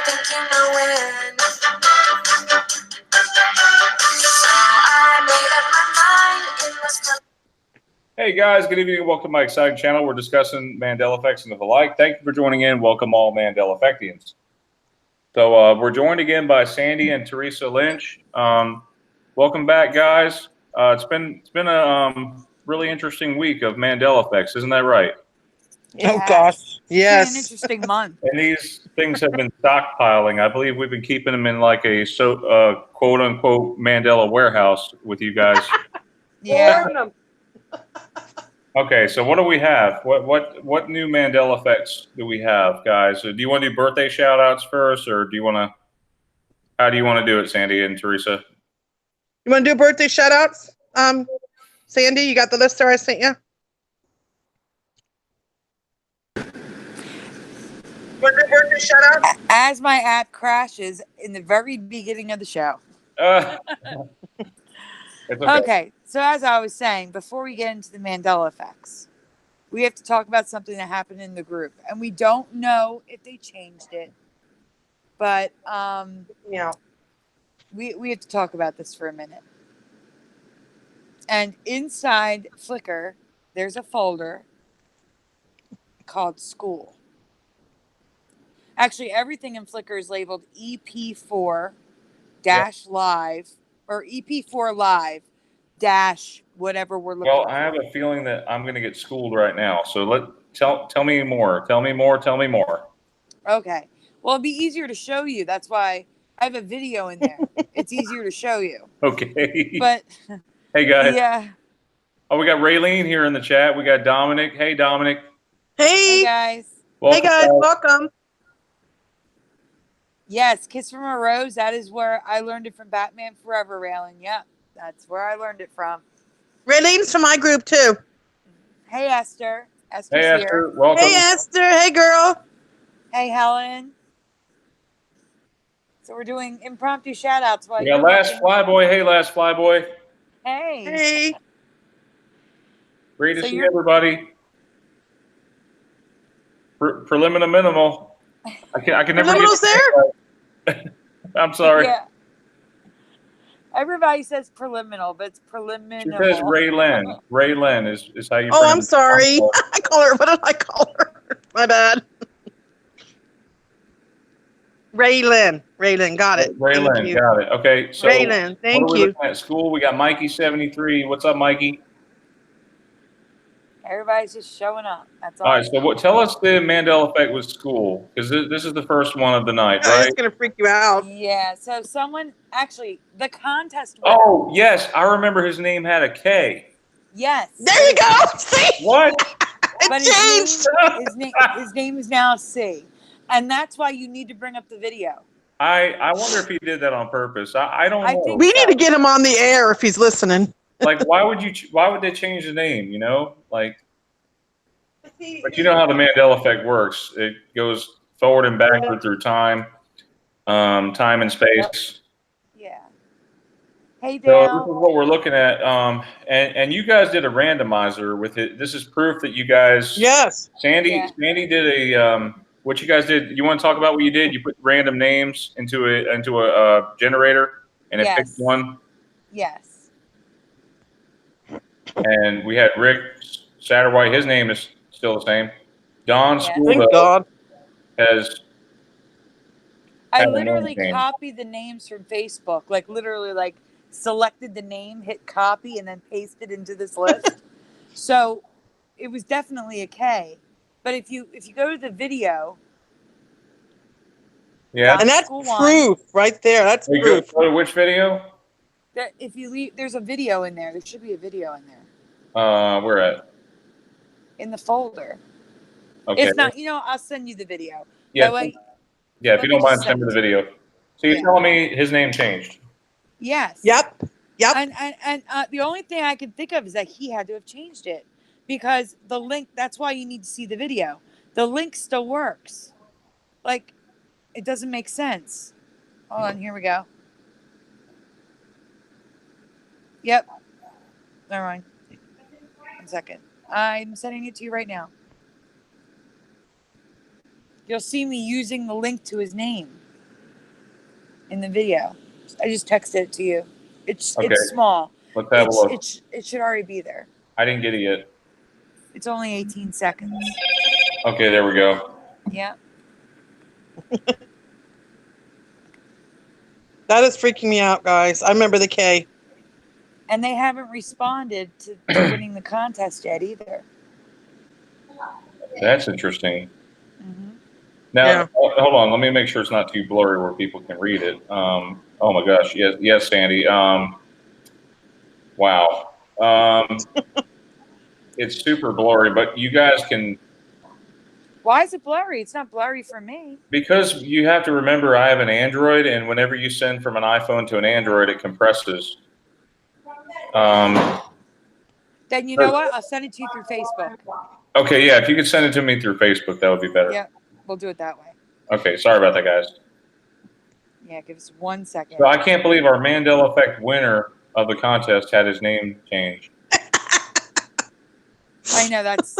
I think you know when. So I made up my mind in this. Hey guys, good evening and welcome to my exciting channel. We're discussing Mandela effects and the like. Thank you for joining in. Welcome all Mandela effectians. So we're joined again by Sandy and Teresa Lynch. Welcome back, guys. It's been a really interesting week of Mandela effects, isn't that right? Oh gosh, yes. It's been an interesting month. And these things have been stockpiling. I believe we've been keeping them in like a quote unquote Mandela warehouse with you guys. Yeah. Okay, so what do we have? What new Mandela effects do we have, guys? Do you want to do birthday shout outs first, or do you want to? How do you want to do it, Sandy and Teresa? You want to do birthday shout outs? Sandy, you got the list there I sent you? Want to do birthday shout outs? As my app crashes in the very beginning of the show. It's okay. Okay, so as I was saying, before we get into the Mandela effects, we have to talk about something that happened in the group. And we don't know if they changed it. But Yeah. we have to talk about this for a minute. And inside Flickr, there's a folder called Skool. Actually, everything in Flickr is labeled EP4 live or EP4 live dash whatever we're looking for. Well, I have a feeling that I'm going to get schooled right now. So tell me more. Tell me more. Tell me more. Okay. Well, it'd be easier to show you. That's why I have a video in there. It's easier to show you. Okay. But hey guys. yeah. Oh, we got Raylene here in the chat. We got Dominic. Hey, Dominic. Hey Hey, guys. Welcome, hey guys, welcome. Yes, Kiss from a Rose. That is where I learned it from Batman Forever, Raylan. Yep, that's where I learned it from. Raylene's from my group too. Hey, Esther. Esther's Hey, here. Esther. Welcome. Hey Esther, hey girl. Hey, Helen. So we're doing impromptu shout-outs while We got you're Last looking. Flyboy. Hey, Last Flyboy. Hey. Hey. Great to So see you're- everybody. Preliminary minimal. I can never Preliminal's get there? I'm sorry. Yeah. Everybody says preliminal, but it's preliminal. She says Raylen. Raylen is how you Oh, pronounce I'm sorry. it. I call her, what did I call her? My bad. Raylen, got it. Thank Raylen, you. got it. Okay, so Raylen, thank what are we you. looking at? School, we got Mikey73. What's up, Mikey? Everybody's just showing up. That's all. All right, so tell us the Mandela effect with School, because this is the first one of the night, Oh, right? it's gonna freak you out. Yeah, so someone, actually, the contest winner. Oh, yes, I remember his name had a K. Yes. There you go. See? What? But It changed. his name is now C. And that's why you need to bring up the video. I wonder if he did that on purpose. I don't I know. think- We need to get him on the air if he's listening. Like, why would they change the name, you know? Like, but you know how the Mandela effect works. It goes forward and backward through time and space. Yeah. Hey, So this is Dale. what we're looking at. And you guys did a randomizer with it. This is proof that you guys. Yes. Sandy did a what you guys did. You want to talk about what you did? You put random names into a generator, and it picked one. Yes. And we had Rick Satterwhite. His name is still the same. Don SCOOL Thank God. has. I had a literally name. copied the names from Facebook. Like, literally, like, selected the name, hit copy, and then pasted into this list. So it was definitely a K. But if you go to the video. Yeah. And that's proof right there. That's proof. Go to which video? If you leave, there's a video in there. There should be a video in there. Where at? In the folder. Okay. If not, I'll send you the video. Yeah. That way, yeah, if you don't mind, send me the video. So you're telling me his name changed? Yes. Yep. And the only thing I can think of is that he had to have changed it because the link. That's why you need to see the video. The link still works. Like, it doesn't make sense. Hold on. Here we go. Yep. Never mind. 1 second. I'm sending it to you right now. You'll see me using the link to his name. in the video. I just texted it to you. It's Okay. it's small. Let's have a look. It should already be there. I didn't get it yet. It's only 18 seconds. Okay, there we go. Yeah. That is freaking me out, guys. I remember the K. And they haven't responded to winning the contest yet either. That's interesting. Mm-hmm. Now, Yeah. hold on. Let me make sure it's not too blurry where people can read it. Oh my gosh. Yes, Sandy. Wow. It's super blurry, but you guys can. Why is it blurry? It's not blurry for me. Because you have to remember, I have an Android, and whenever you send from an iPhone to an Android, it compresses. Then you know what? I'll send it to you through Facebook. Okay, yeah. If you could send it to me through Facebook, that would be better. Yeah, we'll do it that way. Okay, sorry about that, guys. Yeah, give us 1 second. So I can't believe our Mandela Effect winner of the contest had his name changed. I know, that's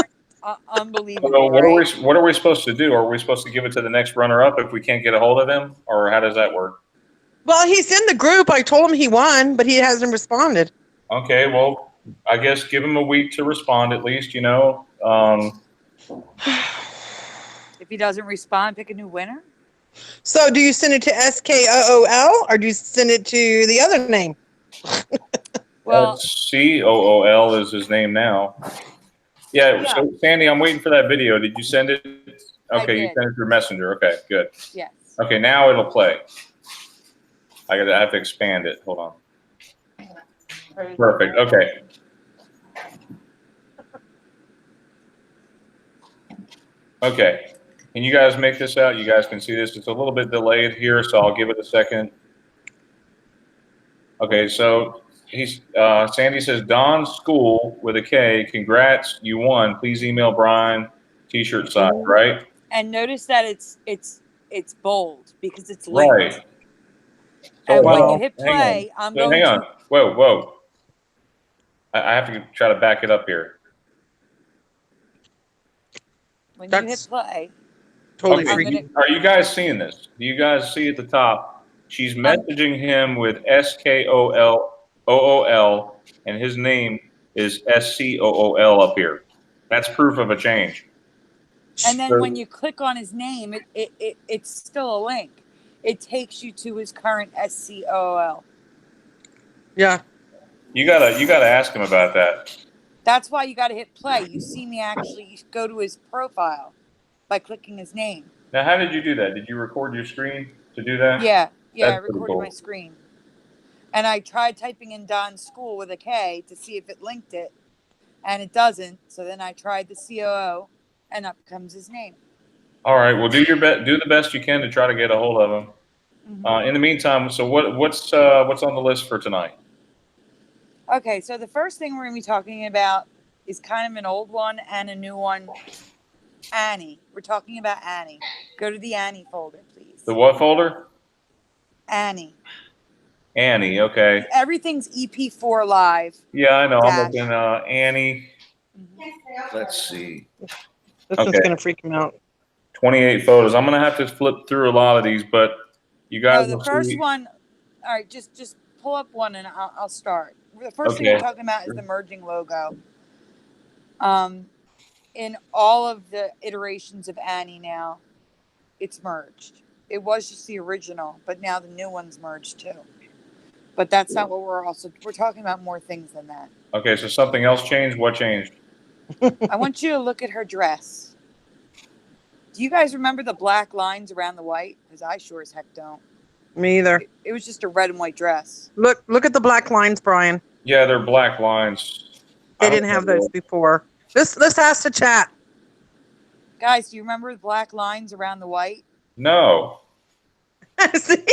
unbelievable. So right? what are we supposed to do? Are we supposed to give it to the next runner-up if we can't get a hold of him, or how does that work? Well, he's in the group. I told him he won, but he hasn't responded. Okay, well, I guess give him a week to respond at least. You know. If he doesn't respond, pick a new winner. So, do you send it to SKOOL or do you send it to the other name? Well, COOL is his name now. Yeah. So Sandy, I'm waiting for that video. Did you send it? Okay, you did. sent it through Messenger. Okay, good. yes. Okay, now it'll play. I have to expand it. Hold on. Perfect. Okay. Okay. Can you guys make this out? You guys can see this. It's a little bit delayed here, so I'll give it a second. Okay, so Sandy says, Don SCOOL with a K, congrats, you won. Please email Brian, t-shirt size, right? And notice that it's bold because it's linked. Right. And Oh, when wow. you hit play, I'm going hang on. to. Whoa. I have to try to back it up here. When you hit play, Totally Okay, freaky. are you guys seeing this? Do you guys see at the top? She's messaging him with SKOOL, and his name is SCOOL up here. That's proof of a change. and then when you click on his name, it's still a link. It takes you to his current SCOOL. Yeah. You gotta ask him about that. That's why you got to hit play. You see me actually go to his profile by clicking his name. Now, how did you do that? Did you record your screen to do that? Yeah, I That's pretty recorded cool. my screen. And I tried typing in Don SCOOL with a K to see if it linked it, and it doesn't. So then I tried the COO, and up comes his name. All right. Well, do the best you can to try to get a hold of him. Mm-hmm. In the meantime, so what's on the list for tonight? Okay, so the first thing we're going to be talking about is kind of an old one and a new one. Annie. We're talking about Annie. Go to the Annie folder, please. The what folder? Annie. Annie. Okay. Everything's EP4 live. Yeah, I know. Dash. I'm looking. Annie. Let's see. This is going to freak him out. 28 photos. I'm gonna have to flip through a lot of these, but you guys. No, the first one. All right, just pull up one and I'll start. The first thing we're talking about is the merging logo. In all of the iterations of Annie now, it's merged. It was just the original, but now the new one's merged too. But that's not what we're talking about more things than that. Okay, so something else changed. What changed? I want you to look at her dress. Do you guys remember the black lines around the white? Because I sure as heck don't. Me either. It was just a red and white dress. Look at the black lines, Brian. Yeah, they're black lines. They didn't have those before. Let's ask the chat. Guys, do you remember the black lines around the white? No. See,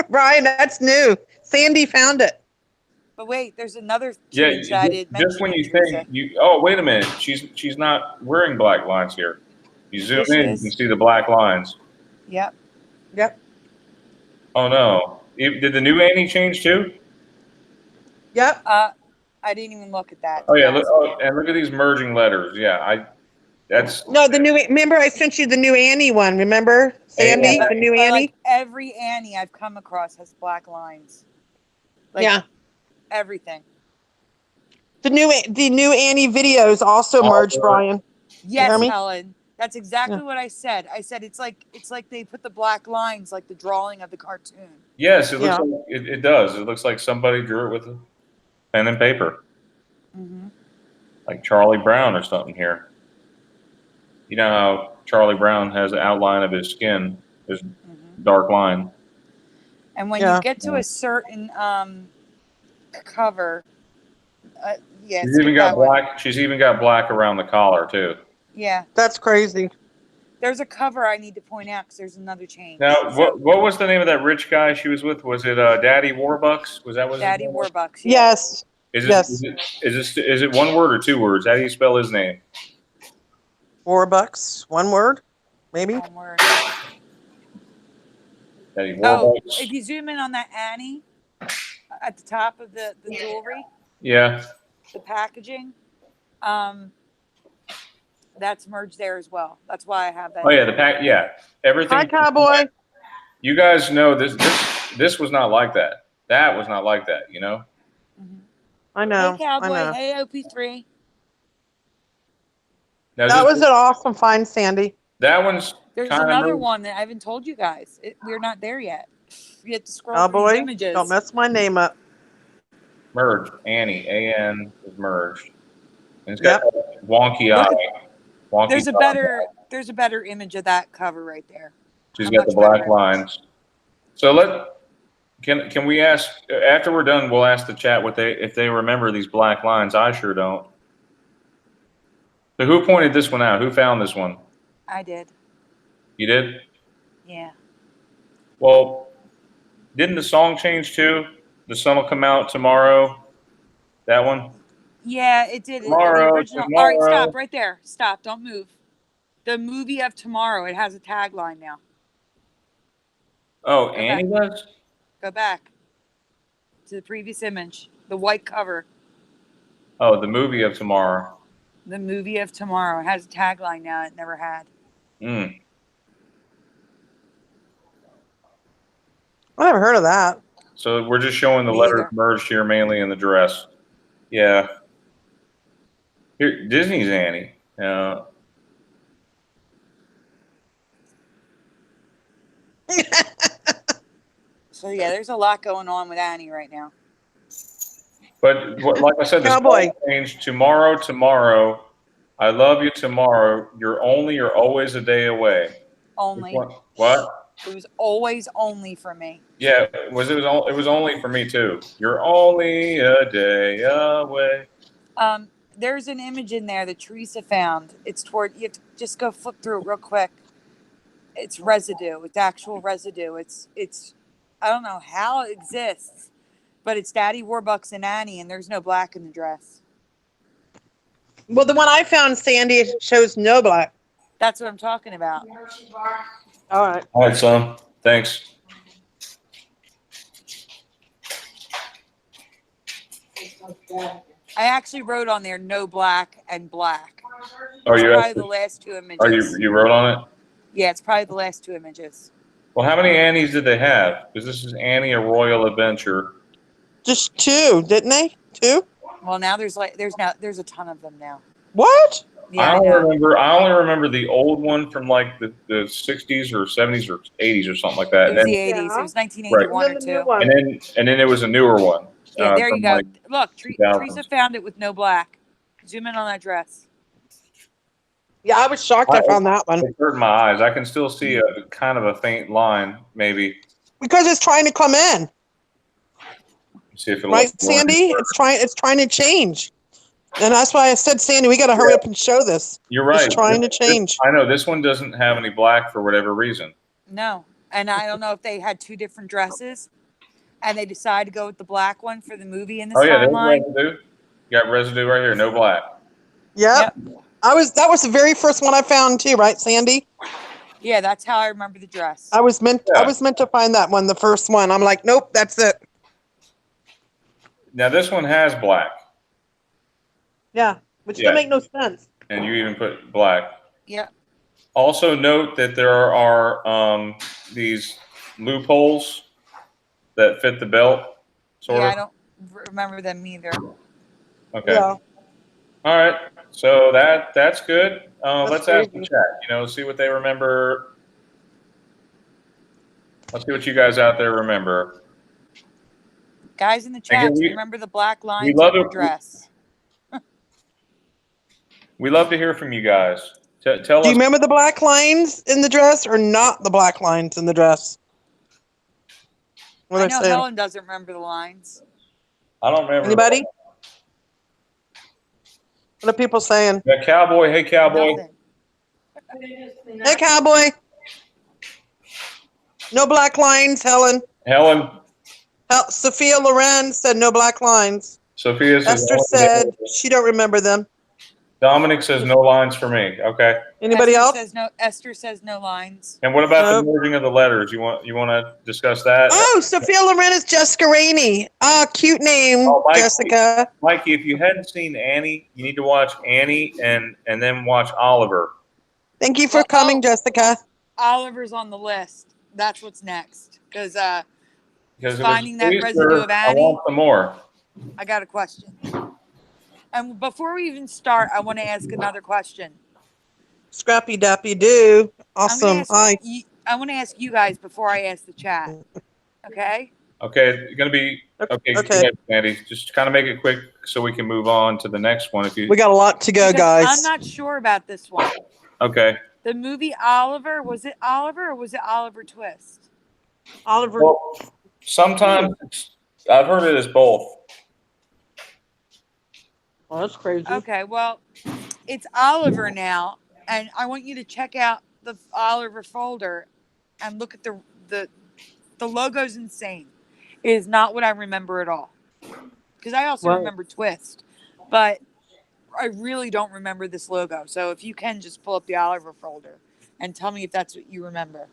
Brian, that's new. Sandy found it. But wait, there's another Yeah, change that I did mention. just when you think oh, wait a minute, she's not wearing black lines here. You zoom in, you can see the black lines. Yep. Oh no! Did the new Annie change too? Yep. I didn't even look at that. Oh yeah, look at these merging letters. Yeah, that's No, the new. Remember, I sent you the new Annie one. Remember, Sandy, but, the new but, Annie. like every Annie I've come across has black lines. Like, yeah. everything. The new Annie videos also merged, Brian. Yes, hear me? Helen. That's exactly what I said. I said it's like they put the black lines like the drawing of the cartoon. Yes, it looks Yeah. like it does. It looks like somebody drew it with a pen and paper, like Charlie Brown or something here. You know how Charlie Brown has an outline of his skin, his dark line. And when Yeah. you get to a certain cover, yeah, She's skip even got that one. black. She's even got black around the collar too. Yeah, That's crazy. there's a cover I need to point out because there's another change. Now, So, what was the name of that rich guy she was with? Was it Daddy Warbucks? Was that what his Daddy name was? Warbucks. Yeah. Yes. Is it, Yes. is it one word or two words? How do you spell his name? $4, one word, maybe. One word. Daddy Oh, Warbucks. if you zoom in on that Annie at the top of the jewelry, Yeah. the packaging, that's merged there as well. That's why I have that. Oh yeah, the pack. Yeah, everything. Hi, cowboy. You guys know this was not like that. That was not like that. You know. I know. Hey, Cowboy. I know. Hey, OP3. Now, That was an awesome find, Sandy. that one's There's kind another of one that I haven't told you guys. We're not there yet. You have to scroll through Cowboy, these images. don't mess my name up. merged. Annie, A-N is merged. And it's got that wonky eye. Wonky There's a top. better image of that cover right there. She's A got the much better black image. lines. So can we ask after we're done? We'll ask the chat if they remember these black lines. I sure don't. So who pointed this one out? Who found this one? I did. You did? Yeah. Well, didn't the song change too? The sun will come out tomorrow. That one. Yeah, it did. Tomorrow, The original. All right, tomorrow. stop right there. Stop. Don't move. The movie of tomorrow. It has a tagline now. Oh, Go Annie does. Go back to the previous image. The white cover. Oh, the movie of tomorrow. The movie of tomorrow. It has a tagline now. It never had. Mm. I never heard of that. So we're just showing the Me letters either. merged here, mainly in the dress. Yeah. Here, Disney's Annie. So yeah, there's a lot going on with Annie right now. But like I said, the Cowboy. song changed. Tomorrow, tomorrow. I love you tomorrow. You're always a day away. Only. What? It was always only for me. Yeah, it was only for me too. You're only a day away. There's an image in there that Teresa found. It's toward, you have to just go flip through it real quick. It's residue. It's actual residue. It's I don't know how it exists, but it's Daddy Warbucks and Annie, and there's no black in the dress. Well, the one I found, Sandy, shows no black. That's what I'm talking about. All right. All right, son. Thanks. I actually wrote on there no black and black. Are It's you? probably the last two images. Are you wrote on it? Yeah, it's probably the last two images. Well, how many Annies did they have? Because this is Annie, a Royal Adventure. Just two, didn't they? Two? Well, now there's a ton of them now. What? Yeah, I I know. only remember the old one from like the 60s or 70s or 80s or something like that. It was And the then, 80s. It was 1981 And or then the new two. one. and then there was a newer one. Yeah, there you from go. like Look, 2000s. Teresa found it with no black. Zoom in on that dress. Yeah, I was shocked I found that one. It hurt my eyes. I can still see a kind of a faint line, maybe. Because it's trying to come in. See if it Right, Sandy? It's trying to change. And that's why I said, Sandy, we got to hurry up and show this. You're right. It's trying to change. I know this one doesn't have any black for whatever reason. No. And I don't know if they had two different dresses and they decided to go with the black one for the movie in the Oh yeah, there's timeline. residue. You got residue right here, no black. Yep. That was the very first one I found too, right, Sandy? Yeah, that's how I remember the dress. I was meant to find that one, the first one. I'm like, nope, that's it. Now this one has black. Yeah, which doesn't make no sense. And you even put black. Yeah. Also note that there are these loopholes that fit the belt, sort Yeah, of. I don't remember them either. Okay. Yeah. All right. So that's good. That's Let's ask the crazy. chat. See what they remember. Let's see what you guys out there remember. Guys in the Again, chat, do you we- remember the black lines love on your it. dress? We love to hear from you guys. Tell Do you us. remember the black lines in the dress or not the black lines in the dress? What I are they know saying? Helen doesn't remember the lines. I don't remember. Anybody? What are people saying? Yeah, cowboy. Hey, cowboy. Nothing. Hey, cowboy. No black lines, Helen. Helen. Sophia Loren said no black lines. Sophia says. Esther said she don't remember them. Dominic says no lines for me. Okay. Anybody Esther else? Says no, Esther says no lines. And what about Nope. the merging of the letters? You want to discuss that? Oh, Sophia Loren is Jessica Rainey. Ah, cute name, Oh, Mike. Jessica. Mikey, if you hadn't seen Annie, you need to watch Annie and then watch Oliver. Thank you for coming, Jessica. Oliver's on the list. That's what's next. Because Because finding that residue of I Annie. want some more. I got a question. And before we even start, I want to ask another question. Scrappy Dappy Doo. Awesome. Hi. I want to ask you guys before I ask the chat. Okay? Okay, it's gonna be okay. Go Okay. ahead, Sandy. Just kind of make it quick so we can move on to the next one. If you We got a lot to go, Because guys. I'm not sure about this one. okay. The movie Oliver, was it Oliver or was it Oliver Twist? Oliver. Well, sometimes I've heard it as both. Oh, that's crazy. Okay, well, it's Oliver now, and I want you to check out the Oliver folder and look at the logo's insane. It is not what I remember at all. Because I also remember Twist, but I really don't remember this logo. So if you can just pull up the Oliver folder and tell me if that's what you remember.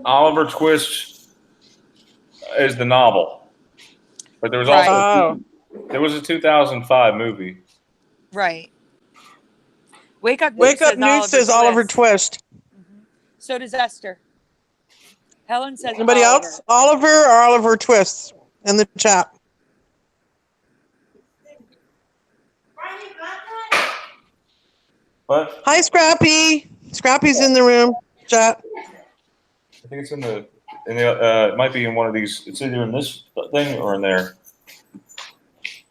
Oliver Twist is the novel, but there was Right. also there was a 2005 movie. Right. Wake Up Wake Up News says Oliver Twist. Mm-hmm. So does Esther. Helen says Anybody Oliver. else? Oliver or Oliver Twist in the chat. What? Hi, Scrappy. Scrappy's in the room. Chat. I think it's in the it might be in one of these. It's either in this thing or in there.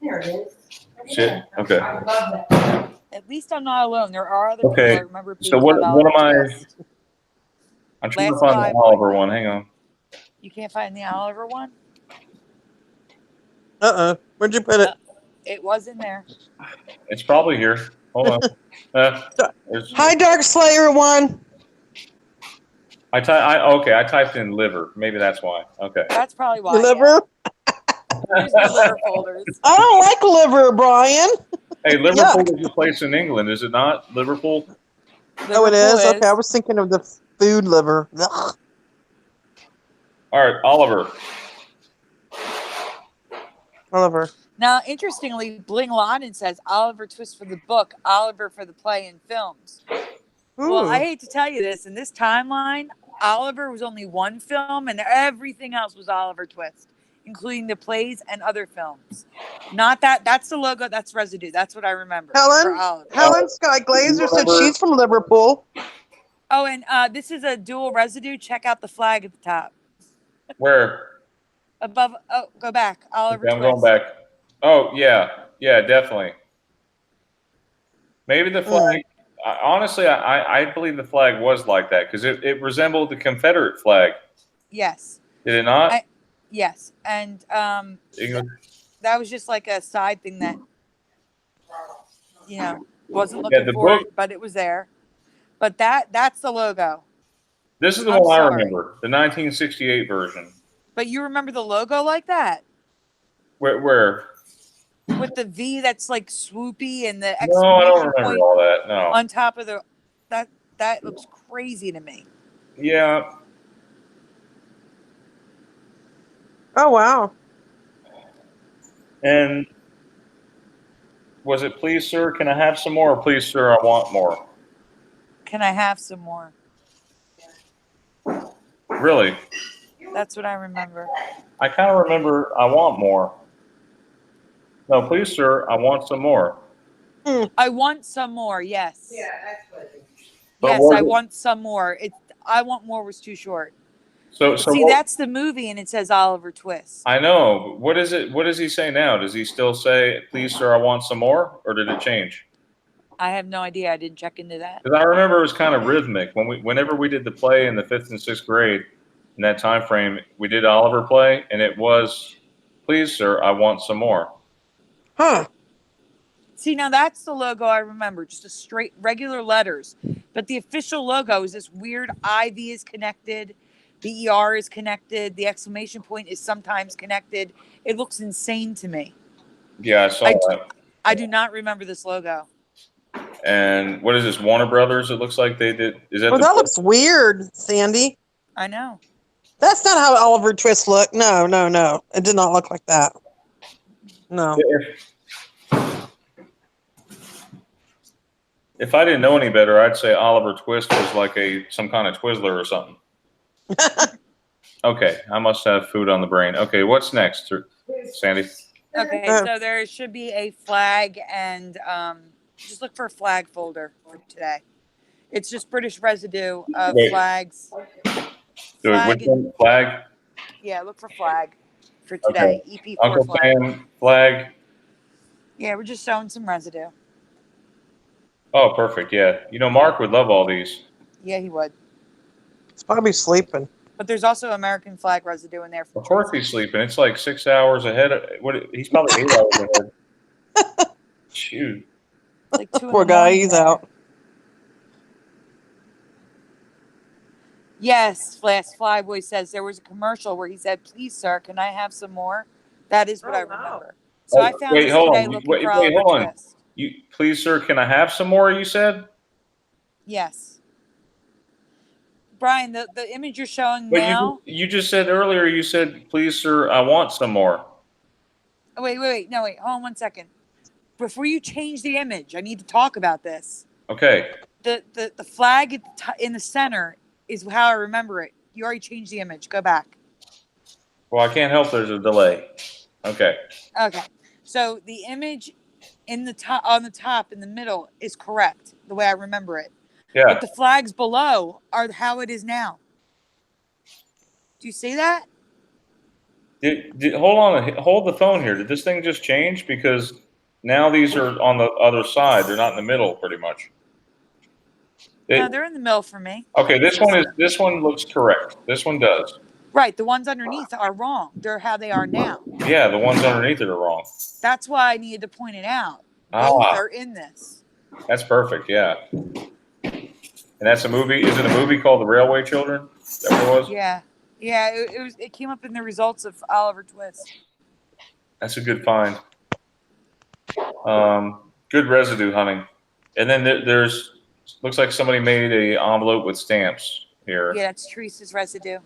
There it is. Shit. Okay. I love that. At least I'm not alone. There are other Okay. people I remember. So people what called am I? Oliver Twist. I'm trying Last to find five. the Oliver one. Hang on. You can't find the Oliver one? Where'd you put it? It was in there. It's probably here. Hold on. Hi, Dark Slayer 1. I typed in liver. Maybe that's why. Okay. That's probably why. Your liver? Here's the liver folders. I don't like liver, Brian. Hey, Liverpool Yuck. is a place in England, is it not? Liverpool. Oh, it is? Liverpool Okay, I was thinking of the food liver. Ugh. All right, Oliver. Oliver. Now, interestingly, Bling Laden says Oliver Twist for the book, Oliver for the play and films. Well, I Ooh. hate to tell you this. In this timeline, Oliver was only one film, and everything else was Oliver Twist, including the plays and other films. Not that. That's the logo. That's residue. That's what I remember. for Helen Oliver. Sky Glazer said Remember- she's from Liverpool. Oh, and this is a dual residue. Check out the flag at the top. Where? Above. Oh, go back. Oliver Okay, I'm Twist. going back. Oh, yeah, definitely. Maybe the flag. Honestly, I believe the flag was like that because it resembled the Confederate flag. Yes. Did it not? Yes. And England. that was just like a side thing that, wasn't looking the for book- it, but it was there. But that's the logo. This is the I'm one I sorry. remember, the 1968 version. But you remember the logo like that? Where? With the V that's like swoopy and the No, I don't exclamation remember point all that. No. on top of that looks crazy to me. Yeah. Oh, wow. And was it please, sir? Can I have some more? Or, please, sir, I want more. Can I have some more? Really? That's what I remember. I kind of remember I want more. No, please, sir, I want some more. I want some more. Yes. But Yes, what- I want some more. I want more was too short. So See, what- that's the movie, and it says Oliver Twist. I know. But what is it? What does he say now? Does he still say, please, sir, I want some more? Or did it change? I have no idea. I didn't check into that. Because I remember it was kind of rhythmic. Whenever we did the play in the 5th and 6th grade, in that time frame, we did Oliver play, and it was, please, sir, I want some more. Huh. See, now that's the logo I remember, just a straight regular letters. But the official logo is this weird IV is connected, the ER is connected, the exclamation point is sometimes connected. It looks insane to me. Yeah, I saw that. I do not remember this logo. And what is this, Warner Brothers? It looks like they did. Is that Well, the that looks weird, Sandy. I know. That's not how Oliver Twist looked. No. It did not look like that. No. If I didn't know any better, I'd say Oliver Twist was like some kind of Twizzler or something. Okay, I must have food on the brain. Okay, what's next, Sandy? Okay, so there should be a flag, and just look for a flag folder for today. It's just British residue of Wait. flags. Which one? Flag? Yeah, look for flag for today. EP4 Uncle flag. Sam flag. Yeah, we're just showing some residue. Oh, perfect. Yeah. Mark would love all these. Yeah, he would. He's probably sleeping. But there's also American flag residue in there. Of course he's sleeping. It's like 6 hours ahead. He's probably 8 hours ahead. Shoot. It's like 2 in Poor the guy, morning he's there. out. Yes, Last Flyboy says there was a commercial where he said, "Please, sir, can I have some more?" That is what I remember. So I found this today looking for Oliver hold on. Twist. Please, sir, can I have some more? You said. Yes. Brian, the image you're showing But now. you just said earlier. You said, please, sir, I want some more. Oh, wait. No, wait. Hold on 1 second. Before you change the image, I need to talk about this. Okay. The flag at in the center is how I remember it. You already changed the image. Go back. Well, I can't help. There's a delay. Okay. Okay. So the image in the top, on the top, in the middle, is correct the way I remember it. Yeah. But the flags below are how it is now. Do you see that? Hold on. Hold the phone here. Did this thing just change? Because now these are on the other side. They're not in the middle, pretty much. No, they're in the middle for me. Okay. This one looks correct. This one does. Right. The ones underneath are wrong. They're how they are now. Yeah. The ones underneath it are wrong. That's why I needed to point it out. Both Ah. are in this. That's perfect. Yeah. And that's a movie. Is it a movie called The Railway Children? Is that what it was? Yeah. Yeah. It came up in the results of Oliver Twist. That's a good find. Good residue hunting. And then there's looks like somebody made a envelope with stamps here. Yeah, that's Teresa's residue.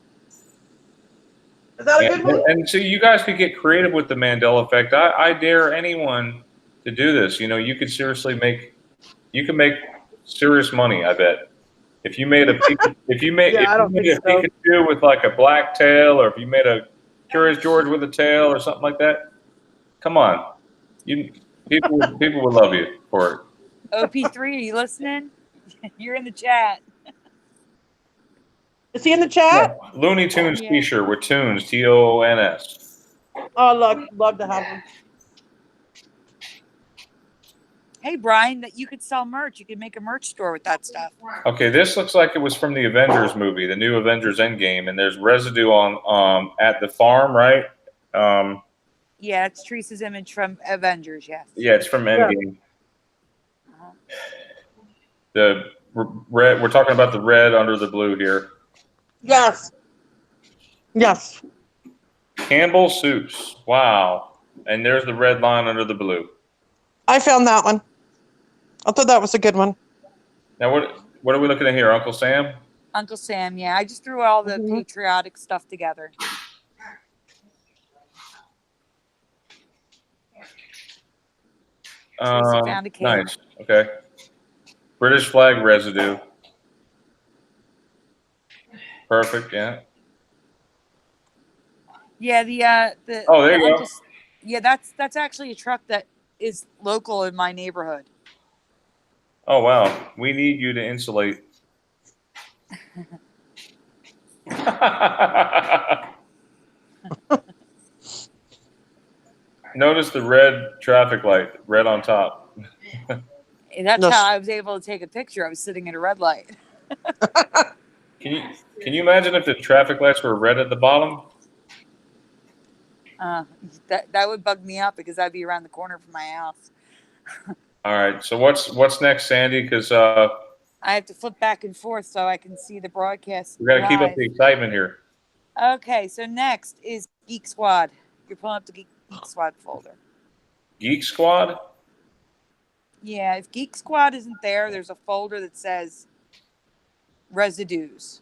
Is that a good one? And so you guys could get creative with the Mandela effect. I dare anyone to do this. You could seriously make serious money. I bet if you made a Pikachu with like a black tail, or if you made a Curious George with a tail or something like that. Come on, people would love you for it. OP3, are you listening? You're in the chat. Is he in the chat? Yeah. Looney Tunes Yeah. T-shirt with tunes, TONS. Oh, love to have him. Hey, Brian, that you could sell merch. You could make a merch store with that stuff. Okay, this looks like it was from the Avengers movie, the new Avengers Endgame, and there's residue on at the farm, right? Yeah, it's Teresa's image from Avengers, yes. Yeah, it's from Endgame. Uh-huh. The red. We're talking about the red under the blue here. Yes. Campbell Soups. Wow. And there's the red line under the blue. I found that one. I thought that was a good one. Now what are we looking at here, Uncle Sam? Uncle Sam, yeah. I just threw all the patriotic stuff together. Tracy found a can. Nice. Okay. British Flag Residue. Perfect. Yeah. Yeah, the Oh, there you go. yeah, that's actually a truck that is local in my neighborhood. Oh wow, we need you to insulate. Notice the red traffic light, red on top. And that's No. how I was able to take a picture. I was sitting at a red light. Can you imagine if the traffic lights were red at the bottom? That would bug me out because I'd be around the corner from my house. All right. So what's next, Sandy? Because I have to flip back and forth so I can see the broadcast. we got to keep up live. the excitement here. Okay, so next is Geek Squad. You're pulling up the Geek Squad folder. Geek Squad. Yeah, if Geek Squad isn't there, there's a folder that says residues.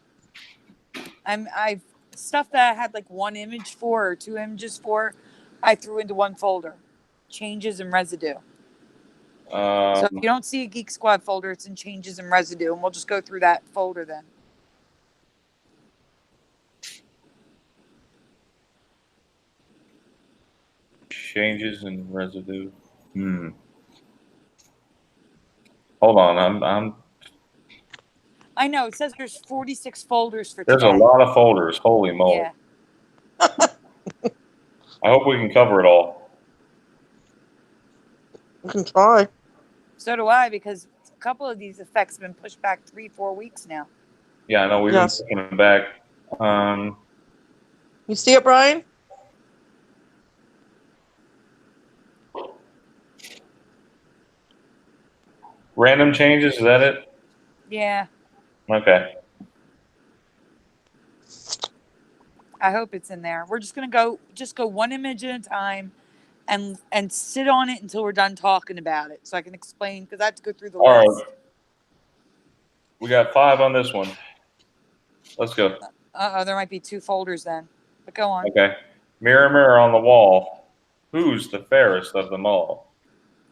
I've stuff that I had like one image for or two images for, I threw into one folder. Changes and residue. So if you don't see a Geek Squad folder, it's in changes and residue, and we'll just go through that folder then. Changes and residue. Hold on, I know it says there's 46 folders for there's today. a lot of folders. Holy moly! Yeah. I hope we can cover it all. You can try. So do I, because a couple of these effects have been pushed back 3-4 weeks now. Yeah, I know we've Yes. been pushing them back. You see it, Brian? Random changes. Is that it? Yeah. Okay. I hope it's in there. We're just gonna go one image at a time, and sit on it until we're done talking about it, so I can explain because I have to go through the All list. right. We got 5 on this one. Let's go. There might be 2 folders then, but go on. Okay. Mirror, mirror on the wall. Who's the fairest of them all?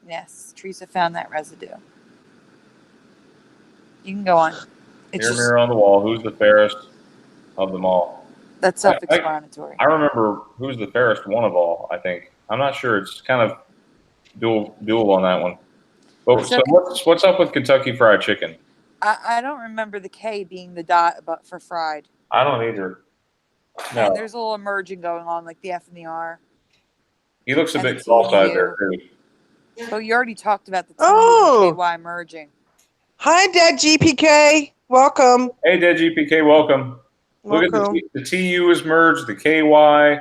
Yes, Teresa found that residue. You can go on. It's Mirror, just, mirror on the wall. Who's the fairest of them all? that's self-explanatory. I remember who's the fairest one of all. I think I'm not sure. It's kind of dual on that one. But so what's up with Kentucky Fried Chicken? I don't remember the K being the dot but for fried. I don't either. No. And there's a little merging going on, like the F and the R. He looks a and bit the cross-eyed TU. there too. But you already talked about the T Oh. and KY merging. Hi, Dad GPK. Welcome. Hey, Dead GPK, welcome. Look at Welcome. the TU is merged, the KY,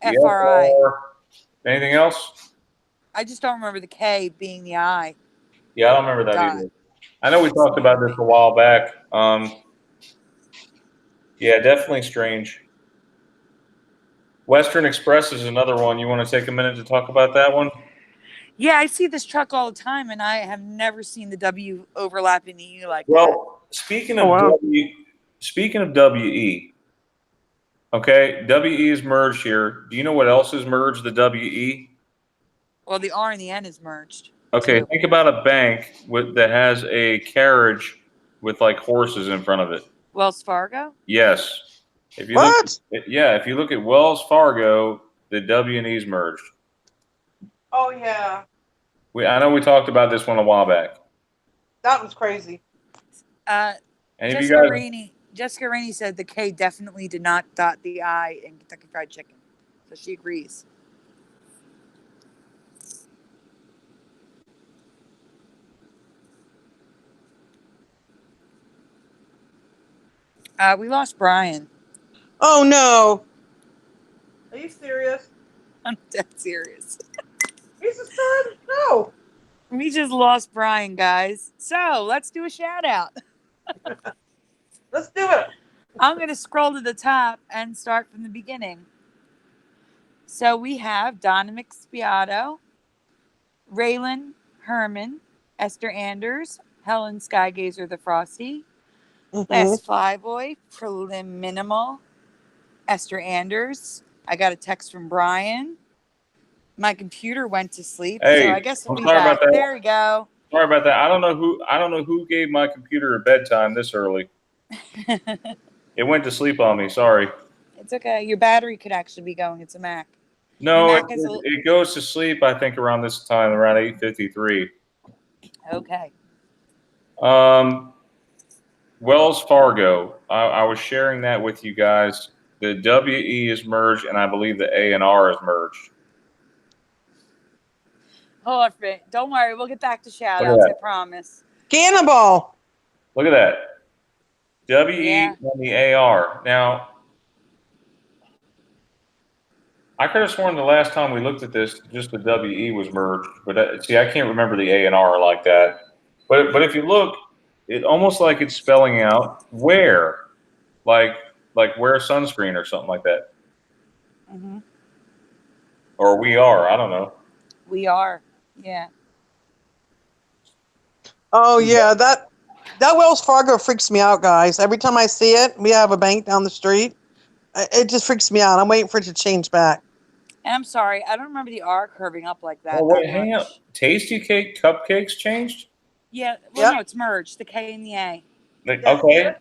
the FRI. FR. Anything else? I just don't remember the K being the I. Yeah, I don't remember that Dot. either. I know we talked about this a while back. Yeah, definitely strange. Western Express is another one. You want to take a minute to talk about that one? Yeah, I see this truck all the time, and I have never seen the W overlapping the U like that. Well, speaking of WE, okay, WE is merged here. Do you know what else is merged? The WE. Well, the R and the N is merged. Okay, too. think about a bank that has a carriage with like horses in front of it. Wells Fargo? Yes. If you What? if you look at Wells Fargo, the W and E's merged. Oh, yeah. I know we talked about this one a while back. That was crazy. And if you Jessica guys, Jessica Rainey said the K definitely did not dot the I in Kentucky Fried Chicken. So she agrees. We lost Brian. Oh, no. Are you serious? I'm dead serious. He's a star of the show. We just lost Brian, guys. So let's do a shout out. Let's do it. I'm going to scroll to the top and start from the beginning. So we have Donna McSpiato, Raylan Herman, Esther Anders, Helen Skygazer the Frosty, Last Flyboy, Prelim Minimal, Esther Anders. I got a text from Brian. My computer went to sleep, Hey, so I guess we'll I'm be sorry back. about that. There we go. sorry about that. I don't know who gave my computer a bedtime this early. It went to sleep on me. Sorry. It's okay. Your battery could actually be going. It's a Mac. No, Your it, Mac is it, it goes to sleep, I think, around this time, around 8:53. okay. Wells Fargo. I was sharing that with you guys. The WE is merged, and I believe the A and R is merged. Hold on for a minute. Don't worry. We'll get back to shout Look at outs. I that. promise. Cannonball. Look at that. WE Yeah. and the AR. Now, I could have sworn the last time we looked at this, just the WE was merged. But see, I can't remember the A and R like that. But if you look, it almost like it's spelling out where, like wear sunscreen or something like that. Mm-hmm. Or we are. I don't know. We are. Yeah. Oh yeah, that Wells Fargo freaks me out, guys. Every time I see it, we have a bank down the street. It just freaks me out. I'm waiting for it to change back. And I'm sorry. I don't remember the R curving up like that. Oh wait, that hang on. much. Tasty Cake Cupcakes changed? Yeah. Well, Yep. no, it's merged. The K and the A. Okay.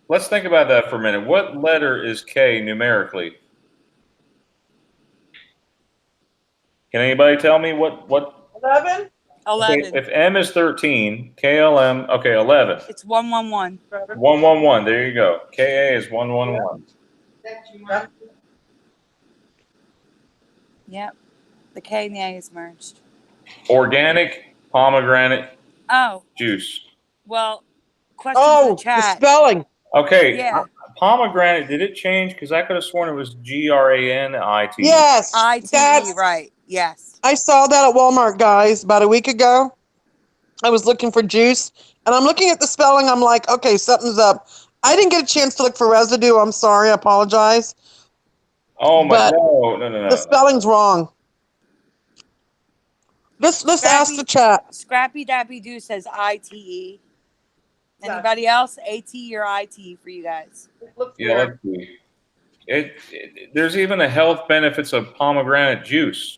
Let's think about that for a minute. What letter is K numerically? Can anybody tell me what? 11. 11. Okay, if M is 13, KLM. Okay, 11. It's 111. 111. There you go. KA is 111. Yep. The K and the A is merged. Organic pomegranate Oh, juice. well, question Oh, to the the chat. spelling. Okay. Yeah. Pomegranate. Did it change? Because I could have sworn it was GRANIT. Yes. ITE, That's right. Yes. I saw that at Walmart, guys, about a week ago. I was looking for juice, and I'm looking at the spelling. I'm like, okay, something's up. I didn't get a chance to look for residue. I'm sorry. I apologize. Oh my! But No. the spelling's wrong. Let's ask the chat. Scrappy Dappy Doo says ITE. Anybody else? AT or IT for you guys? Yeah, let's see. There's even a health benefits of pomegranate juice.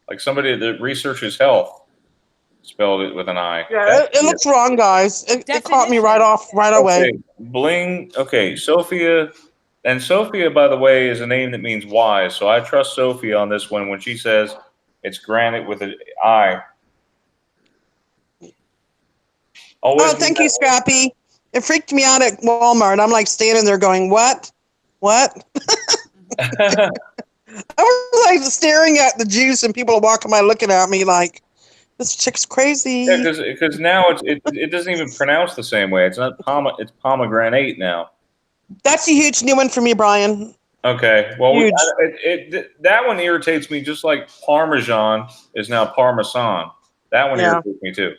Like somebody that researches health spelled it with an I. Yeah, it looks wrong, guys. It caught me right away. Okay, Bling. Okay, Sophia. And Sophia, by the way, is a name that means wise. So I trust Sophia on this one when she says it's granite with an I. Oh, thank you, Scrappy. It freaked me out at Walmart. I'm like standing there going, what? What? I was like staring at the juice, and people are walking by looking at me like, this chick's crazy. Yeah, because now it doesn't even pronounce the same way. It's not it's pomegranate now. That's a huge new one for me, Brian. Okay, well, Huge. that one irritates me just like Parmesan is now Parmesan. That one irritates me too.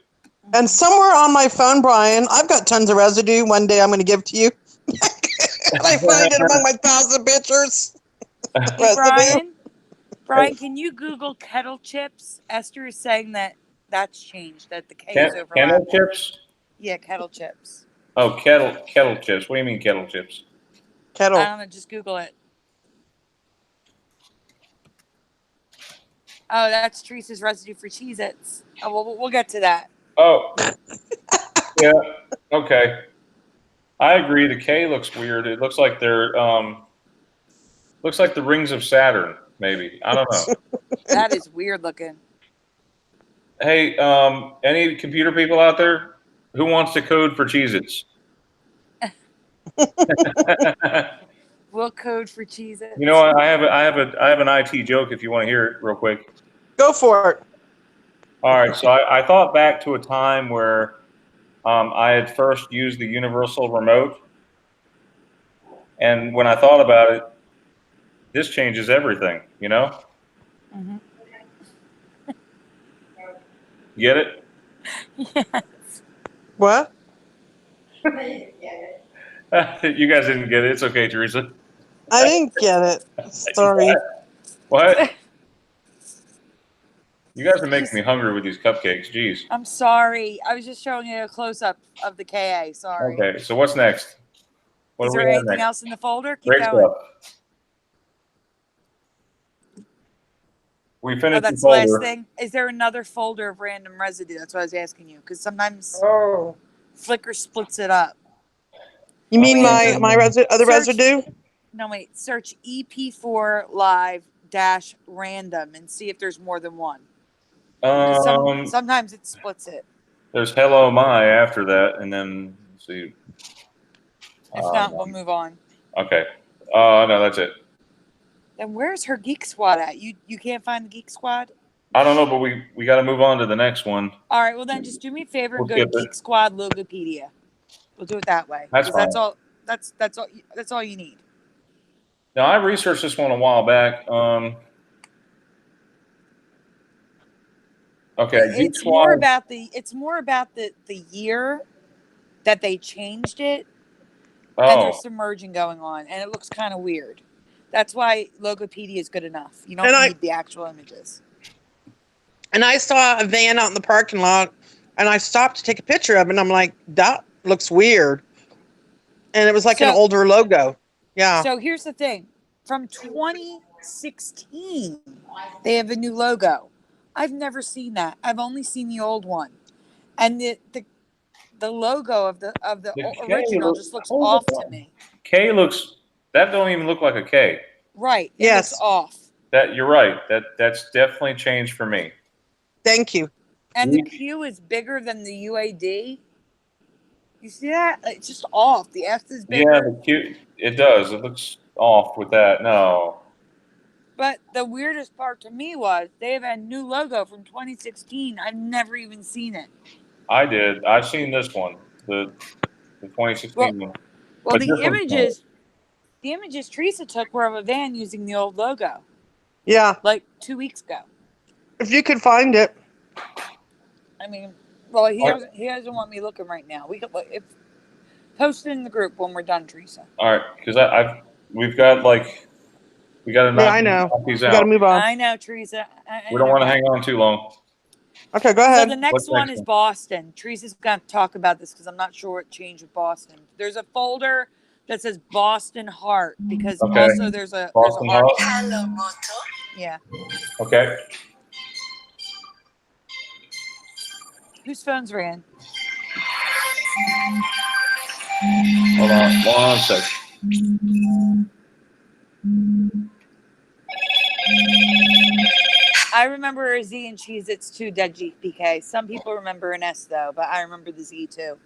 And somewhere on my phone, Brian, I've got tons of residue. One day I'm going to give to you. And I find it among my 1,000 pictures. Hey, Brian, can you Google kettle chips? Esther is saying that's changed, that the K is overlapped. Kettle chips? Yeah, kettle chips. Oh, kettle chips. What do you mean kettle chips? Kettle. I don't know. Just Google it. Oh, that's Teresa's residue for Cheez-Its. Oh, well, we'll get to that. Oh, yeah. Okay. I agree. The K looks weird. It looks like they're looks like the rings of Saturn. Maybe, I don't know. That is weird looking. Hey, any computer people out there who wants to code for Cheez-Its? We'll code for Cheez-Its. You know, I have an IT joke if you want to hear it real quick. Go for it. All right, so I thought back to a time where I had first used the universal remote, and when I thought about it, this changes everything, you know? Mm-hmm. Get it? Yes. What? You guys didn't get it. It's okay, Teresa. I didn't get it. Sorry. What? You guys are making me hungry with these cupcakes. Jeez. I'm sorry. I was just showing you a close-up of the KA. Sorry. Okay, so what's next? What Is do we there have anything next? else in the folder? Keep Great going. stuff. We Oh, finished that's the the last folder. thing. Is there another folder of random residue? That's what I was asking you. Because sometimes Oh. Flickr splits it up. You mean my other Search- residue? No, wait. Search EP4 live dash random and see if there's more than one. 'Cause sometimes it splits it. There's Hello My after that, and then let's see. If not, we'll move on. Okay. No, that's it. Then where's her Geek Squad at? You can't find the Geek Squad? I don't know, but we got to move on to the next one. All right, well then just do me a favor and We'll go to skip it. Geek Squad Logopedia. We'll do it that way. That's 'Cause fine. That's all you need. Now I researched this one a while back. Okay, Geek It's Squad. more about the year that they changed it, and there's some merging going on, and it looks kind of weird. That's why Logopedia is good enough. You don't need the actual images. And I saw a van out in the parking lot, and I stopped to take a picture of it, and I'm like, that looks weird. And it was like an older logo. Yeah. So here's the thing. From 2016, they have a new logo. I've never seen that. I've only seen the old one. And the logo of the original just looks off to me. K looks, that don't even look like a K. Right. It Yes. looks off. That you're right. That's definitely changed for me. Thank you. And the Q is bigger than the UAD. You see that? It's just off. The S is bigger. Yeah, the Q, it does. It looks off with that. No. But the weirdest part to me was they have a new logo from 2016. I've never even seen it. I did. I've seen this one, the 2016 one. Well, But the different images Teresa took were of a van using the old logo, Yeah. like 2 weeks ago. If you could find it. I mean, well, he doesn't want me looking right now. We could post it in the group when we're done, Teresa. All right, because we got to knock I know. these We out. got to move on. I know, Teresa. We don't want to hang on too long. Okay, go So ahead. the next What's one next is one? Boston. Teresa's going to talk about this because I'm not sure what changed with Boston. There's a folder that says Boston Heart because Okay. also there's a Boston heart. Heart. Hello, Moto. Yeah. Okay. Whose phone's ringing? Hold on. 1 sec. I remember a Z and Cheez-Its too, Dead GPK. Some people remember an S though, but I remember the Z too.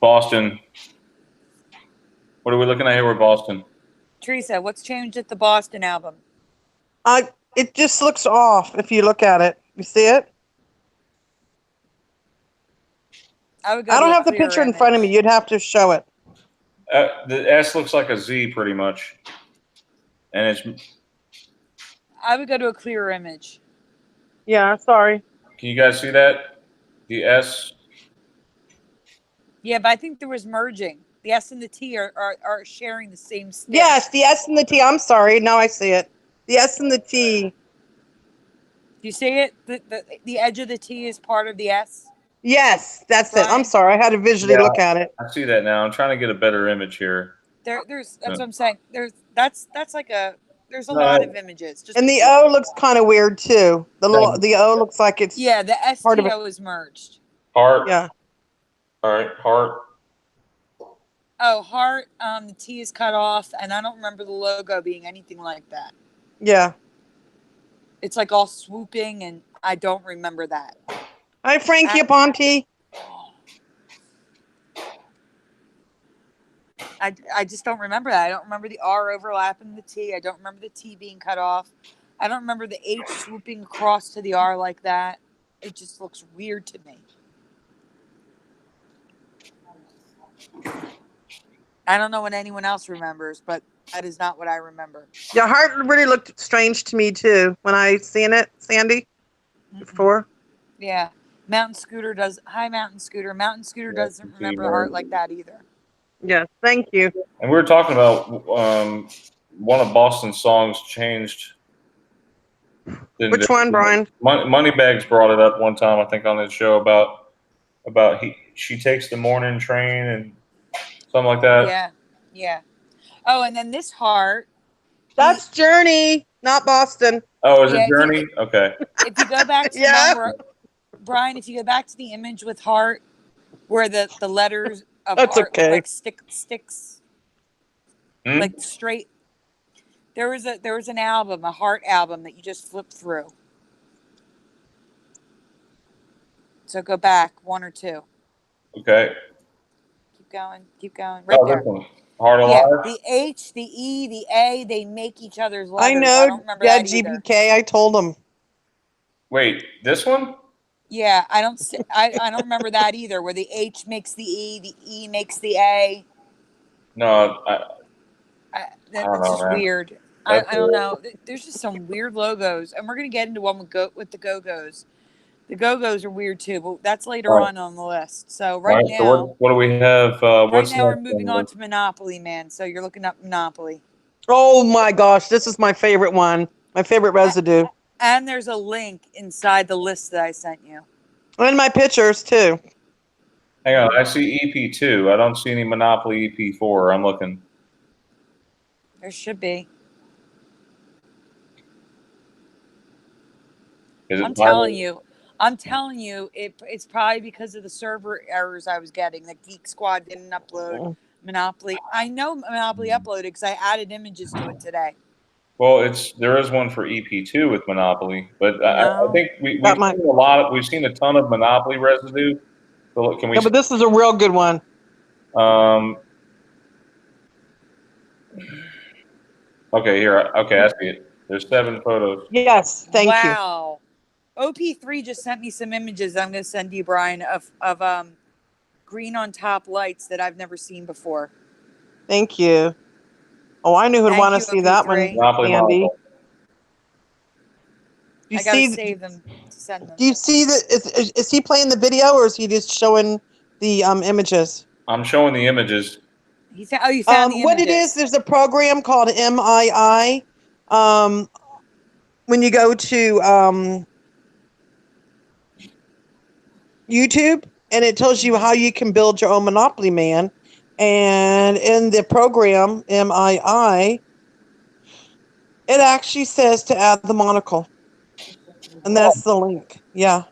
Boston. What are we looking at here with Boston? Teresa, what's changed at the Boston album? It just looks off if you look at it. You see it? I would go I to don't a have the clearer picture in front of me. image. You'd have to show it. The S looks like a Z pretty much. And it's, I would go to a clearer image. Yeah, sorry. can you guys see that? The S. Yeah, but I think there was merging. The S and the T are sharing the same stick. Yes, the S and the T. I'm sorry. Now I see it. The S and the T. Do you see it? The edge of the T is part of the S. Yes, that's it. I'm Brian? sorry. I had to visually Yeah. look at it. I see that now. I'm trying to get a better image here. That's what I'm saying. There's a No. lot of images. Just And the O looks kind of weird too. The O looks like it's yeah, the part of it. STO is merged. Heart. Yeah. All right. Heart. Oh, heart. The T is cut off, and I don't remember the logo being anything like that. Yeah. It's like all swooping, and I don't remember that. Hi, Frankie Aponte. I just don't remember that. I don't remember the R overlapping the T. I don't remember the T being cut off. I don't remember the H swooping across to the R like that. It just looks weird to me. I don't know what anyone else remembers, but that is not what I remember. Yeah, heart really looked strange to me too when I seen it, Sandy, before. Yeah. Mountain Scooter does. Hi, Mountain Scooter. Mountain Scooter Yeah, doesn't remember heart like that either. Yes, thank you. And we were talking about one of Boston's songs changed. Which one, Brian? Moneybags brought it up one time, I think, on his show about she takes the morning train and something like that. Yeah. Yeah. Oh, and then this heart. That's Journey, not Boston. Oh, is Yeah, it Journey? Okay. If you go back to Yeah. the one where, Brian, if you go back to the image with heart, where the letters of That's art, okay. like sticks, like straight. There was an album, a heart album that you just flip through. So go back 1 or 2. Okay. Keep going. Right there. This one. Heart Yeah, alive. the H, the E, the A, they make each other's I letters. know. I don't remember that either. GBK. I told him. Wait, this one? Yeah, I don't remember that either. Where the H makes the E makes the A. No, That's just man. weird. I don't know. There's just some weird logos, and we're gonna get into one with the Go-Go's. The Go-Go's are weird too, but that's later on the list. So right now, so what do we have? What's we're next moving on to Monopoly, man. So you're looking up Monopoly. Oh my gosh, this is my favorite one. My favorite residue. And there's a link inside the list that I sent you. And my pictures too. Hang on, I see EP2. I don't see any Monopoly EP4. I'm looking. There should be. I'm telling you, it's probably because of the server errors I was getting. The Geek Squad didn't upload Monopoly. I know Monopoly uploaded because I added images to it today. Well, there is one for EP2 with Monopoly, but I think we've seen a lot. We've seen a ton of Monopoly residue. So can we? Yeah, but this is a real good one. Okay, here. Okay, I see it. There's 7 photos. Yes, thank you. Wow. OP3 just sent me some images I'm going to send you, Brian, of green on top lights that I've never seen before. Thank you. Oh, I knew who'd want to see that one, Andy. I got to save them to send them. Do you see that? Is he playing the video or is he just showing the images? I'm showing the images. You found the images. What it is, there's a program called MII. When you go to YouTube, and it tells you how you can build your own Monopoly Man. And in the program, MII, it actually says to add the monocle. And that's the link. Yeah.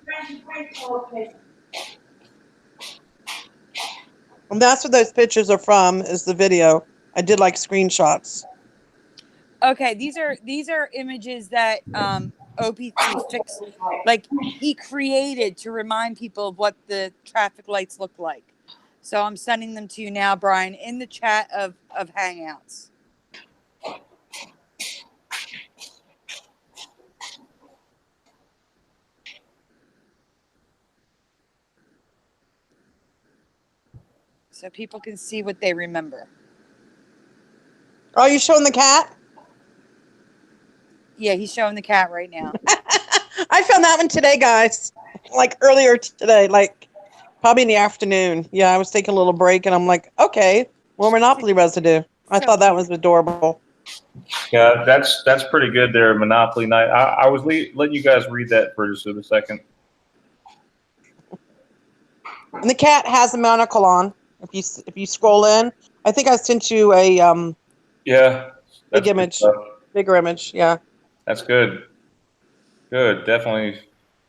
And that's what those pictures are from, is the video. I did like screenshots. Okay, these are images that OP3 fixed, like he created to remind people of what the traffic lights look like. So I'm sending them to you now, Brian, in the chat of Hangouts. So people can see what they remember. Are you showing the cat? Yeah, he's showing the cat right now. I found that one today, guys. Like earlier today, like probably in the afternoon. Yeah, I was taking a little break and I'm like, okay, more Monopoly residue. I thought that was adorable. Yeah, that's pretty good there, Monopoly Night. I was letting you guys read that for just a second. And the cat has a monocle on. If you scroll in, I think I sent you a big image, bigger image. Yeah, that's good. Good, definitely.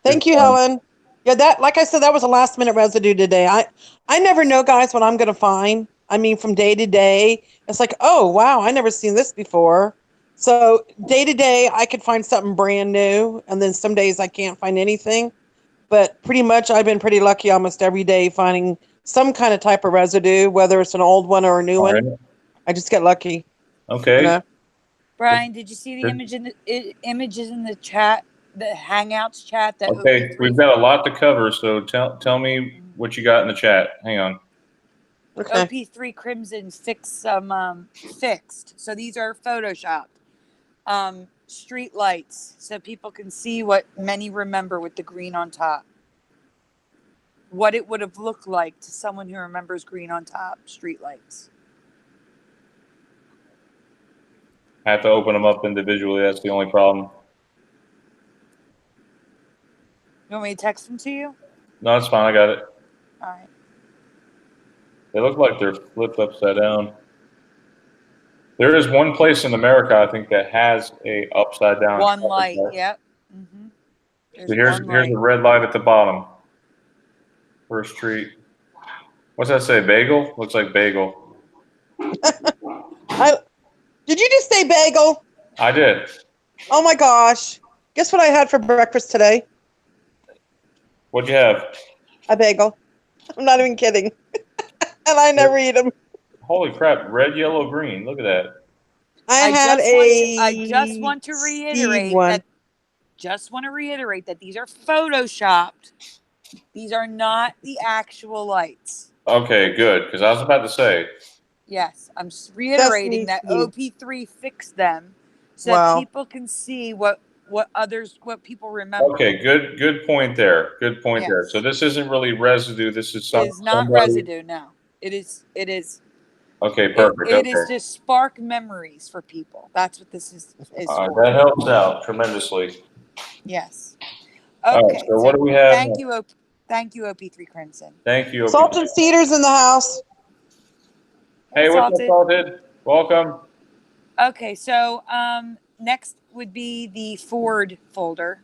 Thank you, Helen. Yeah, that, like I said, that was a last minute residue today. I never know, guys, what I'm going to find. I mean, from day to day, it's like, oh, wow, I never seen this before. So day to day, I could find something brand new. And then some days I can't find anything. But pretty much I've been pretty lucky almost every day finding some kind of type of residue, whether it's an old one or a new one. I just get lucky. Okay. You know? Brian, did you see the images in the chat, the Hangouts chat? Okay, we've got a lot to cover, so tell me what you got in the chat. Hang on. Okay. OP3 Crimson fixed. So these are photoshopped. Street lights, so people can see what many remember with the green on top. What it would have looked like to someone who remembers green on top street lights. I have to open them up individually. That's the only problem. You want me to text them to you? No, it's fine. I got it. All right. They look like they're flipped upside down. There is one place in America, I think, that has a upside down. One light. Yep. So here's a red light at the bottom. First street. What's that say? Bagel? Looks like bagel. Did you just say bagel? I did. Oh my gosh. Guess what I had for breakfast today? What'd you have? A bagel. I'm not even kidding. And I never eat them. Holy crap! Red, yellow, green. Look at that. I just want to seed reiterate one. that. Just want to reiterate that these are photoshopped. These are not the actual lights. Okay, good. Because I was about to say. Yes, I'm just reiterating that Destiny OP3 fixed them so Wow. that people can see what people remember. Okay, good point there. Good point there. Yes. So this isn't really residue. This is It is not residue. No, it is. Okay, perfect. It is to spark memories for people. That's what this is for. That helps out tremendously. Yes. All Okay. right, so what do we have? Thank you, OP3 Crimson. Thank you. Salted Cedars in the house. Hey, what's up, Salted? Welcome. Okay, so next would be the Ford folder.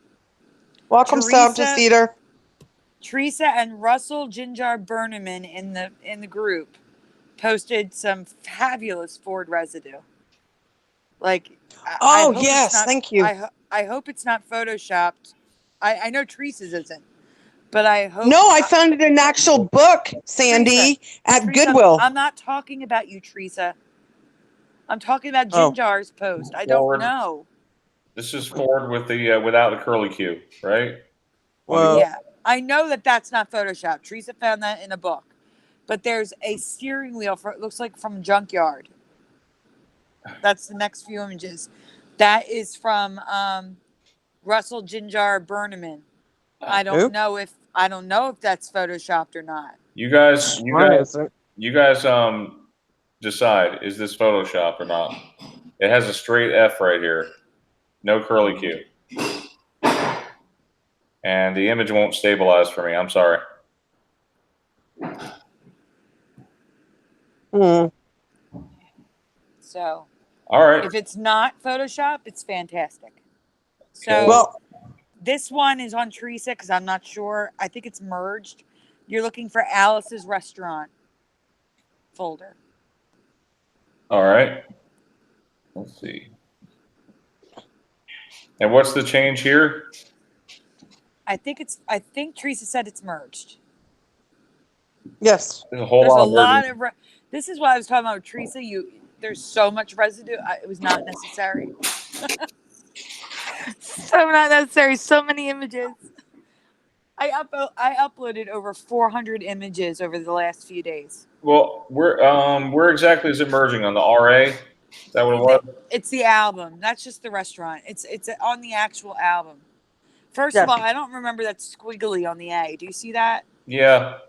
Welcome, Salted Cedar. Teresa and Russel Jynjar Burneman in the group posted some fabulous Ford residue. Like, thank you. I hope it's not photoshopped. I know Teresa's isn't, but I hope. No, I found it in an actual book, Sandy, at Goodwill. I'm not talking about you, Teresa. I'm talking about Jynjar's post. I don't know. This is Ford with the without the curly Q, right? Well, yeah, I know that that's not Photoshop. Teresa found that in a book, but there's a steering wheel it looks like from Junkyard. That's the next few images. That is from Russel Jynjar Burneman. I don't know if that's photoshopped or not. You guys decide, is this Photoshop or not? It has a straight F right here. No curly Q. And the image won't stabilize for me. I'm sorry. So, all right. If it's not Photoshop, it's fantastic. So, this one is on Teresa because I'm not sure. I think it's merged. You're looking for Alice's Restaurant folder. All right. Let's see. And what's the change here? I think Teresa said it's merged. Yes. There's a lot of this is why I was talking about Teresa. There's so much residue. It was not necessary. So not necessary. So many images. I uploaded over 400 images over the last few days. Well, where exactly is it merging on the RA? Is that what it was? It's the album. That's just the restaurant. It's on the actual album. First of all, I don't remember that squiggly on the A. Do you see that? Yeah.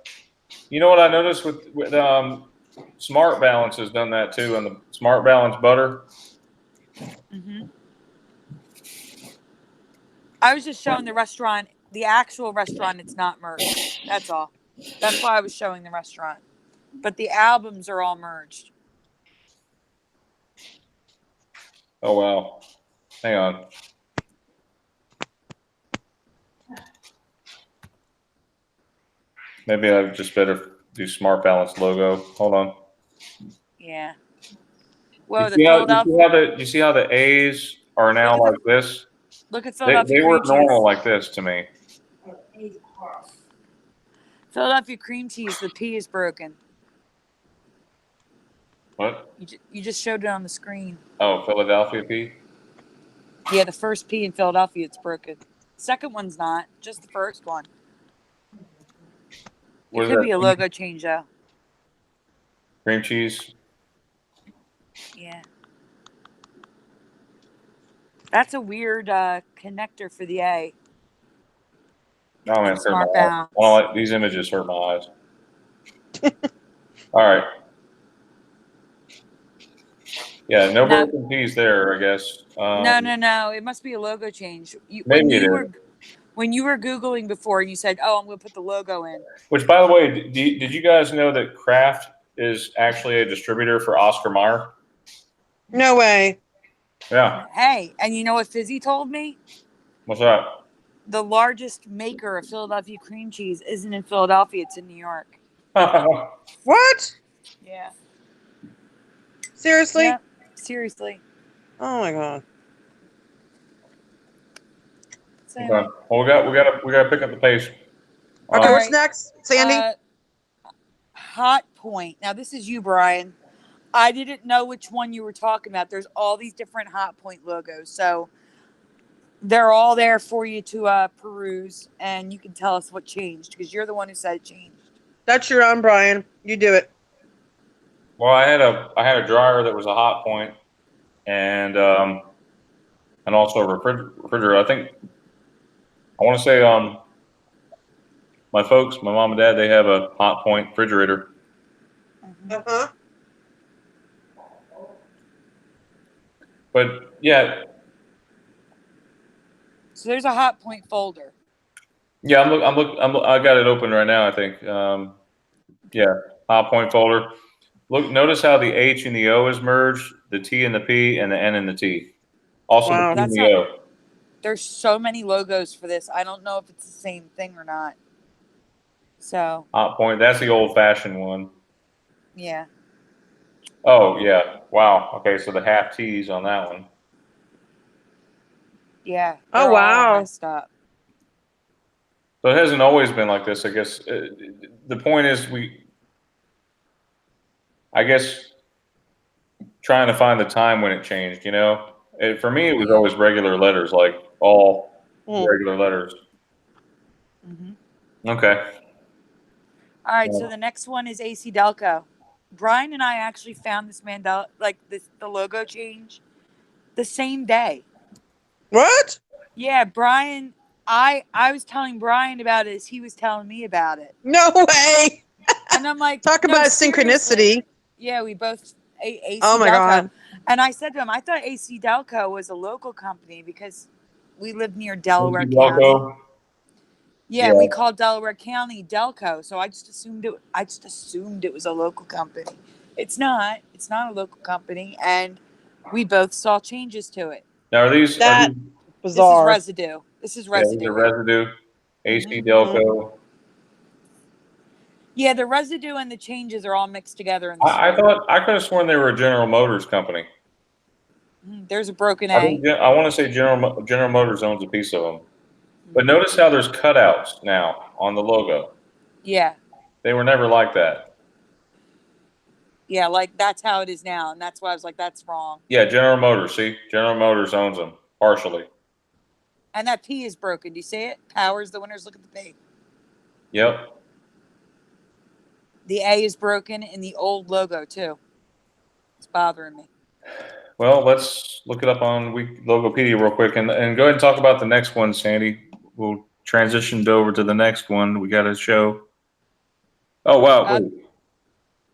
You know what I noticed with Smart Balance has done that too, and the Smart Balance butter. Mm-hmm. I was just showing the restaurant, the actual restaurant. It's not merged. That's all. That's why I was showing the restaurant. But the albums are all merged. Oh, wow. Hang on. Maybe I just better do Smart Balance logo. Hold on. Yeah. Well, you see how the A's are now like this? Look at Philadelphia. They were normal like this to me. Philadelphia cream cheese. The P is broken. What? You just showed it on the screen. Oh, Philadelphia P? Yeah, the first P in Philadelphia, it's broken. Second one's not. Just the first one. It could be a logo change, though. Cream cheese? Yeah. That's a weird connector for the A. Oh, man, Smart Balance. Well, these images hurt my eyes. All right. Yeah, no broken P's there, I guess. No. It must be a logo change. When you were Googling before, you said, "Oh, I'm going to put the logo in." Which, by the way, did you guys know that Kraft is actually a distributor for Oscar Mayer? No way. Yeah. Hey, and you know what Fizzy told me? What's that? The largest maker of Philadelphia cream cheese isn't in Philadelphia; it's in New York. What? Yeah. Seriously? Yeah. Seriously. Oh my god. So Okay. anyway. Well, we gotta pick up the pace. Okay, All what's right. next, Sandy? Hot Point. Now this is you, Brian. I didn't know which one you were talking about. There's all these different Hot Point logos, so they're all there for you to peruse, and you can tell us what changed because you're the one who said it changed. That's your own, Brian. You do it. Well, I had a dryer that was a hot point, and also a refrigerator. I think I want to say my folks, my mom and dad, they have a hot point refrigerator. Uh-huh. But yeah, So there's a Hot Point folder. yeah, I got it open right now. I think, yeah, hot point folder. Look, notice how the H and the O is merged, the T and the P, and the N and the T. Also, Wow. the P and That's the not- O. There's so many logos for this. I don't know if it's the same thing or not. So Hot point. That's the old-fashioned one. yeah. Oh yeah. Wow. Okay, so the half T's on that one. Yeah. Oh, they're all wow. messed up. So it hasn't always been like this, I guess. The point is, I guess, trying to find the time when it changed. You know, for me, it was always regular letters, like all regular letters. Mm-hmm. Okay. All right. So the next one is AC Delco. Brian and I actually found this Mandela, like the logo change, the same day. What? Yeah, Brian. I was telling Brian about it as he was telling me about it, No way. and I'm like, Talk no, about seriously. synchronicity. Yeah, we both AC Oh my Delco. god. And I said to him, I thought AC Delco was a local company because we live near Delaware AC County. Delco. Yeah, we call Delaware County Delco, so I just assumed it was a local company. It's not. It's not a local company, and we both saw changes to it. Now, are these That bizarre. This is residue. This is residue. the residue? AC Mhm. Delco. Yeah, the residue and the changes are all mixed together in the I store. thought I could have sworn they were a General Motors company. There's a broken I A. think I want to say General Motors owns a piece of them. But notice how there's cutouts now on the logo. Yeah. They were never like that. Yeah, like that's how it is now, and that's why I was like, that's wrong. Yeah, General Motors. See, General Motors owns them partially. And that P is broken. Do you see it? Powers the winners. Look at the P. Yep. The A is broken in the old logo too. It's bothering me. Well, let's look it up on Logopedia real quick and go ahead and talk about the next one, Sandy. We'll transition over to the next one. We got a show. Oh, wow. The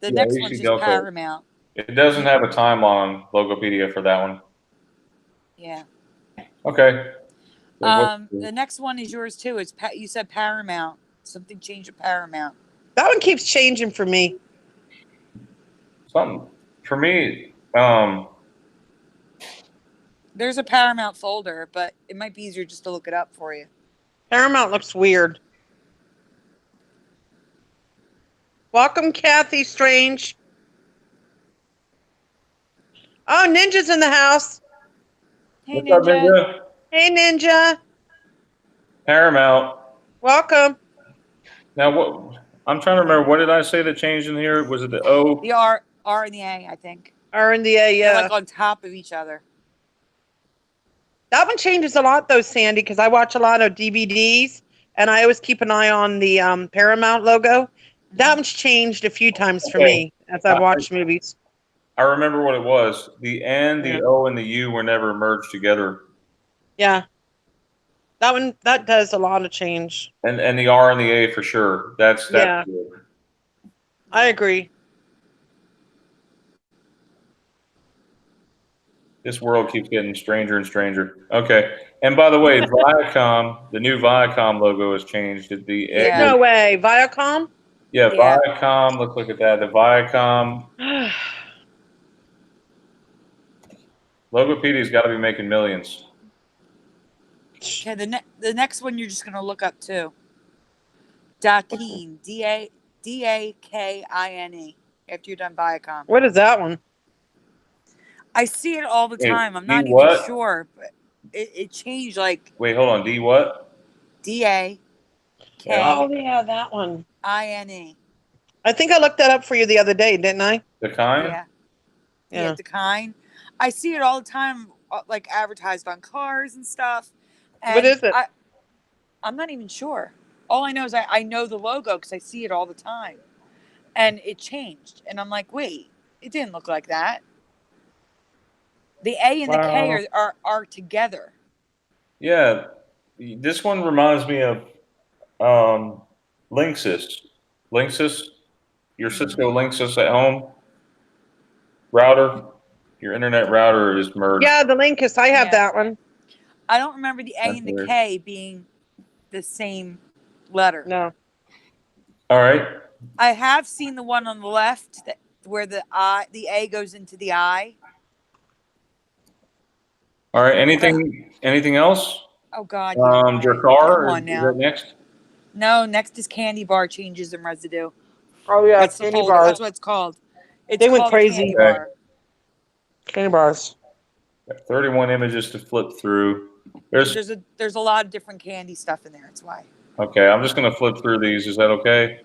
Yeah, next AC one's just Delco. Paramount. It doesn't have a time on Logopedia for that one. Yeah. Okay. So The next one is yours too. It's you said Paramount. Something changed at Paramount. That one keeps changing for me. something for me. There's a Paramount folder, but it might be easier just to look it up for you. Paramount looks weird. Welcome, Kathy Strange. Oh, Ninja's in the house. Hey, What's up, Ninja? Hey, Ninja. Paramount. Welcome. Now, what? I'm trying to remember. What did I say that changed in here? Was it the O? The R and the A, I think. R and the A, yeah. They're like on top of each other. That one changes a lot, though, Sandy, because I watch a lot of DVDs, and I always keep an eye on the Paramount logo. That one's changed a few times for me as I've watched movies. I remember what it was. The N, the O, and the U were never merged together. Yeah. That does a lot of change. And the R and the A for sure. That's Yeah. good. I agree. This world keeps getting stranger and stranger. Okay. And by the way, Viacom, the new Viacom logo has changed. No way. Viacom? Yeah, Viacom. Let's look at that. The Viacom. Logopedia's got to be making millions. Okay, the next one you're just gonna look up too. Dakine, Dakine. After you're done Viacom. What is that one? I see it all the Wait, time. I'm D not even what? sure, but it changed like Wait, hold on. D what? DAKINE. Oh, yeah, that one. I think I looked that up for you the other day, didn't I? Dakine? Yeah, Dakine. I see it all the time, like advertised on cars and stuff. And What is it? I'm not even sure. All I know is I know the logo because I see it all the time. And it changed. And I'm like, wait, it didn't look like that. The A and the K are together. Yeah. This one reminds me of Linksys. Linksys, your Cisco Linksys at home router, your internet router is merged. Yeah, the Linkus. I have Yeah. that one. I don't remember the A That's and the weird. K being the same letter. No. All right. I have seen the one on the left where the A goes into the I. All right. Anything else? Oh God. Yeah, Your Brian. car Come on is now. that next? No, next is candy bar changes and residue. Oh, yeah, That's the candy folder. bars. That's what it's called. It's They went called crazy. Candy Okay. bar. Candy bars. 31 images to flip through. There's a lot of different candy stuff in there. That's why. Okay, I'm just gonna flip through these. Is that okay?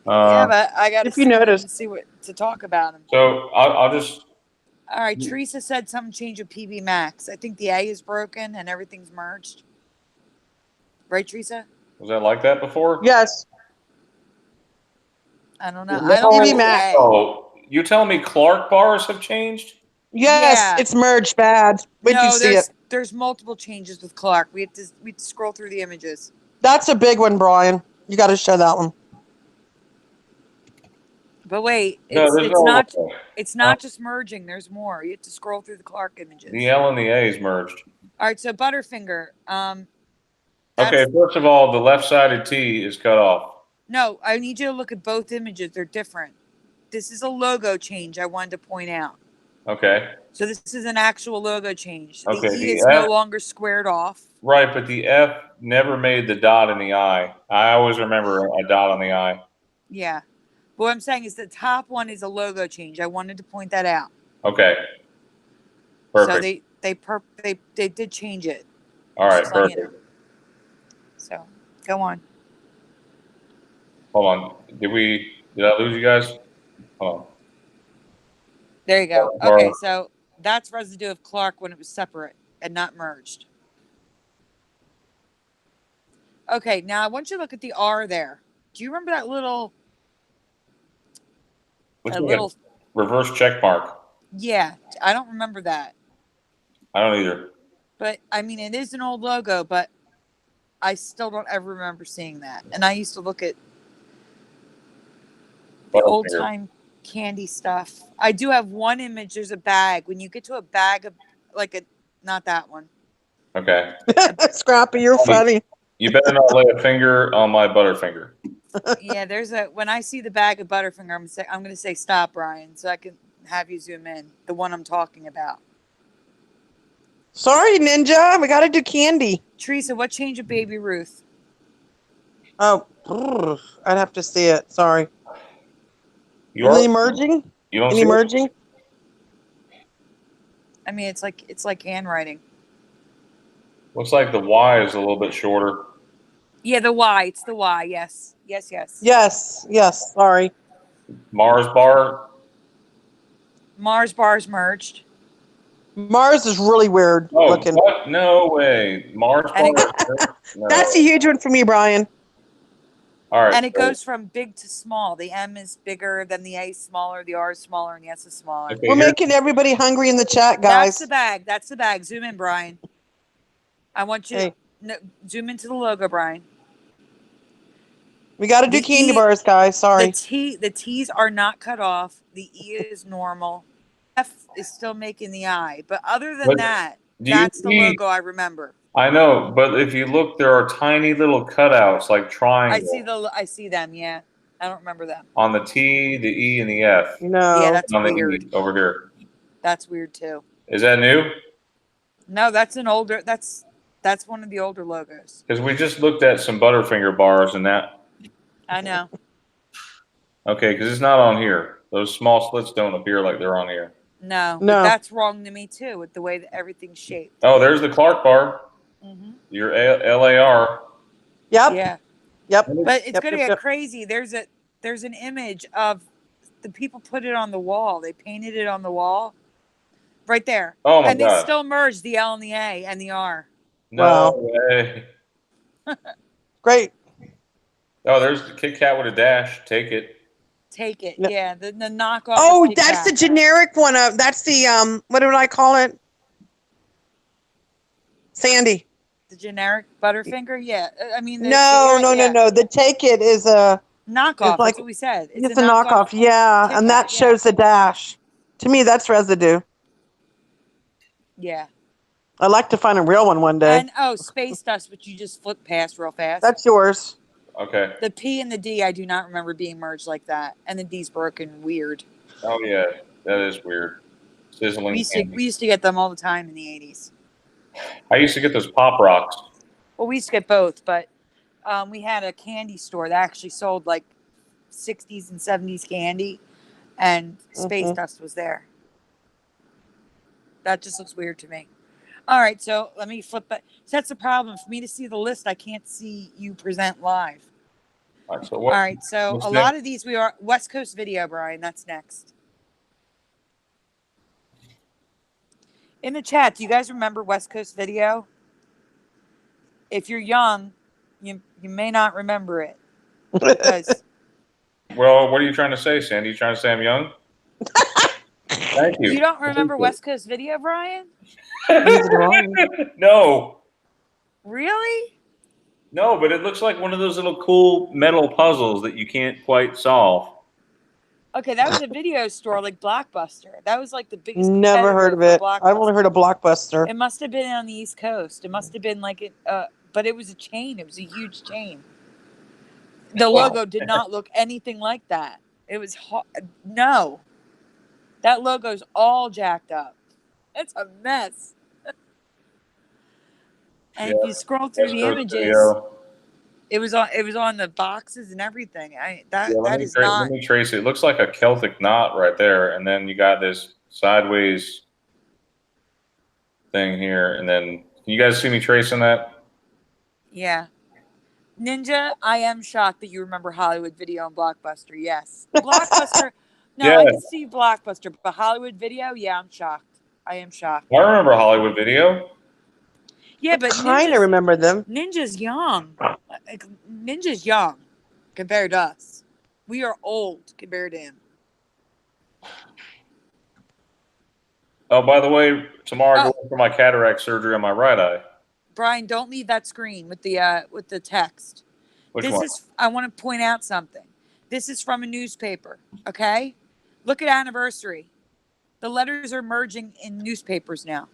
Yeah, but I got to if you see them notice. to see what to talk about them. So I'll just. All right, Teresa said something changed with PB Max. I think the A is broken and everything's merged. Right, Teresa? Was that like that before? Yes. I don't know. No. I don't PB know. Max. Oh, you telling me Clark bars have changed? Yes, Yeah. it's merged bad. Wait till you see it. There's multiple changes with Clark. We have to scroll through the images. That's a big one, Brian. You got to show that one. But wait, No, it's not just merging. There's more. You have to scroll through the Clark images. The L and the A is merged. All right, so Butterfinger. Okay, first of all, the left-sided T is cut off. No, I need you to look at both images. They're different. This is a logo change I wanted to point out. Okay. So this is an actual logo change. Okay, The E the is F- no longer squared off. Right, but the F never made the dot in the I. I always remember a dot on the I. Yeah. But what I'm saying is the top one is a logo change. I wanted to point that out. Okay. Perfect. So they did change it. All right, Just letting you perfect. know. So go on. Hold on. Did I lose you guys? Hold on. There you go. Bar- Okay, so that's residue of Clark when it was separate and not merged. Okay, now I want you to look at the R there. Do you remember that little Looks like a reverse check mark. Yeah, I don't remember that. I don't either. But I mean it is an old logo, but I still don't ever remember seeing that. And I used to look at the old time candy stuff. I do have one image. There's a bag. When you get to a bag of not that one. Okay. Scrappy, you're funny. You better not lay a finger on my Butterfinger. Yeah, when I see the bag of Butterfinger, I'm going to say stop, Brian, so I can have you zoom in. The one I'm talking about. Sorry, Ninja. We got to do candy. Teresa, what changed with Baby Ruth? Oh, I'd have to see it. Sorry. Any merging? You don't Any see merging? I mean, it's like handwriting. Looks like the Y is a little bit shorter. Yeah, the Y. It's the Y. Yes. Yes. Sorry. Mars bar. Mars bars merged. Mars is really weird looking. What? No way. Mars bar. No. That's a huge one for me, Brian. All right. And it goes from big to small. The M is bigger, then the A is smaller, the R is smaller, and the S is smaller. Okay, We're making everybody hungry in the chat, guys. That's the bag. Zoom in, Brian. I want you to zoom into the logo, Brian. We got to do candy bars, guys. Sorry. The T's are not cut off. The E is normal. F is still making the I. But other than that's the logo I remember. I know, but if you look, there are tiny little cutouts like triangles. I see them, yeah. I don't remember them. On the T, the E, and the F. No. Yeah, that's on weird. The E over here. That's weird too. Is that new? No, that's an older. That's one of the older logos. Because we just looked at some Butterfinger bars and that. I know. Okay, because it's not on here. Those small slits don't appear like they're on here. No, No. but that's wrong to me too with the way that everything's shaped. Oh, there's the Clark bar. Mm-hmm. Your LAR. Yep. Yeah, Yep. but it's Yep, gonna yep, get yep. crazy. There's an image of the people put it on the wall. They painted it on the wall, right there. Oh my And they God. still merged the L and the A and the R. No Wow. way. Great. Oh, there's the Kit Kat with a dash. Take it. Take it. No. Yeah, the knockoff. Oh, is Kit that's the Kat. generic one. That's the what do I call it? Sandy. The generic Butterfinger. Yeah, I mean No. yeah. The Take It is a Knockoff. like- That's what we said. it's a knockoff. Yeah, Kit and Kat, that shows the dash. To me, that's residue. Yeah. I'd like to find a real one day. And Space Dust, which you just flip past real fast. That's yours. Okay. The P and the D. I do not remember being merged like that, and the D's broken. Weird. Oh yeah, that is weird. Sizzling. We used to get them all the time in the 80s. I used to get those Pop Rocks. Well, we used to get both, but we had a candy store that actually sold like 60s and 70s candy, and Space Dust was there. That just looks weird to me. All right, so let me flip that. So that's the problem. For me to see the list, I can't see you present live. All right, so All right, so a lot of these we are West Coast Video, Brian. That's next. In the chat, do you guys remember West Coast Video? If you're young, you may not remember it. Because Well, what are you trying to say, Sandy? You trying to say I'm young? Thank you. you don't remember West Coast Video, Brian? No. Really? No, but it looks like one of those little cool metal puzzles that you can't quite solve. Okay, that was a video store like Blockbuster. That was like the biggest. Never heard of it. I've only heard of Blockbuster. It must have been on the East Coast. It must have been like it, but it was a chain. It was a huge chain. The logo did not look anything like that. It was no. That logo's all jacked up. It's a mess. And if you scroll through the images, it was on the boxes and everything. That is not. Let me trace it. It looks like a Celtic knot right there, and then you got this sideways thing here, and then can you guys see me tracing that? Yeah. Ninja, I am shocked that you remember Hollywood Video and Blockbuster. Yes. Blockbuster. No, Yeah. I can see Blockbuster, but Hollywood Video, yeah, I'm shocked. I am shocked. I remember Hollywood Video. Yeah, but kind of remember them. Ninja's young. Ninja's young compared to us. We are old compared to him. Oh, by the way, tomorrow I go in for my cataract surgery on my right eye. Brian, don't leave that screen with the text. Which one? I want to point out something. This is from a newspaper, okay? Look at anniversary. The letters are merging in newspapers now.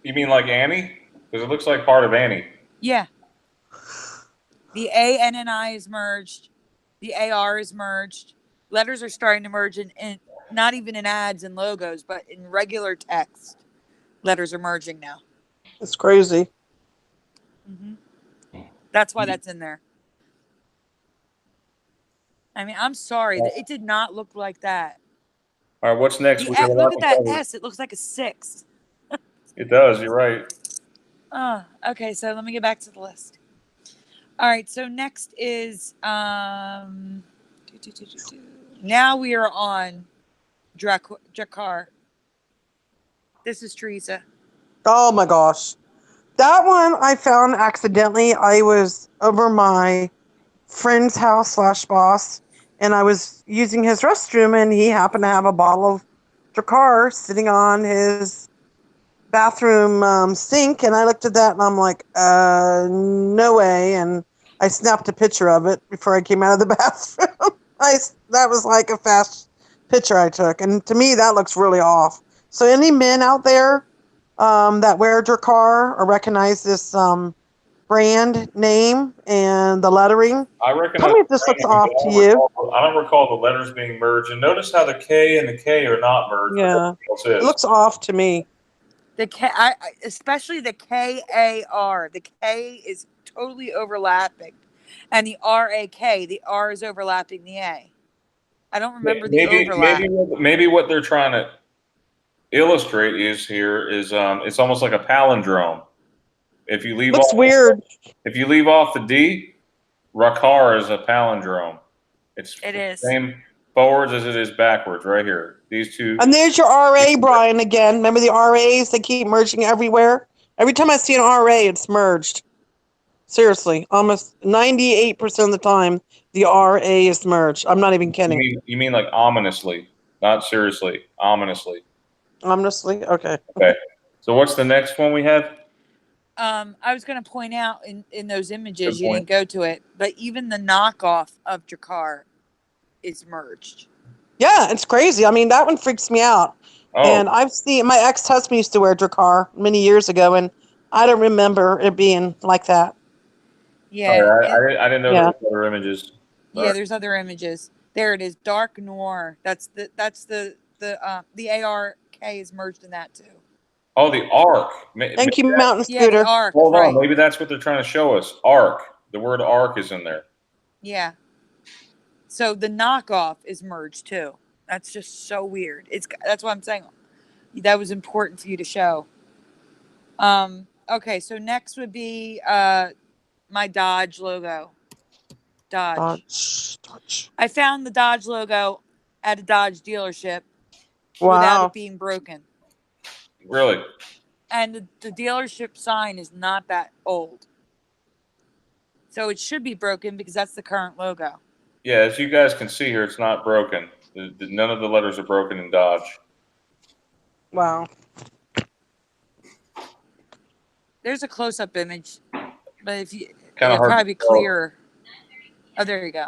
You mean like Annie? Because it looks like part of Annie. Yeah. The A, N, and I is merged. The AR is merged. Letters are starting to merge in not even in ads and logos, but in regular text. Letters are merging now. It's crazy. Mm-hmm. That's why that's in there. I mean, I'm sorry. It did not look like that. All right, what's next? Look at that S. It looks like a 6. It does. You're right. Okay. So let me get back to the list. All right. So next is now we are on Jakar. This is Teresa. Oh my gosh. That one I found accidentally. I was over my friend's house / boss, and I was using his restroom, and he happened to have a bottle of Drakkar sitting on his bathroom sink, and I looked at that and I'm like, no way. And I snapped a picture of it before I came out of the bathroom. That was like a fast picture I took, and to me that looks really off. So any men out there that wear Drakkar or recognize this brand name and the lettering, I reckon. Tell me if this looks off to you. I don't recall the letters being merged. And notice how the K and the K are not merged. Yeah, it looks off to me. The K, especially the KAR. The K is totally overlapping. And the RAK, the R is overlapping the A. I don't remember the maybe overlap. maybe what they're trying to illustrate is it's almost like a palindrome. If you leave Looks off weird. if you leave off the D, Rakar is a palindrome. It's It the is. same forwards as it is backwards right here. These two. And there's your RA, Brian, again. Remember the RAs? They keep merging everywhere. Every time I see an RA, it's merged. Seriously, almost 98% of the time, the RA is merged. I'm not even kidding. You mean like ominously, not seriously, ominously. Honestly, okay. Okay. So what's the next one we have? I was going to point out in those images, Good you point. didn't go to it, but even the knockoff of Jakar is merged. Yeah, it's crazy. I mean, that one freaks me out. Oh, And I've seen my ex-husband used to wear Drakkar many years ago, and I don't remember it being like that. Yeah. sorry, I didn't know there was other images. Yeah, there's other images. There it is, dark noir. That's the ARK is merged in that too. Oh, the arc. Thank you, Mountain Yeah, the Scooter. ARK. Hold right. on, maybe that's what they're trying to show us. Arc. The word arc is in there. Yeah. So the knockoff is merged too. That's just so weird. That's what I'm saying. That was important for you to show. Okay, so next would be my Dodge logo. Dodge. I found the Dodge logo at a Dodge dealership without Wow. it being broken. Really? And the dealership sign is not that old. So it should be broken because that's the current logo. Yeah, as you guys can see here, it's not broken. None of the letters are broken in Dodge. Wow. There's a close-up image, but if you Kinda it'll hard probably be to tell. clearer. Oh, there you go.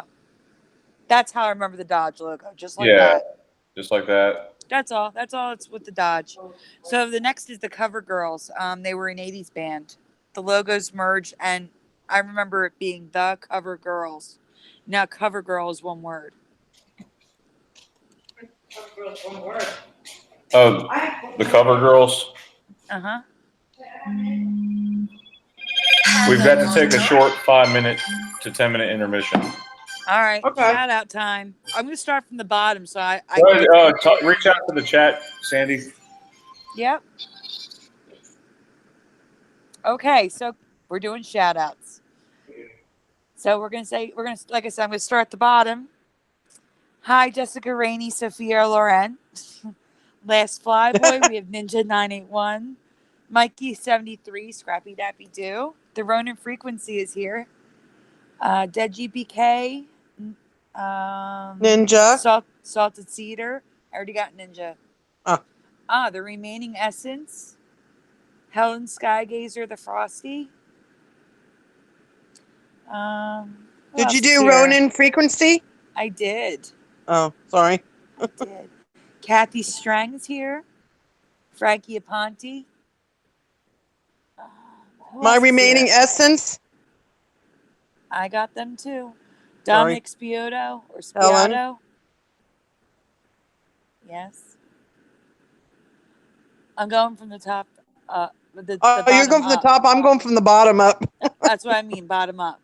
That's how I remember the Dodge logo, just like Yeah, that. just like that. That's all. That's all. It's with the Dodge. So the next is the Cover Girls. They were an '80s band. The logos merged, and I remember it being the Cover Girls. Now Cover Girl is one word. Oh, the Cover Girls. Uh-huh. We've got to take a short 5-minute to 10-minute intermission. All right. Okay. Shout out time. I'm going to start from the bottom. So I Reach out to the chat, Sandy. Yep. Okay. So we're doing shout outs. So like I said, I'm going to start at the bottom. Hi, Jessica Rainey, Sophia Loren. Last Flyboy, we have Ninja 981. Mikey 73, Scrappy Dappy Doo. The Ronin Frequency is here. Dead GPK. Ninja. Salted Cedar. I already got Ninja. The Remaining Essence. Helen Skygazer, the Frosty. Did you do Ronin Frequency? I did. Oh, sorry. I did. Kathy Strang's here. Frankie Aponte. My Remaining Essence. I got them too. Sorry. Dominic Spioto or Spiato. Helen. Yes. I'm going from the top. You're going from the top. I'm going from the bottom up. That's what I mean. Bottom up.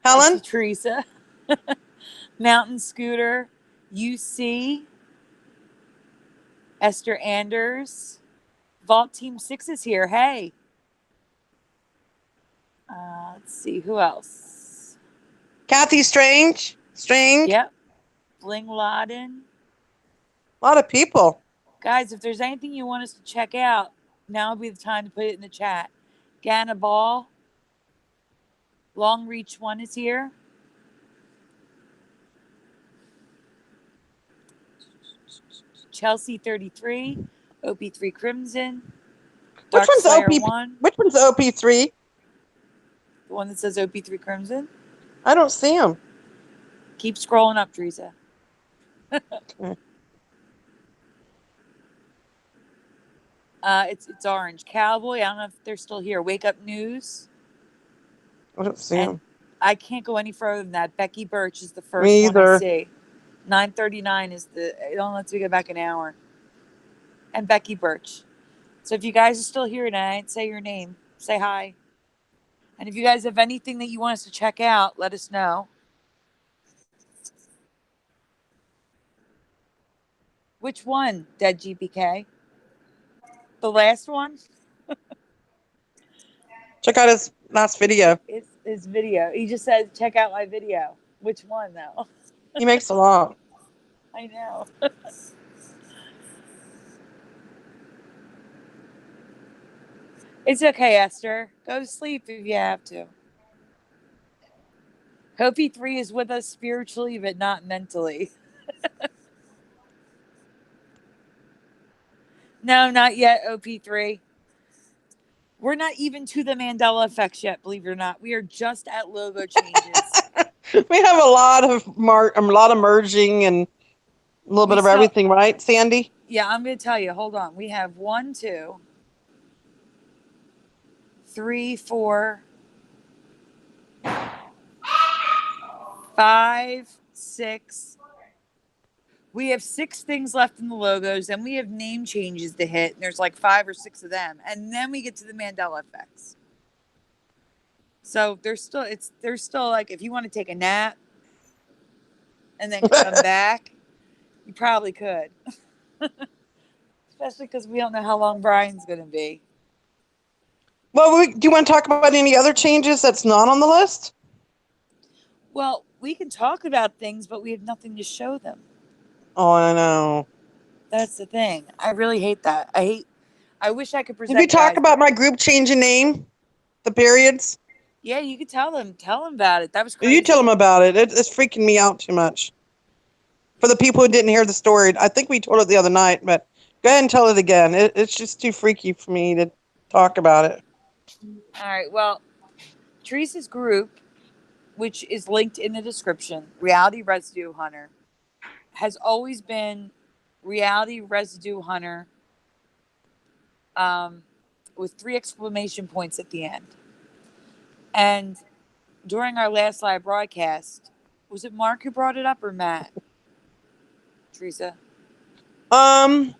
Helen. Teresa. Mountain Scooter. UC. Esther Anders. Vault Team 6 is here. Hey. Let's see. Who else? Kathy Strange. Yep. Bling Laden. A lot of people. Guys, if there's anything you want us to check out, now would be the time to put it in the chat. Ganna Ball. Long Reach 1 is here. Chelsea 33. OP3 Crimson. Which one's Darkslayer 1. Which one's OP3? The one that says OP3 Crimson. I don't see him. Keep scrolling up, Teresa. Okay. It's orange. Cowboy. I don't know if they're still here. Wake Up News. I don't see him. I can't go any further than that. Becky Birch is the first Me one I either. see. 9:39 is it only lets me go back an hour. And Becky Birch. So if you guys are still here and I didn't say your name, say hi. And if you guys have anything that you want us to check out, let us know. Which one, Dead GPK? The last one? Check out his last video. It's his video. He just said, check out my video. Which one, though? He makes a lot. I know. It's okay, Esther. Go to sleep if you have to. Hopi 3 is with us spiritually, but not mentally. No, not yet, OP3. We're not even to the Mandela effects yet, believe it or not. We are just at logo changes. We have a lot of merging and a little bit of everything, right, Sandy? Yeah, I'm going to tell you. Hold on. We have 1, 2, 3, 4, 5, 6. We have 6 things left in the logos, and we have name changes to hit. And there's like 5 or 6 of them, and then we get to the Mandela effects. So there's still like, if you want to take a nap and then come back, you probably could. Especially because we don't know how long Brian's going to be. Well, do you want to talk about any other changes that's not on the list? Well, we can talk about things, but we have nothing to show them. Oh, I know. That's the thing. I really hate that. I wish I could present. Did we talk about my group changing name? The periods? Yeah, you could tell them. Tell them about it. That was crazy. You tell them about it. It's freaking me out too much. For the people who didn't hear the story, I think we told it the other night, but go ahead and tell it again. It's just too freaky for me to talk about it. All right. Well, Teresa's group, which is linked in the description, Reality Residue Hunter, has always been Reality Residue Hunter with 3 exclamation points at the end. And during our last live broadcast, was it Mark who brought it up or Matt? Teresa? I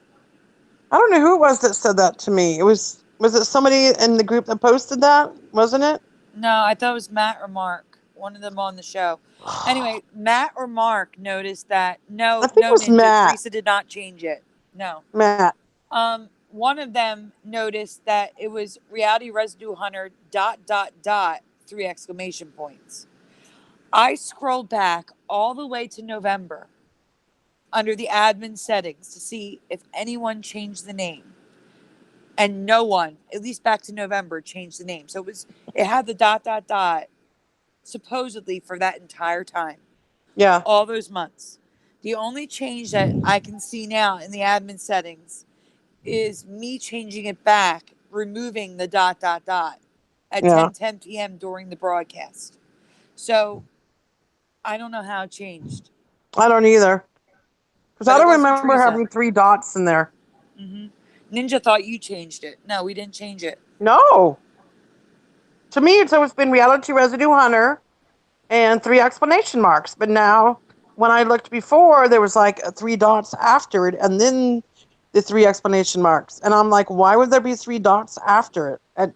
don't know who it was that said that to me. Was it somebody in the group that posted that? Wasn't it? No, I thought it was Matt or Mark. One of them on the show. Anyway, Matt or Mark noticed that I think it was Ninja, Matt. Teresa did not change it. No. Matt. One of them noticed that it was Reality Residue Hunter ... 3 exclamation points. I scrolled back all the way to November under the admin settings to see if anyone changed the name. And no one, at least back to November, changed the name. So it had the ... supposedly for that entire time. Yeah. All those months. The only change that I can see now in the admin settings is me changing it back, removing the ... at 10 p.m. during the broadcast. So I don't know how it changed. I don't either. Because I don't remember having 3 dots in there. Mm-hmm. Ninja thought you changed it. No, we didn't change it. No. To me, it's always been Reality Residue Hunter and 3 exclamation marks. But now, when I looked before, there was like 3 dots after it and then the 3 exclamation marks. And I'm like, why would there be 3 dots after it? And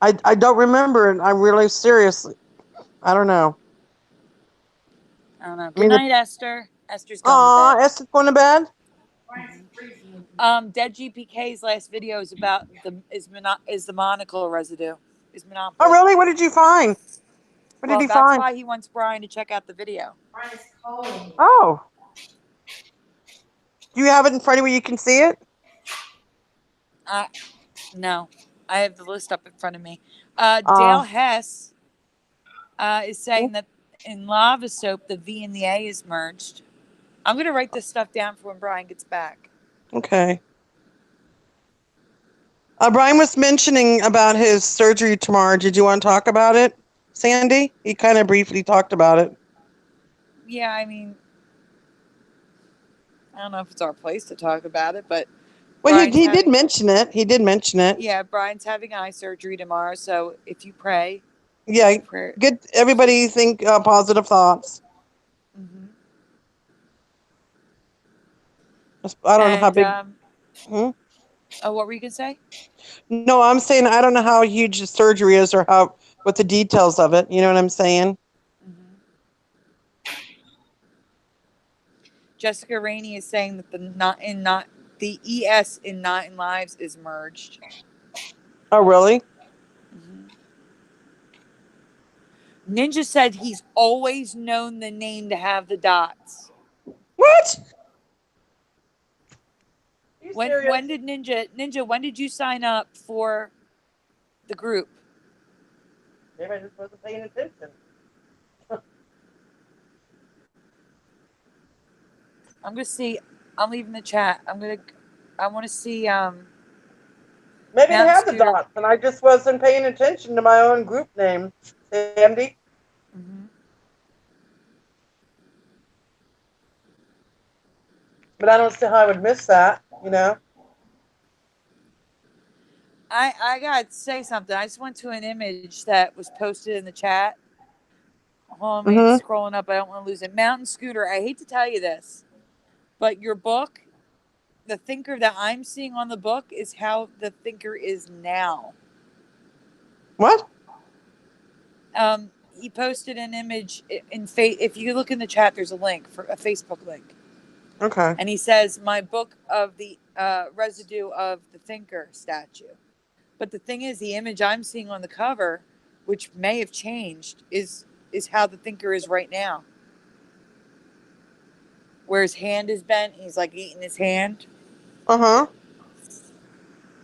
I don't remember it. I'm really seriously. I don't know. I don't know. Good night, Esther. Esther's going to bed. Esther's going to bed? Dead GPK's last video is about the monocle residue. Is Monopoly. Oh, really? What did you find? What did he find? That's why he wants Brian to check out the video. Oh. Do you have it in front of you? You can see it? No. I have the list up in front of me. Dale Hess is saying that in Lava Soap, the V and the A is merged. I'm going to write this stuff down for when Brian gets back. Okay. Brian was mentioning about his surgery tomorrow. Did you want to talk about it, Sandy? He kind of briefly talked about it. Yeah, I mean, I don't know if it's our place to talk about it, but... Well, he did mention it. He did mention it. Yeah, Brian's having eye surgery tomorrow, so if you pray... Yeah, good. Everybody think positive thoughts. Mm-hmm. I don't know how big... Oh, what were you going to say? No, I'm saying I don't know how huge the surgery is or how with the details of it. You know what I'm saying? Jessica Rainey is saying that the ES in Not in Lives is merged. Oh, really? Ninja said he's always known the name to have the dots. What? When did Ninja, when did you sign up for the group? Maybe I just wasn't paying attention. I'm gonna see. I'm leaving the chat. I want to see. Maybe it Mountain had the Scooter. dots, and I just wasn't paying attention to my own group name, Sandy. But I don't see how I would miss that, you know? I gotta say something. I just went to an image that was posted in the chat. Hold on, it's scrolling up. I don't want to lose it. Mountain Scooter. I hate to tell you this, but your book, the thinker that I'm seeing on the book, is how the thinker is now. What? He posted an image if you look in the chat, there's a link for a Facebook link. Okay. And he says, my book of the residue of the thinker statue. But the thing is, the image I'm seeing on the cover, which may have changed, is how the thinker is right now. Where his hand is bent, he's like eating his hand. Uh-huh.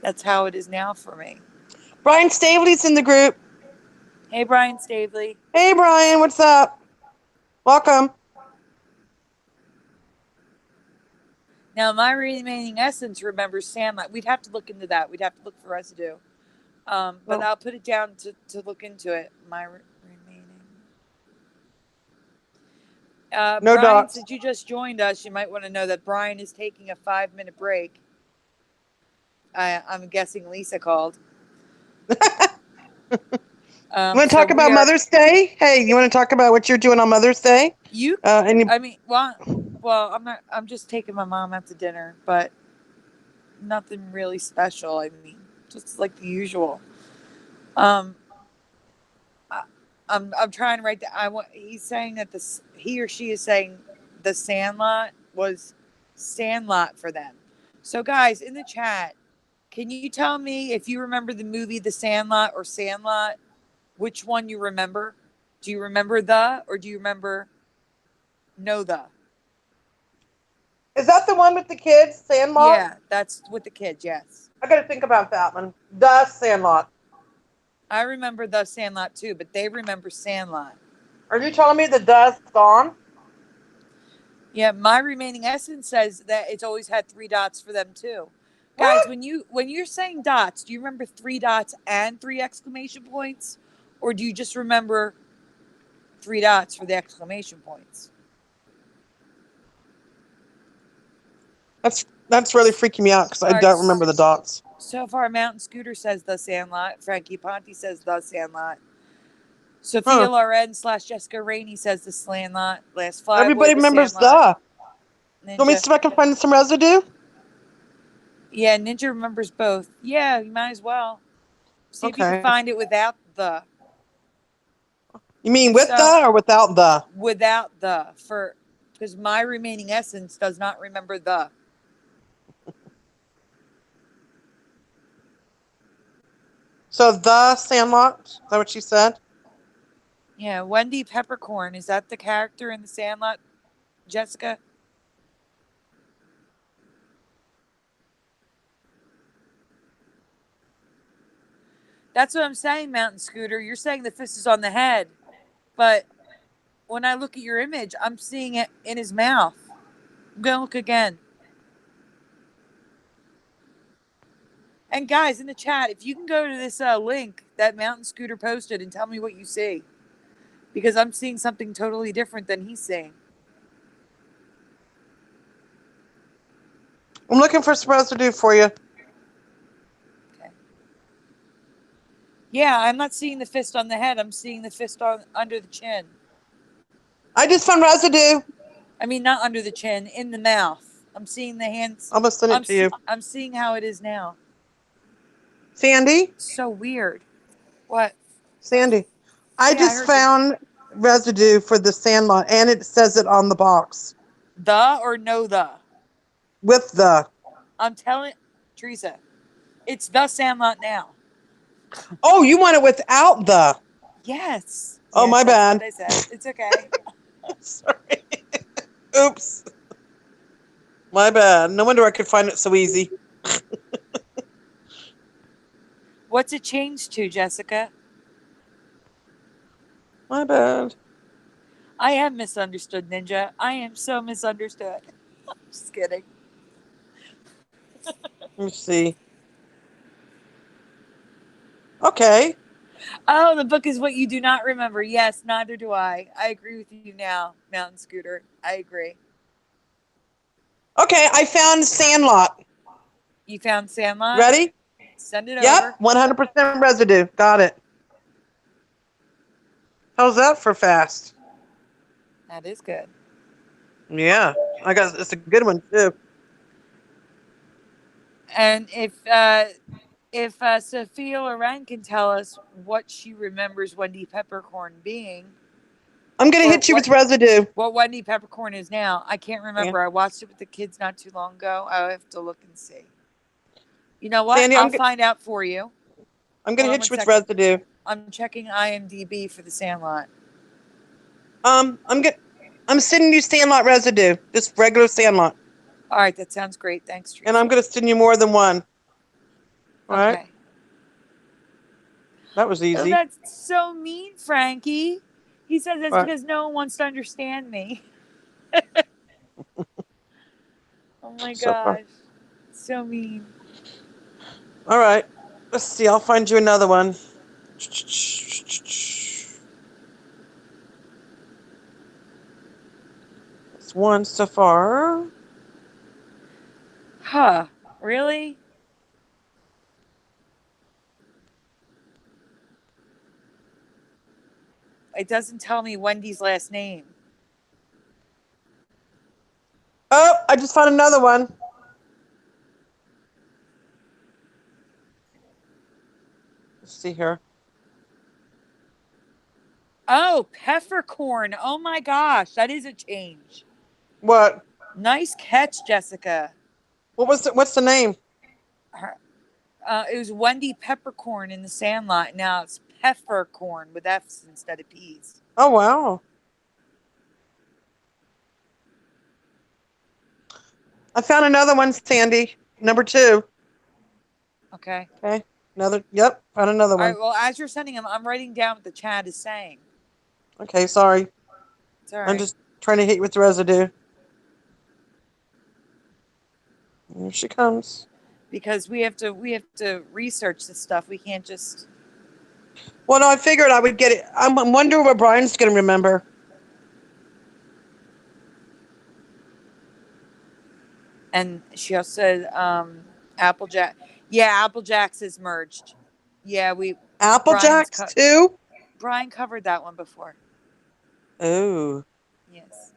That's how it is now for me. Brian Stavely's in the group. Hey, Brian Stavely. Hey, Brian, what's up? Welcome. Now, my remaining essence remembers Sandlot. We'd have to look into that. We'd have to look for residue. But I'll put it down to look into it. My remaining. No Brian, dots. since you just joined us, you might want to know that Brian is taking a 5-minute break. I'm guessing Lisa called. You want to talk about Mother's Day? Hey, you want to talk about what you're doing on Mother's Day? I'm not. I'm just taking my mom out to dinner, but nothing really special. I mean, just like the usual. I'm trying to write that. He's saying that he or she is saying the Sandlot was Sandlot for them. So, guys, in the chat, can you tell me if you remember the movie The Sandlot or Sandlot? Which one you remember? Do you remember or do you remember no the? Is that the one with the kids, Sandlot? Yeah, that's with the kids, yes. I got to think about that one. The Sandlot. I remember The Sandlot too, but they remember Sandlot. Are you telling me the dust gone? Yeah, my remaining essence says that it's always had 3 dots for them too. What? Guys, when you're saying dots, do you remember 3 dots and 3 exclamation points? Or do you just remember 3 dots for the exclamation points? That's really freaking me out because I don't remember the dots. So far, Mountain Scooter says The Sandlot. Frankie Ponte says The Sandlot. Sophia Loren / Jessica Rainey says The Sandlot. Last Flyboy, Everybody remembers the. You want me to see if I can find some residue? Yeah, Ninja remembers both. Yeah, you might as well. See if you can find it without the. You mean with the or without the? Without the. Because my remaining essence does not remember the. So the Sandlot? Is that what she said? Yeah, Wendy Peppercorn. Is that the character in The Sandlot, Jessica? That's what I'm saying, Mountain Scooter. You're saying the fist is on the head. But when I look at your image, I'm seeing it in his mouth. I'm going to look again. And guys, in the chat, if you can go to this link that Mountain Scooter posted and tell me what you see. Because I'm seeing something totally different than he's seeing. I'm looking for some residue for you. Okay. Yeah, I'm not seeing the fist on the head. I'm seeing the fist under the chin. I just found residue. I mean, not under the chin, in the mouth. I'm seeing the hands. I'm going to send it to you. I'm seeing how it is now. Sandy? So weird. What? Sandy, I Yeah, I just heard you. found residue for the Sandlot, and it says it on the box The or no the? with the. I'm telling Teresa, it's the Sandlot now. Oh, you want it without the? Yes. Oh, Yes, my that's bad. what I said. It's okay. Sorry. Oops. My bad. No wonder I could find it so easy. What's it changed to, Jessica? My bad. I am misunderstood, Ninja. I am so misunderstood. Just kidding. Let me see. Okay. Oh, the book is what you do not remember. Yes, neither do I. I agree with you now, Mountain Scooter. I agree. Okay, I found Sandlot. You found Sandlot? Ready? Send it over. Yep, 100% residue. Got it. How's that for fast? That is good. Yeah, it's a good one too. And if Sophia Loren can tell us what she remembers Wendy Peppercorn being, I'm gonna or hit you with residue. what Wendy Peppercorn is now, I can't remember. I watched it with the kids not too long ago. I have to look and see. You know what? Sandy, I'll find out for you. I'm gonna Hold on hit you one with second. residue. I'm checking IMDb for the Sandlot. I'm sending you Sandlot residue, just regular Sandlot, All right, that sounds great. Thanks, Teresa. and I'm gonna send you more than one. All right, Okay. that was Oh, easy. that's so mean, Frankie. He says that's What? because no one wants to understand me. Oh my So far. gosh. So mean. All right, let's see. I'll find you another one. That's one so far. Huh. Really? It doesn't tell me Wendy's last name. Oh, I just found another one. Let's see here. Oh, peppercorn. Oh my gosh. That is a change. What? Nice catch, Jessica. What's the name? It was Wendy Peppercorn in the Sandlot. Now it's Peppercorn with F's instead of P's. Oh, wow. I found another one, Sandy. Number 2. Okay. Okay. Yep, found another All one. right. Well, as you're sending them, I'm writing down what the chat is saying. Okay, sorry. It's all right. I'm just trying to hit you with the residue. Here she comes. Because we have to research this stuff. We can't just. Well, no, I figured I would get it. I'm wondering what Brian's going to remember. And she also said Applejack. Yeah, Applejack's is merged. Yeah, Applejacks too? Brian covered that one before. Oh. Yes.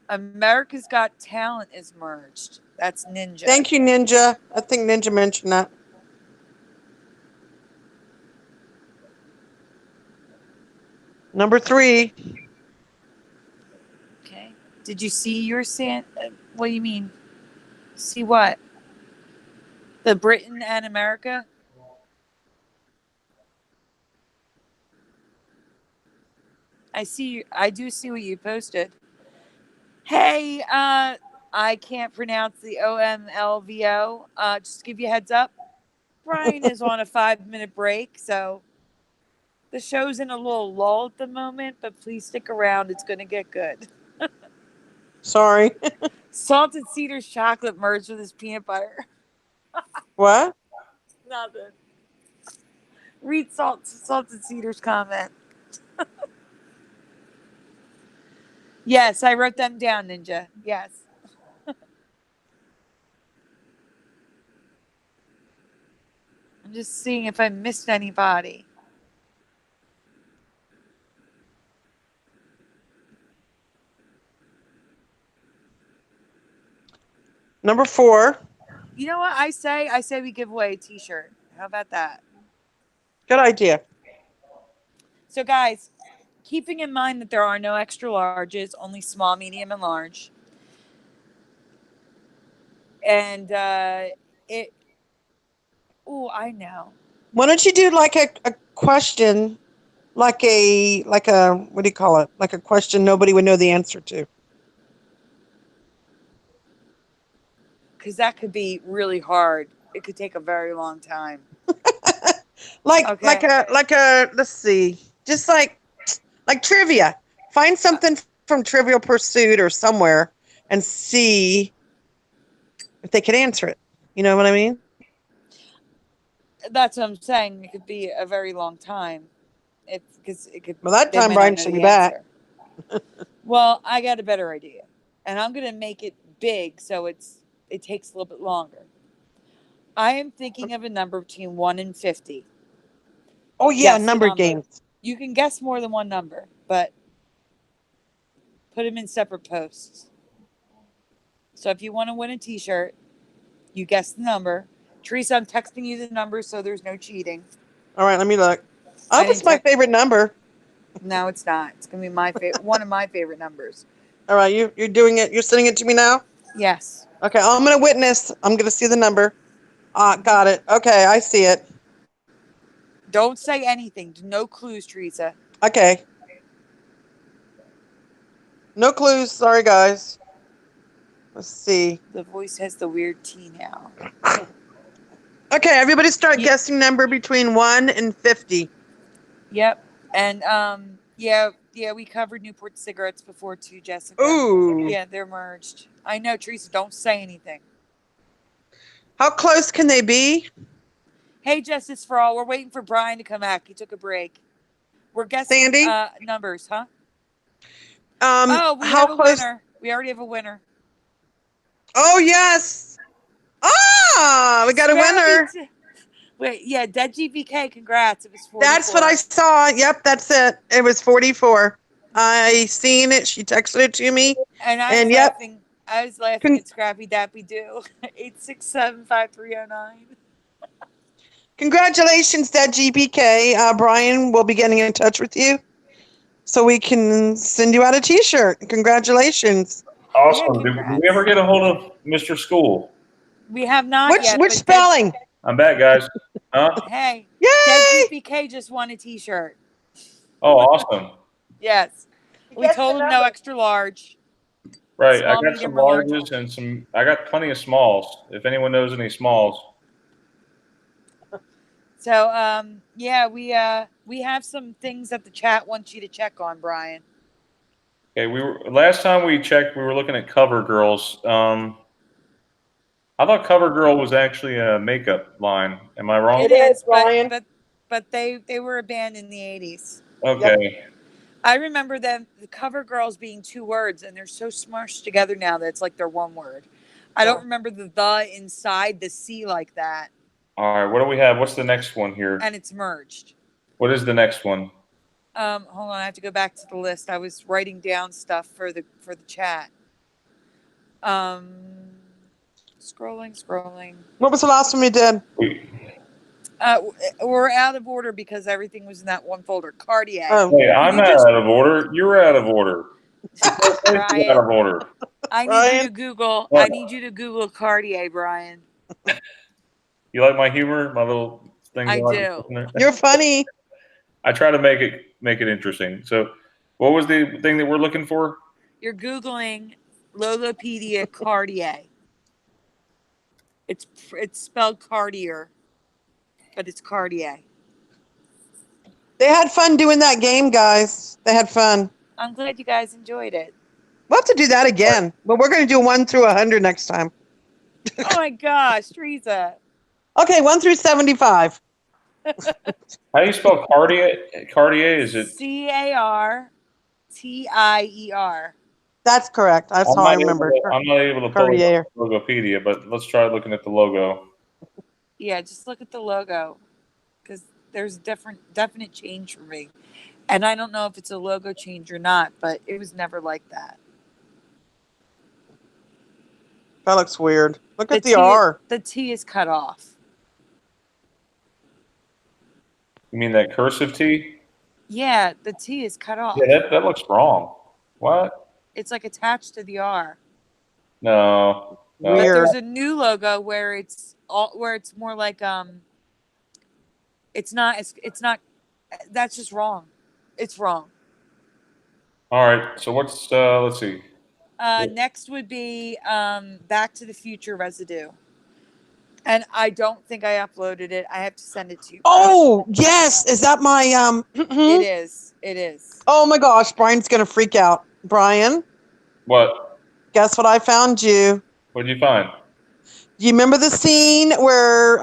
America's Got Talent is merged. That's Ninja. Thank you, Ninja. I think Ninja mentioned that. Number 3. Okay. Did you see your what do you mean? See what? The Britain and America? I do see what you posted. Hey, I can't pronounce the OMLVO. Just to give you a heads up. Brian is on a 5-minute break, so the show's in a little lull at the moment, but please stick around. It's going to get good. Sorry. Salted Cedars chocolate merged with his peanut butter. What? Nothing. Read Salted Cedars comment. Yes, I wrote them down, Ninja. Yes. I'm just seeing if I missed anybody. Number 4. You know what I say? I say we give away a t-shirt. How about that? Good idea. So, guys, keeping in mind that there are no extra larges, only small, medium, and large. And it. Oh, I know. Why don't you do like a question, like a what do you call it? Like a question nobody would know the answer to. Because that could be really hard. It could take a very long time. Like Okay. like a let's see, just like trivia. Find something from Trivial Pursuit or somewhere and see if they could answer it. You know what I mean? That's what I'm saying. It could be a very long time. Because it could. Well, that They time may Brian not know should the be back. answer. Well, I got a better idea, and I'm gonna make it big so it takes a little bit longer. I am thinking of a number between 1 and 50. Oh yeah, Guess the number number. games. You can guess more than one number, but put them in separate posts. So if you want to win a T-shirt, you guess the number. Teresa, I'm texting you the number so there's no cheating. All right, let me look. I I hope it's didn't my favorite number. No, it's not. It's gonna be my one of my favorite numbers. All right, you're doing it. You're sending it to me now. Yes. Okay, I'm gonna witness. I'm gonna see the number. Got it. Okay, I see it. Don't say anything. No clues, Teresa. Okay. No clues. Sorry, guys. Let's see. The voice has the weird T now. Okay, everybody start guessing number between 1 and 50. Yep. And yeah, we covered Newport cigarettes before too, Jessica. Ooh. Yeah, they're merged. I know, Teresa, don't say anything. How close can they be? Hey, Justice for All, we're waiting for Brian to come back. He took a break. We're guessing Sandy? Numbers, huh? We how have a close? winner. We already have a winner. Oh yes. We got a winner. Wait, yeah, Dead GBK, congrats. It was 44. That's what I saw. Yep, that's it. It was 44. I seen it. She texted it to me. And I was laughing. I was laughing at Scrappy Dappy Doo. 8675309. Congratulations, Dead GBK. Brian will be getting in touch with you so we can send you out a T-shirt. Congratulations. Awesome. Did we ever get a hold of Mr. School? We have not yet. Which spelling? I'm back, guys. Huh? Hey. Yay! Dead GBK just won a T-shirt. Oh, awesome. Yes. We told him no extra large. Right. Small, I got some larges and I got plenty of smalls. If anyone knows any smalls. So, yeah, we have some things that the chat wants you to check on, Brian. Okay, last time we checked, we were looking at Cover Girls. I thought Cover Girl was actually a makeup line. Am I wrong? It is, Brian. But they were a band in the 80s. Okay. Yep. I remember the Cover Girls being 2 words, and they're so smushed together now that it's like they're 1 word. I don't remember the inside the C like that. All right, what do we have? What's the next one here? And it's merged. What is the next one? Hold on, I have to go back to the list. I was writing down stuff for the chat. Scrolling. What was the last one we did? We're out of order because everything was in that one folder. Cartier. Oh. Hey, I'm not out of order. You're out of order. You're out of order. I need you to Google. What? I need you to Google Cartier, Brian. You like my humor? My little thing? I do. You're funny. I try to make it interesting. So, what was the thing that we're looking for? You're Googling Lolopedia Cartier. It's spelled Cartier, but it's Cartier. They had fun doing that game, guys. They had fun. I'm glad you guys enjoyed it. We'll have to do that again, but we're going to do 1 through 100 next time. Oh my gosh, Teresa. Okay, 1 through 75. How do you spell Cartier? Cartier, is it Cartier? That's correct. That's how I remember. I'm not able to pull up Logopedia, but let's try looking at the logo. Yeah, just look at the logo because there's a definite change for me. And I don't know if it's a logo change or not, but it was never like that. That looks weird. Look at the R. The T is cut off. You mean that cursive T? Yeah, the T is cut off. Yeah, that looks wrong. What? It's like attached to the R. No. But Weird. there's a new logo where it's more like it's not that's just wrong. It's wrong. All right. So what's let's see. Next would be Back to the Future Residue. And I don't think I uploaded it. I have to send it to you. Oh, yes. Is that my It is. It is. Oh my gosh, Brian's gonna freak out. Brian, What? guess what I found you? What did you find? Do you remember the scene where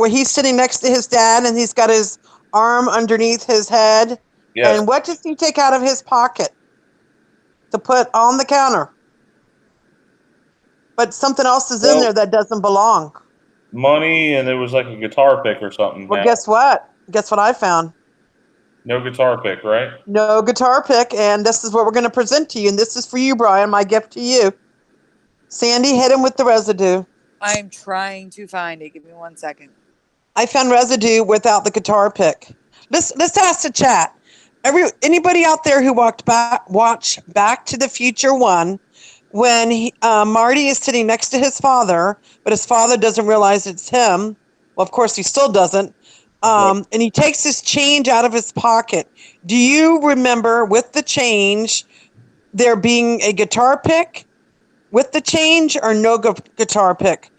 he's sitting next to his dad and he's got his arm underneath his head? Yes. And what does he take out of his pocket to put on the counter? But something else is in there that doesn't belong. Money, and it was like a guitar pick or something. Well, guess what? Guess what I found? No guitar pick, right? No guitar pick, and this is what we're going to present to you. And this is for you, Brian, my gift to you. Sandy, hit him with the residue. I'm trying to find it. Give me 1 second. I found residue without the guitar pick. Let's ask the chat. Anybody out there who watched Back to the Future 1, when Marty is sitting next to his father, but his father doesn't realize it's him. Well, of course, he still doesn't. And he takes his change out of his pocket. Do you remember with the change there being a guitar pick with the change or no guitar pick?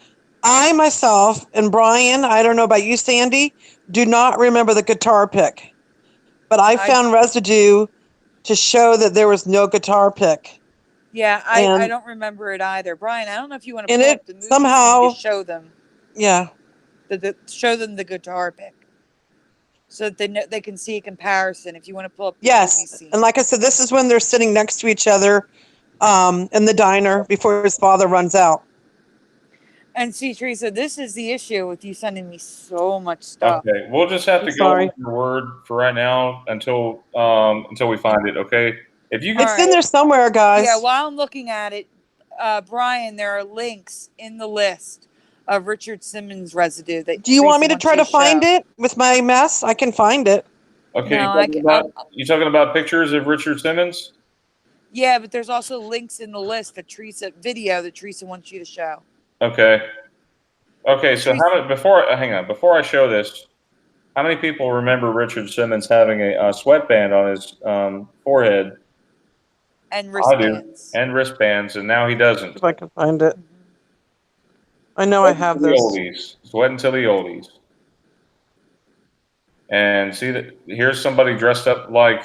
I myself and Brian, I don't know about you, Sandy, do not remember the guitar pick. But I found residue to show that there was no guitar pick. Yeah, I don't remember it either. Brian, I don't know if you want to pull up the movie somehow to show them. Yeah. Show them the guitar pick. So that they can see a comparison if you want to pull up the movie Yes. scene. And like I said, this is when they're sitting next to each other in the diner before his father runs out. And see, Teresa, this is the issue with you sending me so much stuff. Okay, we'll just have to go with your word for right now until we find it. Okay, if you it's in there somewhere, guys. Yeah, while I'm looking at it, Brian, there are links in the list of Richard Simmons residue. That Do you want me to try to find it with my mess? I can find it. Okay, No, you talking about pictures of Richard Simmons? Yeah, but there's also links in the list that Teresa wants you to show. Okay. Okay, so before I show this, how many people remember Richard Simmons having a sweatband on his forehead? And wristbands. I do. And wristbands, and now he doesn't. If I can find it. I know I have this. Oldies. Sweat until the oldies. And see that here's somebody dressed up like.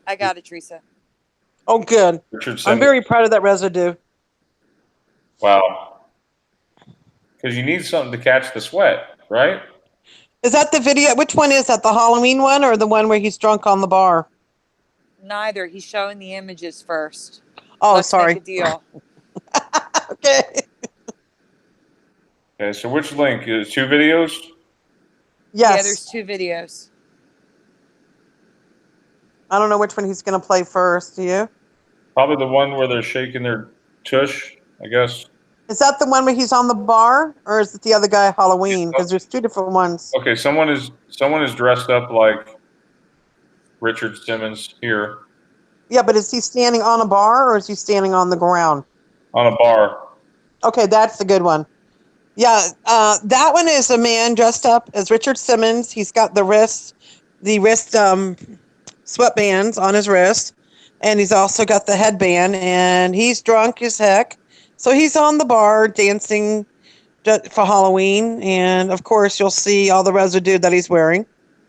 I got it, Teresa. Oh, good. Richard Simmons. I'm very proud of that residue. Wow. Because you need something to catch the sweat, right? Is that the video? Which one is that? The Halloween one or the one where he's drunk on the bar? Neither. He's showing the images first. Oh, Let's sorry. Make a deal. Okay. Okay, so which link? Is 2 videos? Yes. Yeah, there's 2 videos. I don't know which one he's going to play first. Do you? Probably the one where they're shaking their tush, I guess. Is that the one where he's on the bar, or is it the other guy Halloween? Because there's 2 different ones. Okay, someone is dressed up like Richard Simmons here. Yeah, but is he standing on a bar or is he standing on the ground? On a bar. Okay, that's the good one. Yeah, that one is a man dressed up as Richard Simmons. He's got the wrist sweatbands on his wrist, and he's also got the headband, and he's drunk as heck. So he's on the bar dancing for Halloween, and of course you'll see all the residue that he's wearing,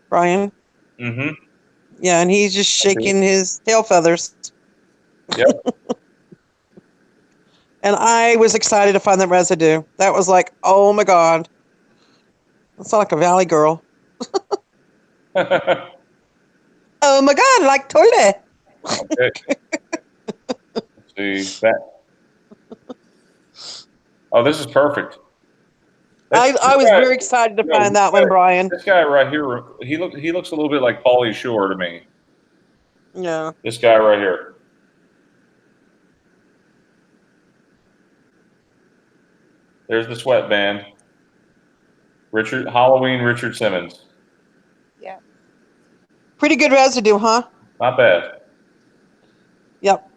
Brian. Mm-hmm. Yeah, and he's just shaking his tail feathers. Yep. And I was excited to find the residue. That was like, oh my God. That's like a Valley girl. Oh my God, like toilet. Okay. Let's see that. Oh, this is perfect. I was very excited to find that one, Brian. This guy right here, he looks a little bit like Pauly Shore to me. Yeah. This guy right here. There's the sweatband. Richard Simmons. Yeah. Pretty good residue, huh? Not bad. Yep.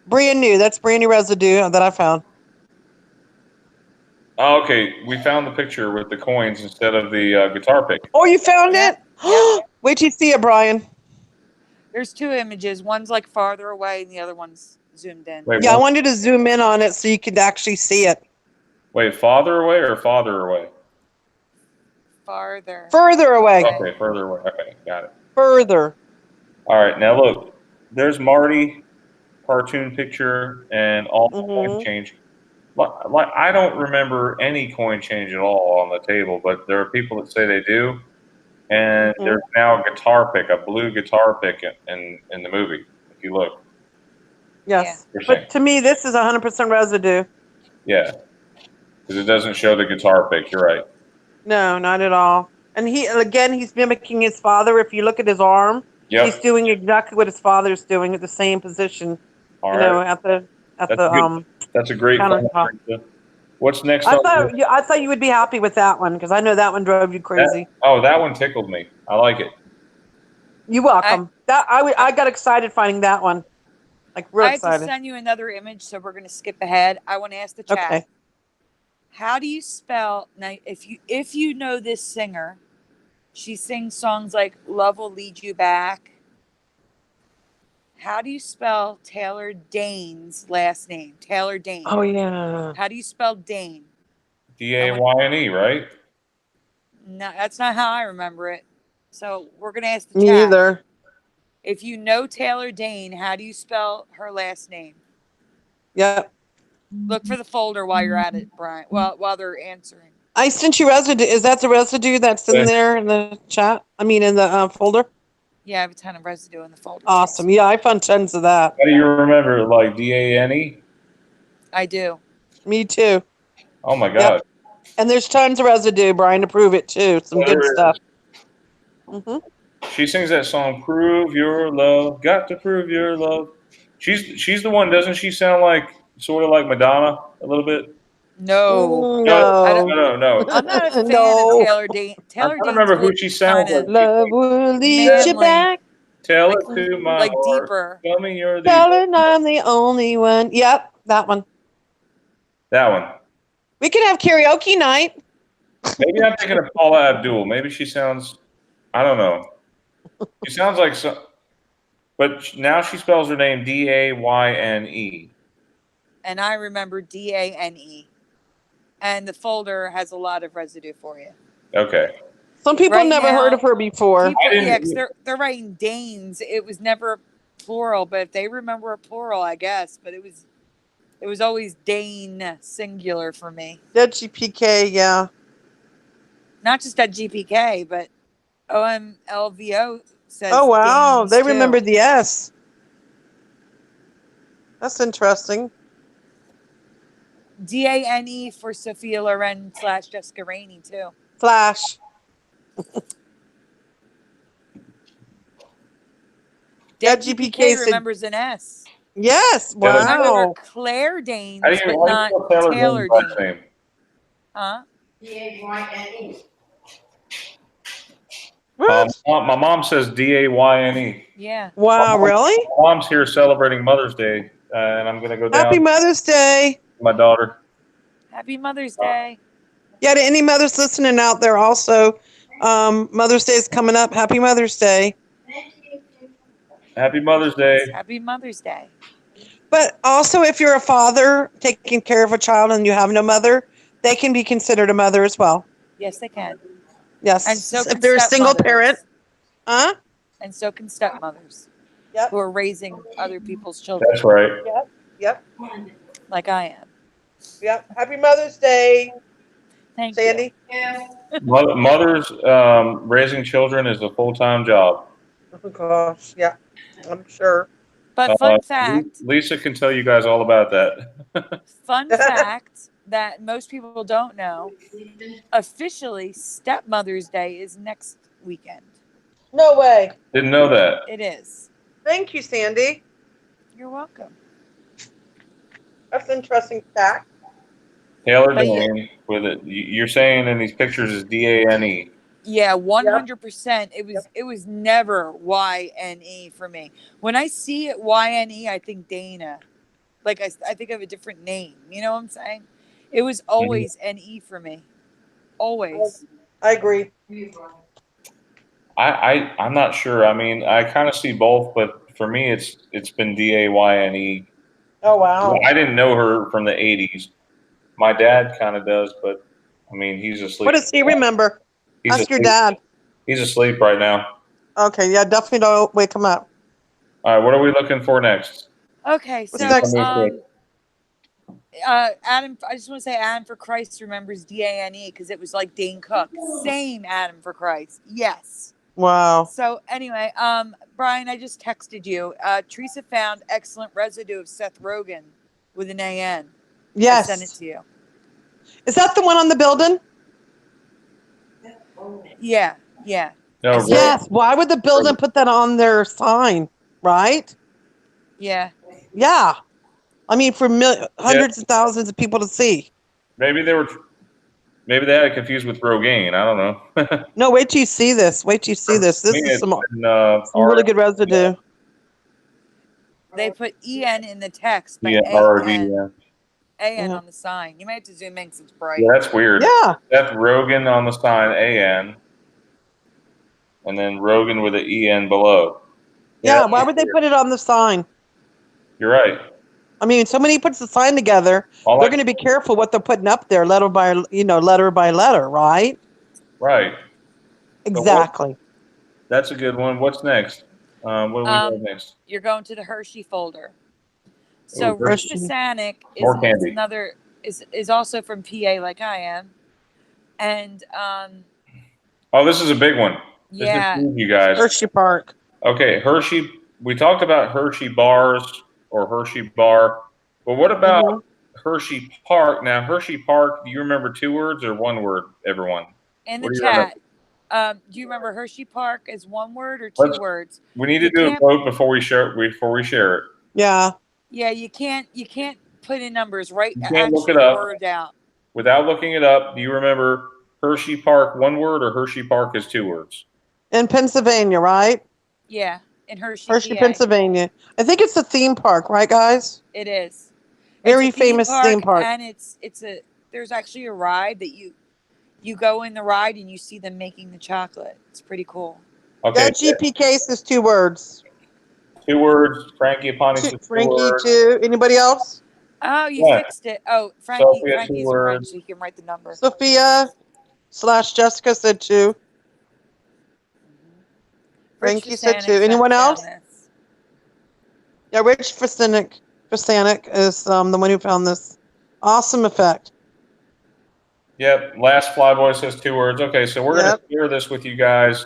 Brand new. That's brand new residue that I found. Oh, okay. We found the picture with the coins instead of the guitar pick. Oh, you found Yep, it? yep. Wait till you see it, Brian. There's two images. One's like farther away, and the other one's zoomed in. Wait, Yeah, I wanted to zoom in on it so you could actually see it. wait, farther away or farther away? Farther. Further away. Okay, further away. Okay, got it. Further. All right, now look. There's Marty, cartoon picture, and all the coins change. Like I don't remember any coin change at all on the table, but there are people that say they do. And there's now a guitar pick, a blue guitar pick in the movie. If you look. Yes. Yeah. But to me, this is 100% residue. Yeah. Because it doesn't show the guitar pick. You're right. No, not at all. And he's mimicking his father. If you look at his arm, he's doing exactly what his father's doing at the same position. All right. That's a great countertop. What's next? I thought you would be happy with that one because I know that one drove you crazy. That one tickled me. I like it. You're welcome. I got excited finding that one. Like real excited. I have to send you another image, so we're going to skip ahead. I want to ask the chat. Okay. How do you spell now? If you know this singer, she sings songs like "Love Will Lead You Back." How do you spell Taylor Dane's last name? Taylor Dane. Oh yeah. How do you spell Dane? D-A-Y-N-E, right? No, that's not how I remember it. So we're gonna ask the Me chat. either. If you know Taylor Dane, how do you spell her last name? Yep. Look for the folder while you're at it, Brian. Well, while they're answering. I sent you residue. Is that the residue that's in there in the chat? I mean, in the folder? Yeah, I have a ton of residue in the folder. Awesome. Yeah, I found tons of that. How do you remember, like, D-A-N-E? I do. Me too. Oh, my God. Yep. And there's tons of residue, Brian, to prove it, too. Some good stuff. She sings that song, Prove Your Love, Got to Prove Your Love. She's the one, doesn't she sound like, sort of like Madonna a little bit? No. No. I'm not a fan of Taylor Dane. I don't remember who she sounds like. Love will lead you back. Tell it to my like heart. deeper. Tell me you're the Tell her I'm the only one. Yep, that one. That one. We can have karaoke night. Maybe I'm thinking of Paula Abdul. Maybe she sounds, I don't know. She sounds like some, but now she spells her name D-A-Y-N-E. And I remember D-A-N-E. And the folder has a lot of residue for you. Okay. Some people never heard of her before. Because they're writing Danes. It was never plural, but if they remember a plural, I guess. But it was always Dane singular for me. Dead GPK, yeah. Not just at GPK, but OMLVO says. Oh wow, Danes they too. remembered the S. That's interesting. D-A-N-E for Sophia Loren / Jessica Rainey too. Flash. Dead GPK remembers an S. Yes. Wow. I remember Claire Danes, but not Taylor Danes. Huh? D-A-Y-N-E. My mom says D-A-Y-N-E. Yeah. Wow, really? My mom's here celebrating Mother's Day, and I'm going to go down. Happy Mother's Day. My daughter. Happy Mother's Day. Yeah, to any mothers listening out there also, Mother's Day is coming up. Happy Mother's Day. Happy Mother's Day. Happy Mother's Day. But also, if you're a father taking care of a child and you have no mother, they can be considered a mother as well. Yes, they can. Yes. And so if they're a single parent. Huh? And so can stepmothers. Yep. Who are raising other people's children. That's right. Yep. Like I am. Yep. Happy Mother's Day. Thank Sandy. you. Yeah. Mothers raising children is a full-time job. Oh gosh, yeah, I'm sure. But fun fact. Lisa can tell you guys all about that. Fun fact that most people don't know. Officially, Stepmother's Day is next weekend. No way. Didn't know that. It is. Thank you, Sandy. You're welcome. That's an interesting fact. Taylor Dane with it. You're saying in these pictures is D-A-N-E. Yeah, 100%. It was never YNE for me. When I see it YNE, I think Dana. Like I think of a different name. You know what I'm saying? It was always NE for me. Always. I agree. I'm not sure. I mean, I kind of see both, but for me, it's been DAYNE. Oh wow. I didn't know her from the '80s. My dad kind of does, but I mean, he's asleep. What does he remember? He's Ask your asleep. dad. He's asleep right now. Okay, yeah, definitely don't wake him up. All right, what are we looking for next? Okay, What's so next? Adam, I just want to say Adam for Christ remembers DANE because it was like Dane Cook. Same Adam for Christ. Yes. Wow. So anyway, Brian, I just texted you. Teresa found excellent residue of Seth Rogen with an AN. Yes. I sent it to you. Is that the one on the building? Yeah, yeah. No, Yes. Why would the building put that on their sign? Right? Yeah. Yeah. I mean, for hundreds of thousands of people to see. Maybe they had it confused with Rogaine. I don't know. No, wait till you see this. Wait till you see this. This is some really good residue. They put EN in the text, but AN on the sign. You might have to zoom in because it's bright. Yeah, that's weird. Yeah. Seth Rogen on the sign, AN, and then Rogan with an EN below. Yeah, why would they put it on the sign? You're right. I mean, somebody puts the sign together, they're going to be careful what they're putting up there, letter by letter, right? Right. Exactly. That's a good one. What's next? What do we got next? You're going to the Hershey folder. So Rich Fasanic is also from PA like I am. And this is a big one. Yeah. This is you guys. Hershey Park. Okay, Hershey. We talked about Hershey bars or Hershey bar. But what about Hershey Park? Now, Hershey Park, do you remember 2 words or 1 word, everyone? In the chat, do you remember Hershey Park as 1 word or 2 words? We need to do a vote before we share it. Yeah. Yeah, you can't put in numbers, right? You can't look it up. Word out. Without looking it up, do you remember Hershey Park 1 word or Hershey Park is 2 words? In Pennsylvania, right? Yeah, in Hershey, PA. Pennsylvania. I think it's a theme park, right, guys? It is. Very famous theme park. And there's actually a ride that you go in the ride and you see them making the chocolate. It's pretty cool. Okay. That GP case is 2 words. 2 words. Frankie Aponis is 2 words. 2. Anybody else? Oh, you fixed it. Oh, Frankie's a French, so you can write the number. Sophia/Jessica said 2. Frankie said 2. Anyone else? Yeah, Rich Fasanic is the one who found this. Awesome effect. Yep. Last Flyboy says 2 words. Okay, so we're going to share this with you guys.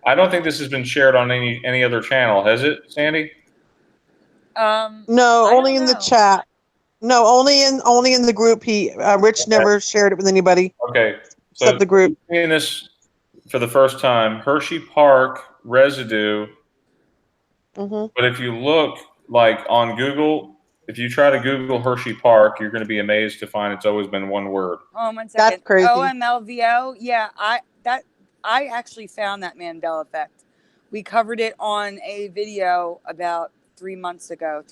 I don't think this has been shared on any other channel, has it, Sandy? No, only in the chat. No, only in the group. Rich never shared it with anybody. Okay. So except the group. Seeing this for the first time, Hershey Park residue. But if you look like on Google, if you try to Google Hershey Park, you're going to be amazed to find it's always been 1 word. Oh, 1 second. That's crazy. OMLVO. Yeah, I actually found that Mandela effect. We covered it on a video about 4 months ago.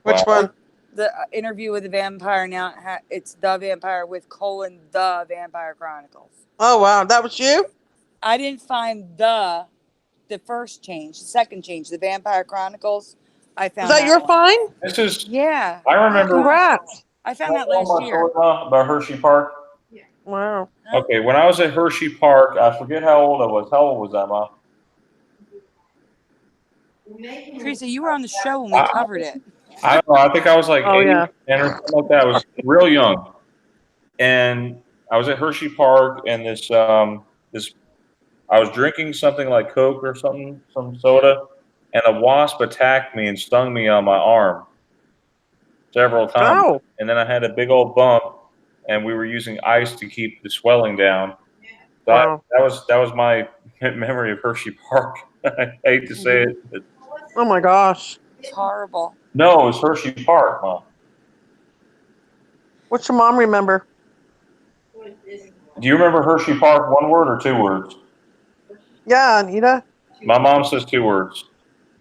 Which one? The interview with the vampire. Now it's the vampire with : the Vampire Chronicles. Oh wow, that was you? I didn't find the first change, the second change, the Vampire Chronicles. I found. Is that your find? This is. Yeah. I remember. Congrats. I found that last year. About Hershey Park. Yeah. Wow. Okay, when I was at Hershey Park, I forget how old I was. How old was I, Ma? Teresa, you were on the show when we covered it. I don't know. I think I was like 8 yeah. or something like that. I was real young, and I was at Hershey Park, and I was drinking something like Coke or something, some soda, and a wasp attacked me and stung me on my arm several times. Oh. And then I had a big old bump, and we were using ice to keep the swelling down. So Wow. that was my memory of Hershey Park. I hate to say it, but Oh my gosh. It's horrible. no, it was Hershey Park, Mom. What's your mom remember? Do Do you remember Hershey Park? One word or 2 words? Yeah, Anita. My mom says 2 words.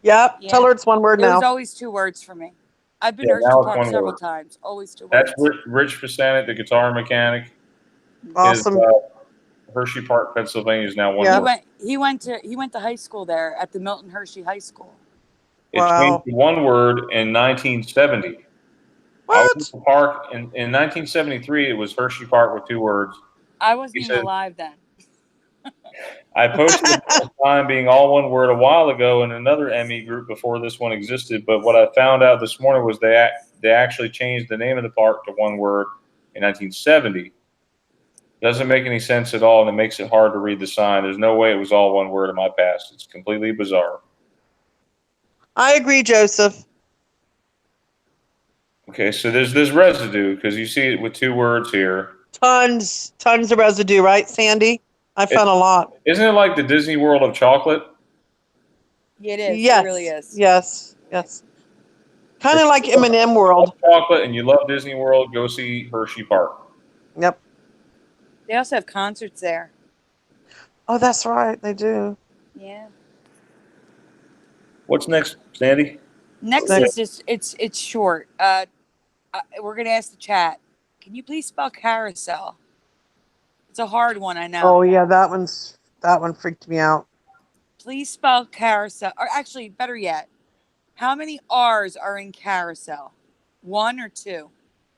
Yep. Yeah. Tell her it's one word It was now. always 2 words for me. I've been Yeah, Hershey now it's Park 1 several word. times. Always 2 That's words. Rich Fasanit, the guitar mechanic. Awesome. Is, Hershey Park, Pennsylvania is now 1 Yeah. word. He went to high school there at the Milton Hershey High School. It Wow. changed to 1 word in 1970. I was What? at the park in 1973. It was Hershey Park with 2 words. I wasn't He even said, alive then. I posted the time being all 1 word a while ago in another ME group before this one existed, but what I found out this morning was they actually changed the name of the park to 1 word in 1970. Doesn't make any sense at all, and it makes it hard to read the sign. There's no way it was all 1 word in my past. It's completely bizarre. I agree, Joseph. Okay, so there's residue because you see it with 2 words here. Tons of residue, right, Sandy? I found a lot. Isn't it like the Disney World of chocolate? It is. Yes. It really is. Yes. Kind of like M&M World. Chocolate, and you love Disney World, go see Hershey Park. Yep. They also have concerts there. Oh, that's right. They do. Yeah. What's next, Sandy? Next is just it's short. We're gonna ask the chat. Can you please spell carousel? It's a hard one, I know. Oh yeah, that one freaked me out. Please spell carousel. Or actually, better yet, how many R's are in carousel? 1 or 2?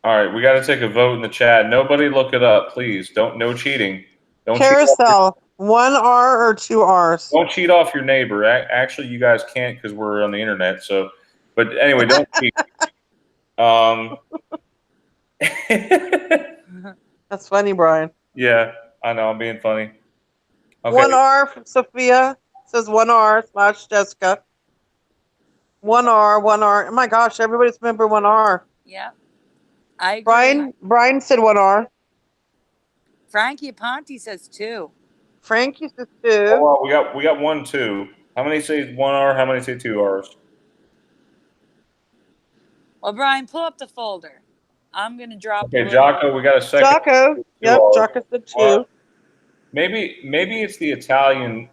All right, we got to take a vote in the chat. Nobody look it up, please. No cheating. Don't Carousel. 1 R or 2 R's? Don't cheat off your neighbor. Actually, you guys can't because we're on the internet. So, but anyway, don't cheat. That's funny, Brian. Yeah, I know. I'm being funny. Okay. 1 R for Sophia. Says 1 R / Jessica. 1 R, 1 R. Oh my gosh, everybody's remember 1 R. Yeah. I agree. Brian said 1 R. Frankie Aponte says 2. Frankie says 2. Oh, well, we got 1, 2. How many say 1 R? How many say 2 R's? Well, Brian, pull up the folder. I'm gonna drop. Okay, Jocko, we got a second. Jocko. Yep, Jocko said 2. Maybe it's the Italian,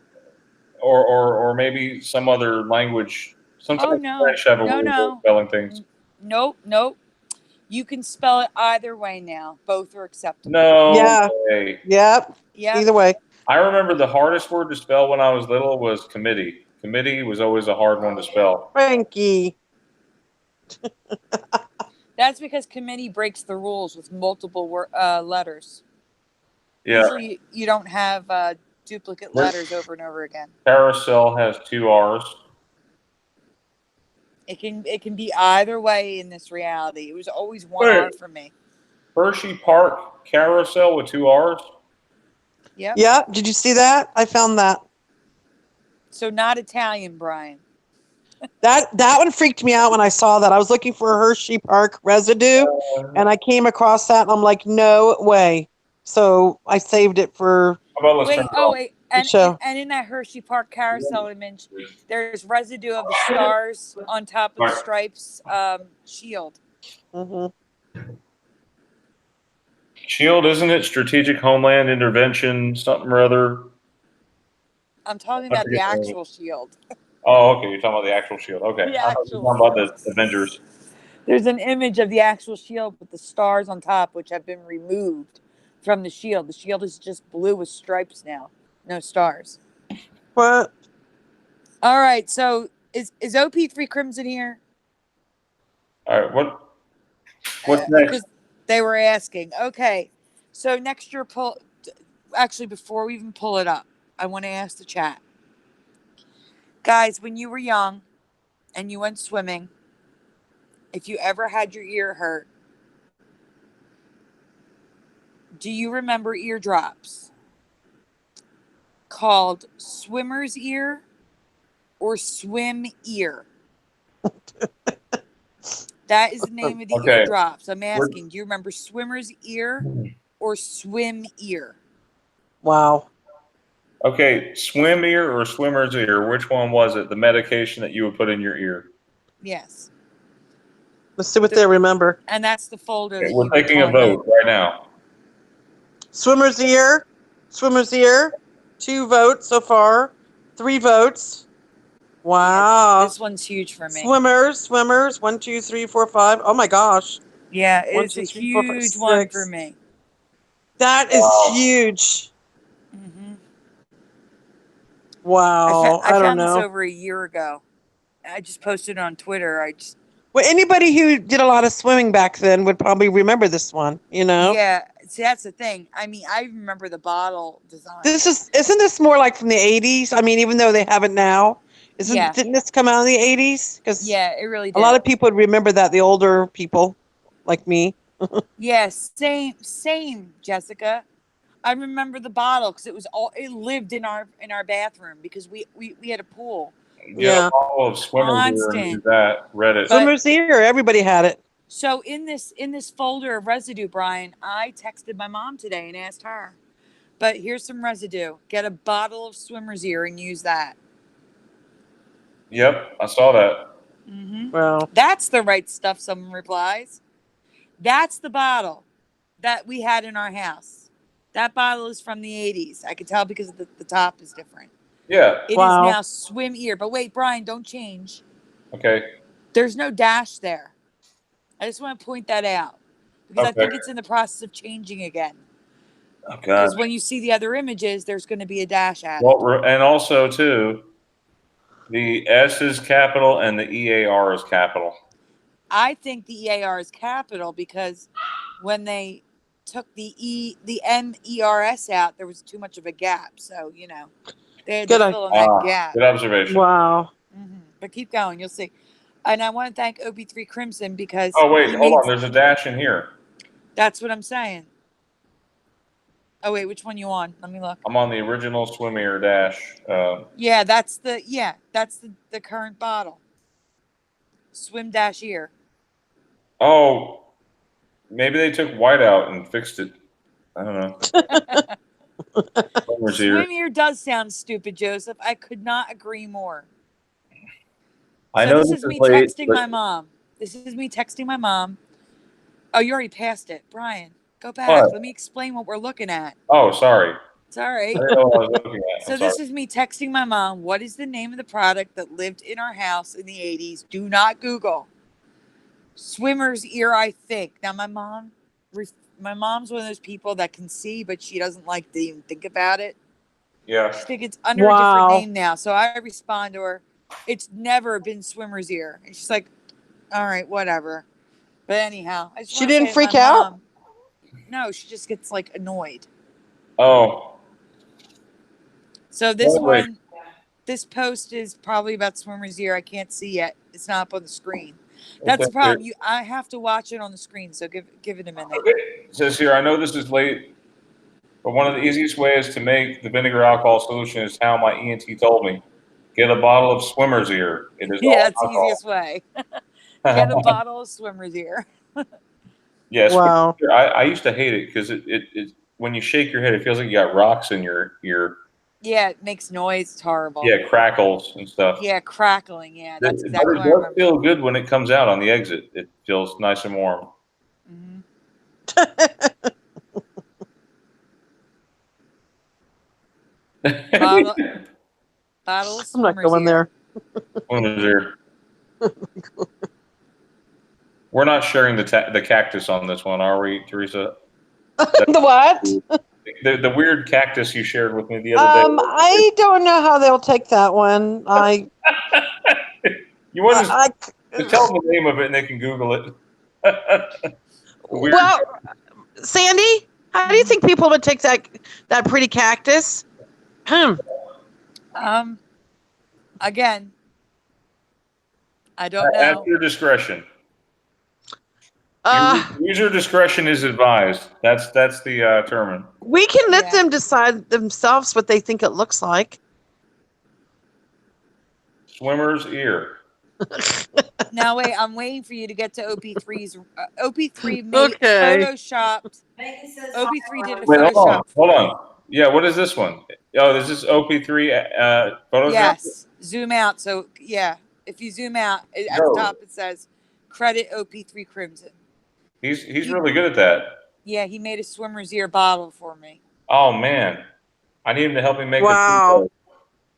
or maybe some other language. Sometimes French have a weird way of spelling things. Nope. You can spell it either way now. Both are acceptable. No. Yeah. Way. Yep. Either way. I remember the hardest word to spell when I was little was committee. Committee was always a hard one to spell. Frankie. That's because committee breaks the rules with multiple letters. Yeah. Usually you don't have duplicate letters over and over again. Carousel has 2 R's. It can be either way in this reality. It was always 1 R for me. Hershey Park Carousel with 2 R's? Yep. Yeah. Did you see that? I found that. So not Italian, Brian. That one freaked me out when I saw that. I was looking for Hershey Park residue, and I came across that, and I'm like, no way. So I saved it for. Wait. And in that Hershey Park carousel image, there's residue of the stars on top of the stripes shield. Mm-hmm. Shield, isn't it? Strategic Homeland Intervention, something or other. I'm talking about the actual shield. Oh, okay. You're talking about the actual shield. Okay. The I'm talking about the Avengers. There's an image of the actual shield with the stars on top, which have been removed from the shield. The shield is just blue with stripes now. No stars. What? All right. So is OP3 Crimson here? All right. What's next? Because they were asking. Okay. So next year, actually, before we even pull it up, I want to ask the chat. Guys, when you were young and you went swimming, if you ever had your ear hurt, do you remember eardrops called swimmer's ear or swim ear? That is the name of the eardrops. I'm asking, do you remember swimmer's ear or swim ear? Wow. Okay, swim ear or swimmer's ear? Which one was it? The medication that you would put in your ear? Yes. Let's see what they remember. And that's the folder. Okay, we're taking a vote right now. Swimmer's ear. 2 votes so far. 3 votes. Wow. This one's huge for me. Swimmers. 1, 2, 3, 4, 5. Oh my gosh. Yeah, it 1, is 2, a 3, 4, 5, huge one 6. for me. That is huge. Mm-hmm. Wow. I I don't found this know. over a year ago. I just posted it on Twitter. Well, anybody who did a lot of swimming back then would probably remember this one, you know? Yeah, see, that's the thing. I mean, I remember the bottle design. Isn't this more like from the 80s? I mean, even though they have it now, didn't this come out in the 80s? Because yeah, it really did. a lot of people would remember that, the older people like me. Yes, same, Jessica. I remember the bottle because it lived in our bathroom because we had a pool. Get a bottle of swimmer's ear and use that. Reddit. Swimmer's ear, everybody had it. So in this folder of residue, Brian, I texted my mom today and asked her. But here's some residue. Get a bottle of swimmer's ear and use that. Yep, I saw that. Mm-hmm. Wow. That's the right stuff, someone replies. That's the bottle that we had in our house. That bottle is from the 80s. I can tell because the top is different. Yeah. It is now swim ear. But wait, Brian, don't change. Okay. There's no dash there. I just want to point that out. Because I think it's in the process of changing again. Oh, God. Because when you see the other images, there's going to be a dash added. Well, and also, too, the S is capital and the EAR is capital. I think the EAR is capital because when they took the MERS out, there was too much of a gap. So, you know, they had to fill in that gap. Good observation. Wow. Mm-hmm. But keep going. You'll see. And I want to thank OP3 Crimson because... Oh, wait. Hold on. There's a dash in here. That's what I'm saying. Oh, wait. Which one you on? Let me look. I'm on the original swim ear dash. Yeah, that's the current bottle. Swim dash ear. Oh, maybe they took white out and fixed it. I don't know. Swim ear does sound stupid, Joseph. I could not agree more. I know this is me texting my mom. This is me texting my mom. Oh, you already passed it. Brian, go back. What? Let me explain what we're looking at. Oh, sorry. It's all right. I didn't know what I was looking at. So this is me texting my mom. What is the name of the product that lived in our house in the 80s? Do not Google. Swimmer's ear, I think. Now, my mom's one of those people that can see, but she doesn't like to even think about it. Yeah. She thinks it's under a different name now. So I respond to her, it's never been swimmer's ear. And she's like, all right, whatever. But anyhow. She didn't freak out? No, she just gets like annoyed. Oh. So this post is probably about swimmer's ear. I can't see yet. It's not up on the screen. That's the problem. I have to watch it on the screen, so give it a minute. Okay. It says here, I know this is late, but one of the easiest ways to make the vinegar alcohol solution is how my ENT told me. Get a bottle of swimmer's ear. It is that's the easiest way. Get a bottle of swimmer's ear. Yes. Wow. I used to hate it because it when you shake your head, it feels like you got rocks in your ear. Yeah, it makes noise. It's horrible. Yeah, crackles and stuff. Yeah, crackling. Yeah, that's exactly what I remember. remember. It does feel good when it comes out on the exit. It feels nice and warm. Mm-hmm. Bottle of I'm not going there. Swimmer's ear. We're not sharing the cactus on this one, are we, Teresa? The what? The weird cactus you shared with me the other day. I don't know how they'll take that one. You want to tell them the name of it and they can Google it. Well, Sandy, how do you think people would take that pretty cactus? Again, I don't know. At your discretion. User discretion is advised. That's the term. We can let them decide themselves what they think it looks like. Swimmer's ear. Now wait, I'm waiting for you to get to OP3's. OP3 made photoshopped. OP3 did a Photoshop. Hold on. Yeah, what is this one? Oh, this is OP3 Photoshop? Yes. Zoom out. So yeah, if you zoom out at the top, it says credit OP3 Crimson. He's really good at that. Yeah, he made a swimmer's ear bottle for me. Oh man, I need him to help me make a Wow. video.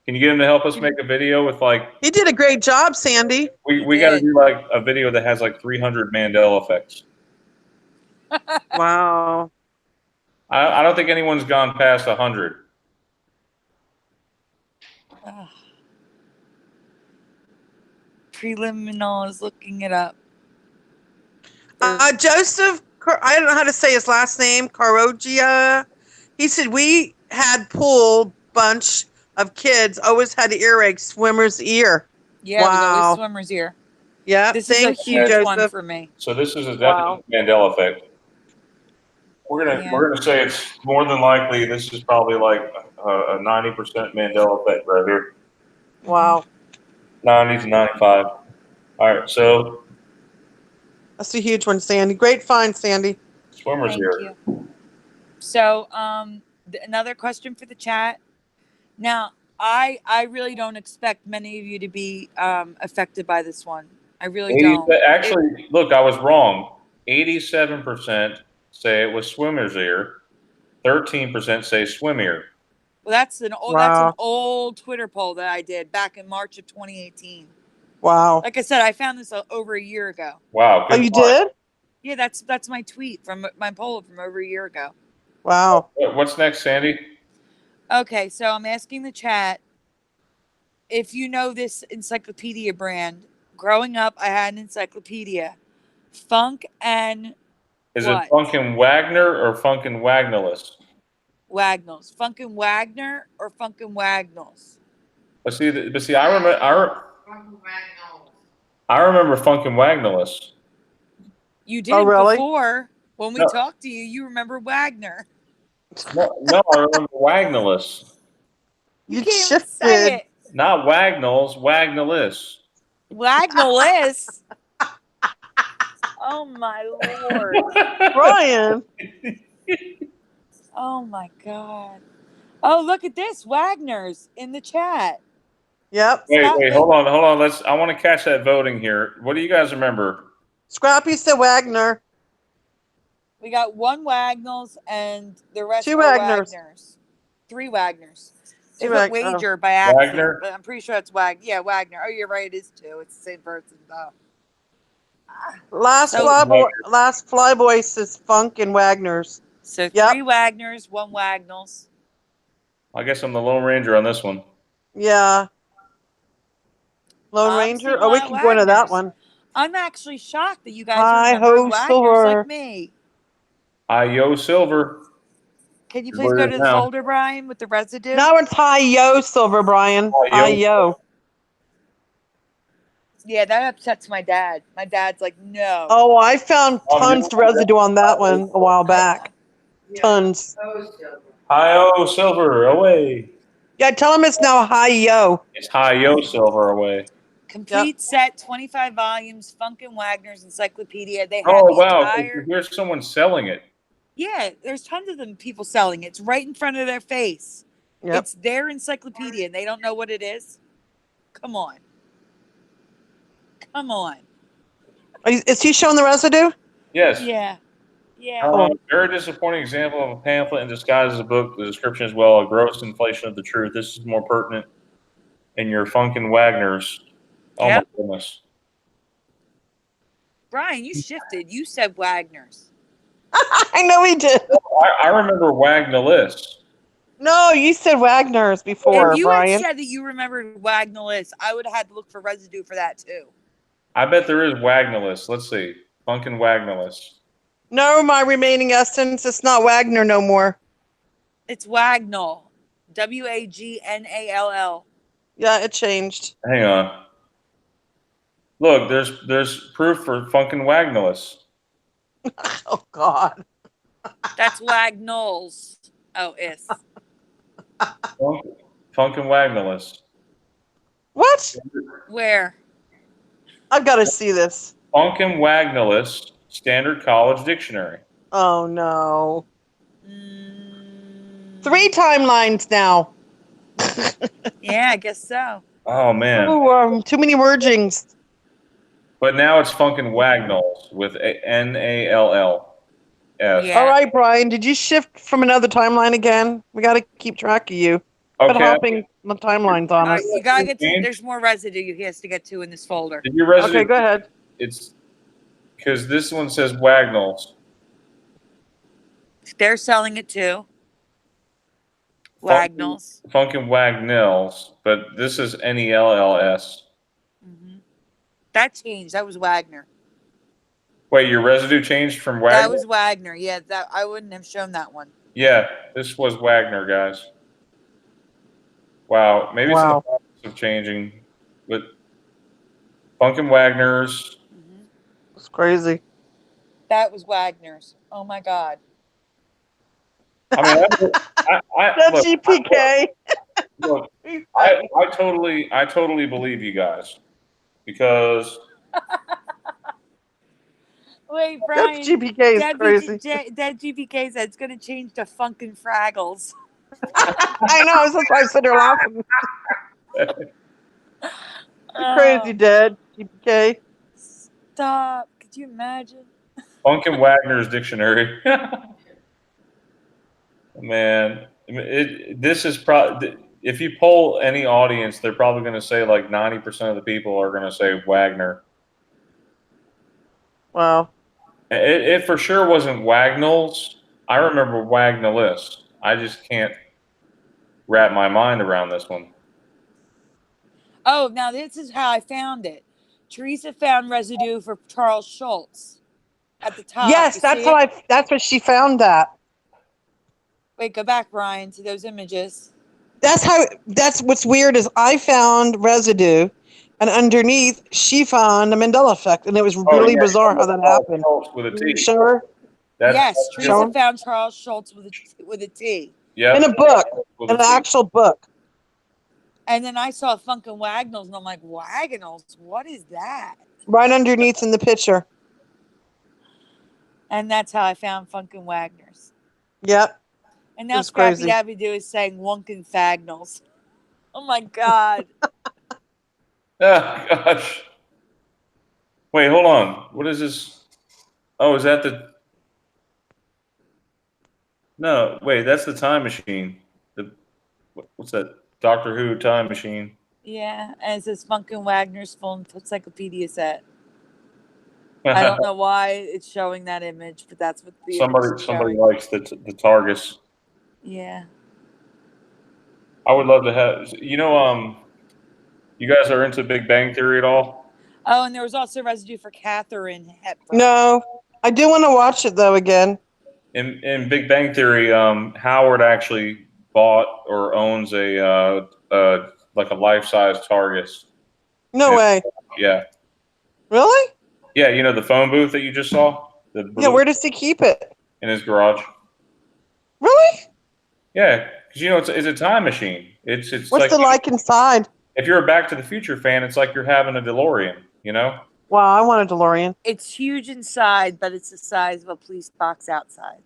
Can you get him to help us make a video with like? He did a great job, Sandy. We got to do like a video that has like 300 Mandela effects. Wow. I don't think anyone's gone past 100. Preliminal is looking it up. Joseph, I don't know how to say his last name, Karogia. He said we had pool bunch of kids always had the earache, swimmer's ear. Yeah, it was always swimmer's ear. Yeah, this is a huge one for me. So this is a definite Mandela effect. We're gonna say it's more than likely. This is probably like a 90% Mandela effect right here. Wow. 90 to 95. All right, so that's a huge one, Sandy. Great find, Sandy. Swimmer's ear. Thank you. So, another question for the chat. Now, I really don't expect many of you to be affected by this one. I really don't. Actually, look, I was wrong. 87% say it was swimmer's ear. 13% say swim ear. Well, that's an old Twitter poll that I did back in March of 2018. Wow. Like I said, I found this over a year ago. Wow. Oh, you did? Yeah, that's my tweet from my poll from over a year ago. Wow. What's next, Sandy? Okay, so I'm asking the chat if you know this encyclopedia brand. Growing up, I had an encyclopedia. Funk and Is it Funkin' Wagner or Funkin' Wagnalus? Wagnalls. Funkin' Wagner or Funkin' Wagnalls? But see, I remember Funkin' Wagnalus. You did really? before when we talked to you. You remember Wagner. No, I remember Wagnalus. You can't shifted. say it. Not Wagnalls, Wagnalus. Wagnalus. Oh my Lord. Brian. Oh my God. Oh, look at this. Wagner's in the chat. Yep. Wait, hold on. I want to catch that voting here. What do you guys remember? Scrappy said Wagner. We got one Wagnalls and the rest Two are Wagners. Wagners. Three Wagners. They Two put Wag- Wager by accident, Wagner? but I'm pretty sure it's Yeah, Wagner. Oh, you're right. It is two. It's the same person. Last Flyboy says Funk and Wagner's. So three Wagners, one Wagnalls. I guess I'm the Lone Ranger on this one. Yeah. Lone Ranger? Oh, we can go into that one. I'm actually shocked that you guys remember Wagners like me. Yo Silver. Can you please go to the folder, Brian, with the residue? Now it's Yo Silver, Brian. Yo. Yeah, that upsets my dad. My dad's like, no. Oh, I found tons of residue on that one a while back. Tons. Yo Silver, away. Yeah, tell him it's now Yo. It's Yo Silver, away. Complete set, 25 volumes, Funkin' Wagner's Encyclopedia. They have Here's someone selling it. Yeah, there's tons of them people selling it. It's right in front of their face. Yep. It's their encyclopedia and they don't know what it is. Come on. Come on. Is he showing the residue? Yes. Yeah. Yeah. Very disappointing example of a pamphlet in disguise as a book. The description as well, a gross inflation of the truth. This is more pertinent in your Funkin' Wagners. Oh my goodness. Brian, you shifted. You said Wagner's. I know he did. I remember Wagnalus. No, you said Wagner's before, if you Brian. had said that you remembered Wagnalus, I would have had to look for residue for that too. I bet there is Wagnalus. Let's see. Funkin' Wagnalus. No, my remaining essence. It's not Wagner no more. It's Wagnall. Wagnall. Yeah, it changed. Hang on. Look, there's proof for Funkin' Wagnalus. Oh God. That's Wagnalls. Oh, is. Funkin' Wagnalus. What? Where? I've got to see this. Funkin' Wagnalus, Standard College Dictionary. Oh no. 3 timelines now. Yeah, I guess so. Oh man. Ooh, too many wordings. But now it's Funkin' Wagnalls with Nall. S. Yeah. All right, Brian, did you shift from another timeline again? We got to keep track of you. But Okay. hopping the timelines on All us. right, you gotta get to. There's more residue he has to get to in this folder. Did your residue? Okay, go ahead. It's because this one says Wagnalls. They're selling it too. Wagnalls. Funkin' Wagnalls, but this is NELLS. Mm-hmm. That changed. That was Wagner. Wait, your residue changed from Wagner? That was Wagner. Yeah, that I wouldn't have shown that one. Yeah, this was Wagner, guys. Wow, maybe it's in the process of changing, but Funkin' Wagners. Mm-hmm. It's crazy. That was Wagner's. Oh my God. I mean, That's GPK. Look, I totally believe you guys because. Wait, Brian. That's GPK is crazy. That GPK said it's gonna change to Funkin' Fraggles. I know. That's why I sit there laughing. Crazy, Dad. GPK. Stop. Could you imagine? Funkin' Wagner's dictionary. Man, this is probably, if you poll any audience, they're probably going to say like 90% of the people are going to say Wagner. Wow. It for sure wasn't Wagnalls. I remember Wagnalis. I just can't wrap my mind around this one. Oh, now this is how I found it. Teresa found residue for Charles Schultz at the top. Yes, that's how that's what she found that. Wait, go back, Brian, to those images. That's what's weird is I found residue, and underneath she found the Mandela effect, and it was really bizarre how that happened. With a T. Sure. Yes, Teresa found Charles Schultz with a T. Yeah. In a book, an actual book. And then I saw Funkin' Wagnalls, and I'm like, Wagnalls? What is that? Right underneath in the picture. And that's how I found Funkin' Wagners. Yep. And now Scrappy Dabby Doo is saying Wonkin' Fagnalls. Oh my God. Oh, gosh. Wait, hold on. What is this? Oh, is that the... No, wait, that's the time machine. What's that? Doctor Who time machine. Yeah, and it says Funkin' Wagner's full encyclopedia set. I don't know why it's showing that image, but that's what the somebody likes the Targus. Yeah. I would love to have, you guys are into Big Bang Theory at all? Oh, and there was also residue for Katharine Hepburn. No, I do want to watch it though again. In Big Bang Theory, Howard actually bought or owns a like a life-size Targus. No way. Yeah. Really? Yeah, the phone booth that you just saw? Yeah, where does he keep it? In his garage. Really? Yeah, because it's a time machine. It's What's it like inside? If you're a Back to the Future fan, it's like you're having a DeLorean, Wow, I want a DeLorean. It's huge inside, but it's the size of a police box outside.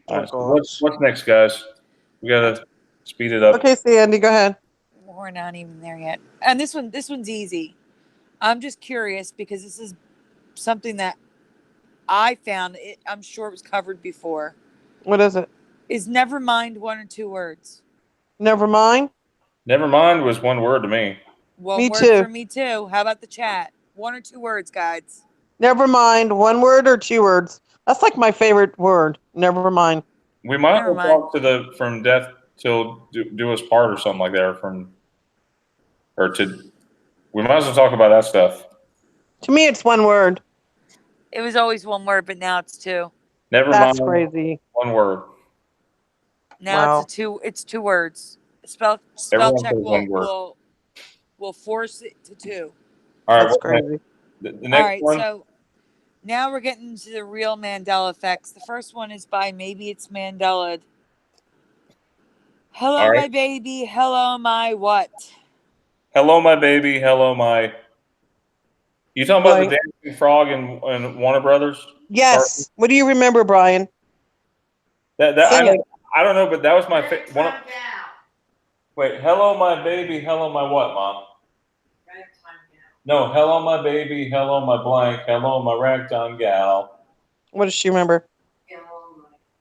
All right, so what's next, guys? We gotta speed it up. Okay, Sandy, go ahead. We're not even there yet. And this one's easy. I'm just curious because this is something that I found. I'm sure it was covered before. What is it? Is never mind one or two words? Never mind? Never mind was one word to me. One word for me too. How about the chat? One or two words, guys. Never mind. One word or two words? That's like my favorite word. Never mind. We might talk to from death till do us part or something like that, we might as well talk about that stuff. To me, it's one word. It was always one word, but now it's two. Never mind. That's crazy. One word. Now it's two words. Spell check will force it to two. All right, that's crazy. The next all right, one? So now we're getting to the real Mandela effects. The first one is by Maybe It's Mandela. Hello, my baby. Hello, my what? Hello, my baby. Hello, my. You talking about the dancing frog and Warner Brothers? Yes. What do you remember, Brian? I don't know, but that was my one. Wait, hello, my baby. Hello, my what, Mom? No, hello, my baby. Hello, my blank. Hello, my ragtime gal. What does she remember? Hello,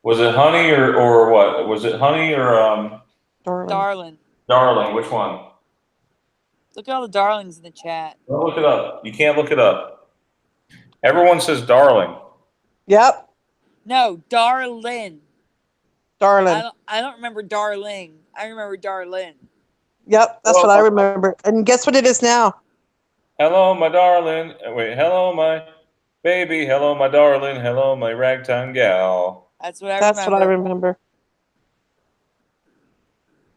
Was it honey or what? Was it honey or Darling. darling? Which one? Look at all the darlings in the chat. Don't look it up. You can't look it up. Everyone says darling. Yep. No, darling. Darling. I don't remember darling. I remember darlin. Yep, that's what I remember. And guess what it is now? Hello, my darling. Wait, hello, my baby. Hello, my darling. Hello, my ragtime gal. That's what I remember.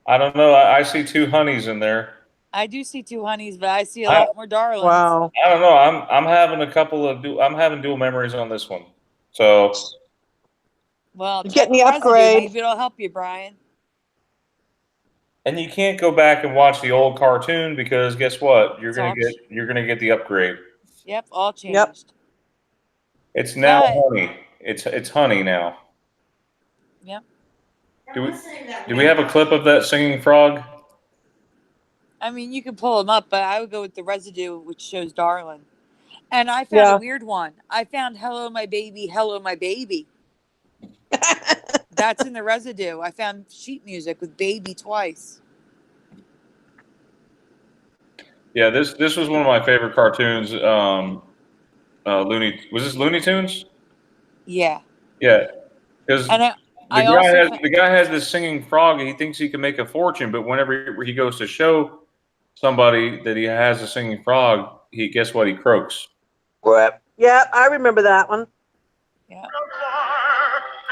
I don't know. I see two honeys in there. I do see two honeys, but I see a lot more darlings. Wow. I don't know. I'm having a couple of I'm having dual memories on this one. So. Well, get the upgrade. Maybe it'll help you, Brian. And you can't go back and watch the old cartoon because guess what? You're gonna get the upgrade. Yep, all changed. Yep. It's now honey. It's honey now. Yep. Do we have a clip of that singing frog? I mean, you can pull them up, but I would go with the residue, which shows darling. And I found a weird one. I found hello, my baby, hello, my baby. That's in the residue. I found sheet music with baby twice. Yeah, this was one of my favorite cartoons. Was this Looney Tunes? Yeah. Yeah, because the guy has this singing frog, and he thinks he can make a fortune. But whenever he goes to show somebody that he has a singing frog, guess what? He croaks. Yeah, I remember that one. Yeah.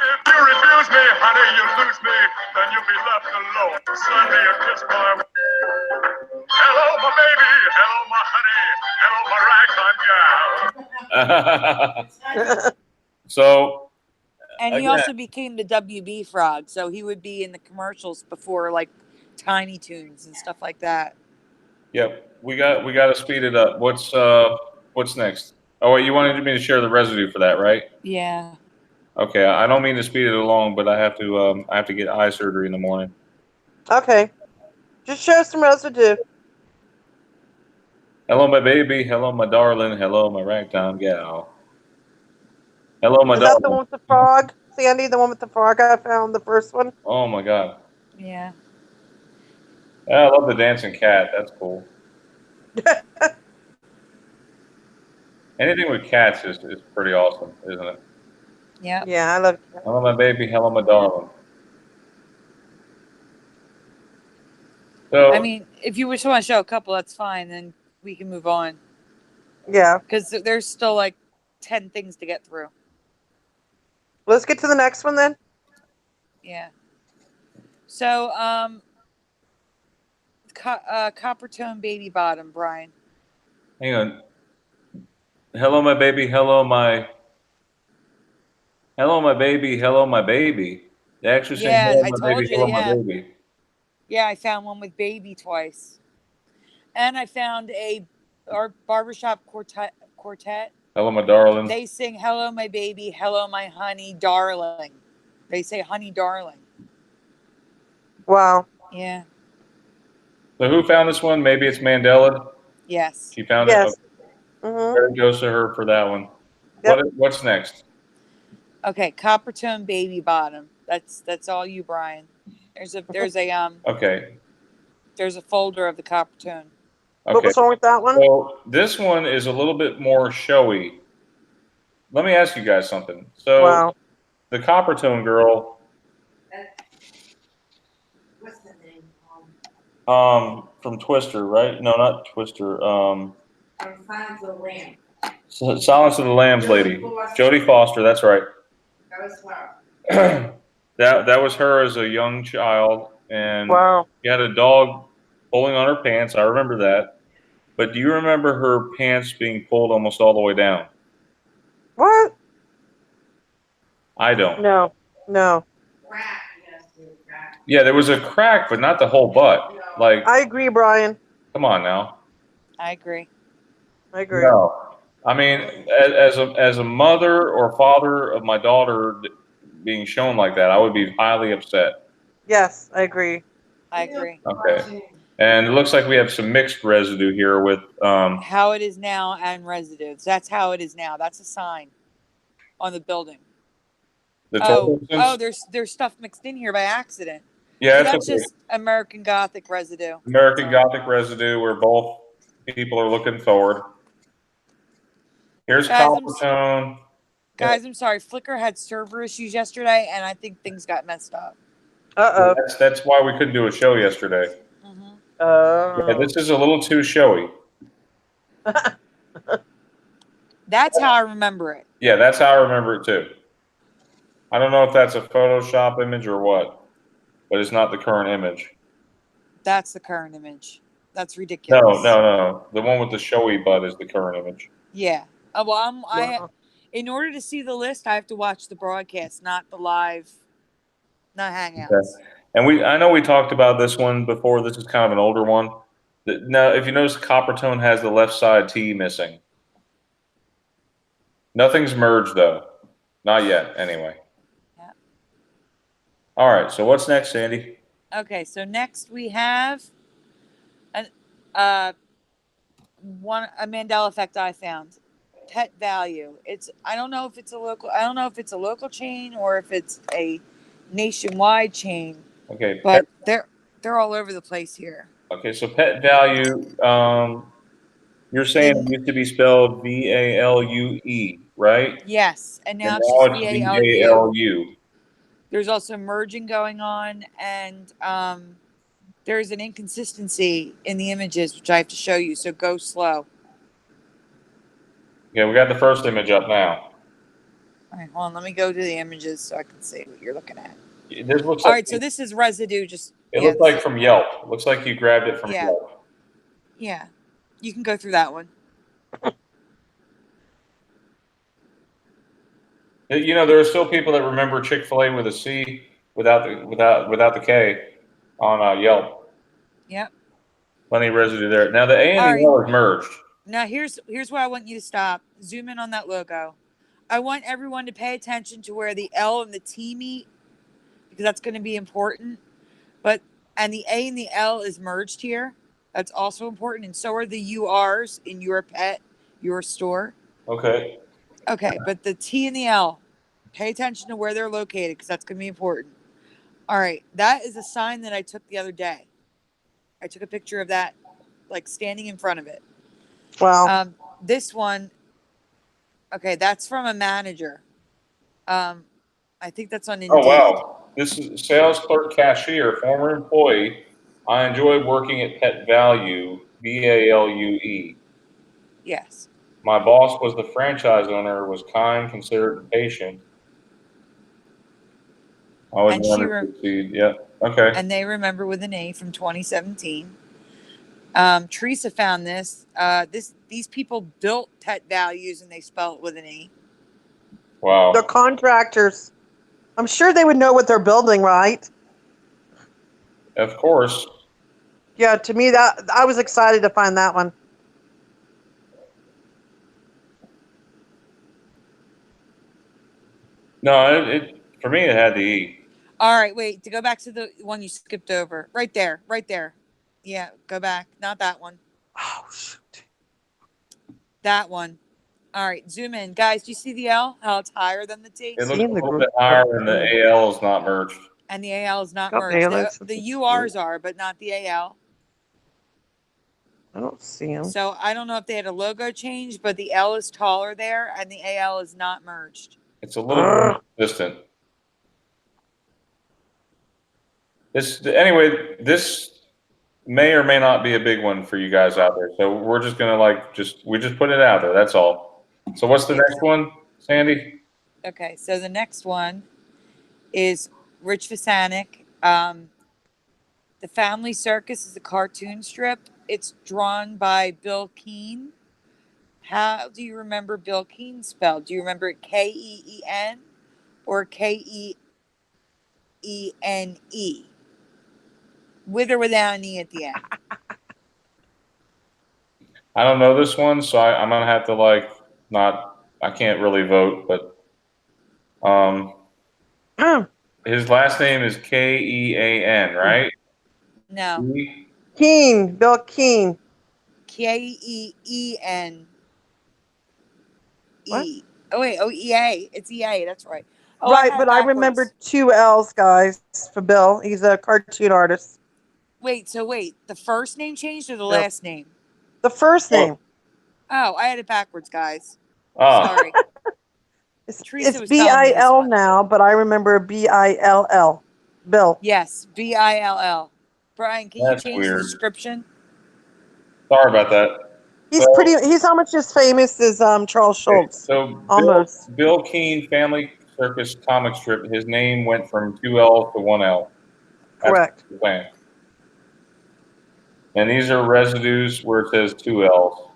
If you refuse me, honey, you'll lose me. Then you'll be left alone. Send me a kiss, my hello, my baby. Hello, my ragtime gal. So. And he also became the WB frog, so he would be in the commercials before like Tiny Toons and stuff like that. Yep, we got to speed it up. What's next? Oh, wait, you wanted me to share the residue for that, right? Yeah. Okay, I don't mean to speed it along, but I have to get eye surgery in the morning. Okay, just show some residue. Hello, my baby. Hello, my darling. Hello, my ragtime gal. Hello, my darling. Is that the one with the frog, Sandy? The one with the frog I found, the first one? Oh, my God. Yeah. I love the dancing cat. That's cool. Anything with cats is pretty awesome, isn't it? Yeah. Yeah, I love cats. Hello, my baby. Hello, my darling. So, I mean, if you just want to show a couple, that's fine. Then we can move on. Yeah. Because there's still like 10 things to get through. Let's get to the next one then. Yeah. So, copper tone baby bottom, Brian. hang on. Hello, my baby. Hello, my baby. Hello, my baby. They actually say hello, my baby. Hello, my baby. Yeah, I found one with baby twice. And I found our barbershop quartet. Hello, my darling. They sing hello, my baby. Hello, my honey, darling. They say honey, darling. Wow. Yeah. So who found this one? Maybe it's Mandela. Yes. She found it. Mm-hmm. Credit goes to her for that one. Yep. What's next? Okay, copper tone baby bottom. That's all you, Brian. There's a Okay. There's a folder of the copper tone. Okay. What was wrong with that one? So this one is a little bit more showy. Let me ask you guys something. So the copper tone girl. What's the name? From Twister, right? No, not Twister. From Silence of the Lambs. Silence of the Lambs lady. Jodie Foster, that's right. That was her. that was her as a young child, and she had a dog pulling on her pants. I remember that. But do you remember her pants being pulled almost all the way down? What? I don't. No. Yeah, there was a crack, but not the whole butt. Like, I agree, Brian. Come on now. I agree. No, I mean, as a mother or father of my daughter being shown like that, I would be highly upset. Yes, I agree. I agree. Okay. And it looks like we have some mixed residue here with how it is now and residue. That's how it is now. That's a sign on the building. The Oh, Torkelsons? there's stuff mixed in here by accident. Yeah, So it's that's okay. just American Gothic residue. American Gothic residue, where both people are looking forward. Here's Guys, Coppertone. Guys, I'm sorry. Flickr had server issues yesterday, and I think things got messed up. Uh-oh. That's why we couldn't do a show yesterday. Yeah, this is a little too showy. That's how I remember it. Yeah, that's how I remember it too. I don't know if that's a Photoshop image or what, but it's not the current image. That's the current image. That's ridiculous. No. The one with the showy butt is the current image. Yeah. Well, in order to see the list, I have to watch the broadcast, not the live, not Hangouts. Okay. And I know we talked about this one before. This is kind of an older one. Now, if you notice, Coppertone has the left side T missing. Nothing's merged though. Not yet, anyway. Yeah. All right. So what's next, Sandy? Okay. So next we have a Mandela effect I found. Pet value. I don't know if it's a local chain or if it's a nationwide chain. Okay. But they're all over the place here. Okay. So pet value. You're saying it used to be spelled VALUE, right? Yes, and now it's just VALU. There's also merging going on, and there's an inconsistency in the images, which I have to show you. So go slow. Yeah, we got the first image up now. All right, hold on. Let me go to the images so I can see what you're looking at. This looks all like, right, so this is residue. It looks like from Yelp. It looks like you grabbed it from Yelp. Yeah, you can go through that one. You know, there are still people that remember Chick-fil-A with a C without the K on Yelp. Yep. Plenty of residue there. Now the A and the L is merged. Now here's where I want you to stop. Zoom in on that logo. I want everyone to pay attention to where the L and the T meet, because that's going to be important. And the A and the L is merged here. That's also important. And so are the URs in your pet, your store. Okay. Okay, but the T and the L, pay attention to where they're located, because that's going to be important. All right, that is a sign that I took the other day. I took a picture of that, like standing in front of it. Wow. This one, okay, that's from a manager. I think that's on Indeed. Oh, wow. This is sales clerk cashier, former employee. I enjoy working at Pet Value, VALUE. Yes. My boss was the franchise owner, was kind, considerate, and patient. Always wanted to succeed. Yeah. Okay. And they remember with an A from 2017. Teresa found this. These people built Pet Values and they spell it with an E. Wow. They're contractors. I'm sure they would know what they're building, right? Of course. Yeah, to me, that I was excited to find that one. No, for me, it had the E. All right, wait, to go back to the one you skipped over. Right there. Yeah, go back. Not that one. Oh, shoot. That one. All right, zoom in. Guys, do you see the L? How it's higher than the T? It looks a little bit higher, and the AL is not merged. And the AL is not merged. The URs are, but not the AL. I don't see them. So I don't know if they had a logo change, but the L is taller there, and the AL is not merged. It's a little more consistent. This may or may not be a big one for you guys out there. So we're just gonna we just put it out there. That's all. So what's the next one, Sandy? Okay, so the next one is Rich Vasanik. The Family Circus is a cartoon strip. It's drawn by Bill Keene. How do you remember Bill Keene spelled? Do you remember it Keen or Kene? With or without an E at the end? I don't know this one, so I'm gonna have to I can't really vote, but his last name is Kean, right? No. Keene, Bill Keene. Keen. What? Oh wait, EA. It's EA. That's right. Oh, Right, had but it I backwards. remember 2 L's, guys, for Bill. He's a cartoon artist. Wait, the first name changed or the Yep. last name? The first name. Oh, I had it backwards, guys. Ah, Sorry. Teresa It's was telling me this BIL one. now, but I remember BILL. Bill. Yes, BILL. Brian, can That's you change weird. the description? sorry about that. He's almost as famous as Charles Schultz. So Almost. Bill Keane Family Circus comic strip. His name went from 2 L's to 1 L. That's Correct. the plan. And these are residues where it says 2 L's.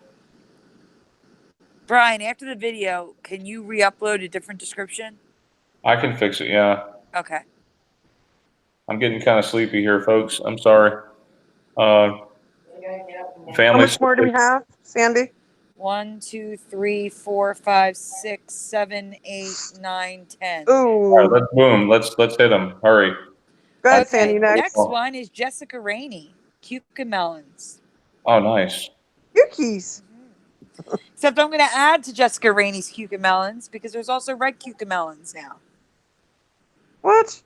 Brian, after the video, can you re-upload a different description? I can fix it. Yeah. Okay. I'm getting kind of sleepy here, folks. I'm sorry. Family. How much more do we have, Sandy? 1, 2, 3, 4, 5, 6, 7, 8, 9, 10. Ooh. All right, let's hit them. Hurry. Go ahead, Okay, Sandy. Next. one is Jessica Rainey, Cucamelons. Oh, nice. Yuki's. Except I'm going to add to Jessica Rainey's Cucamelons because there's also red Cucamelons now. What?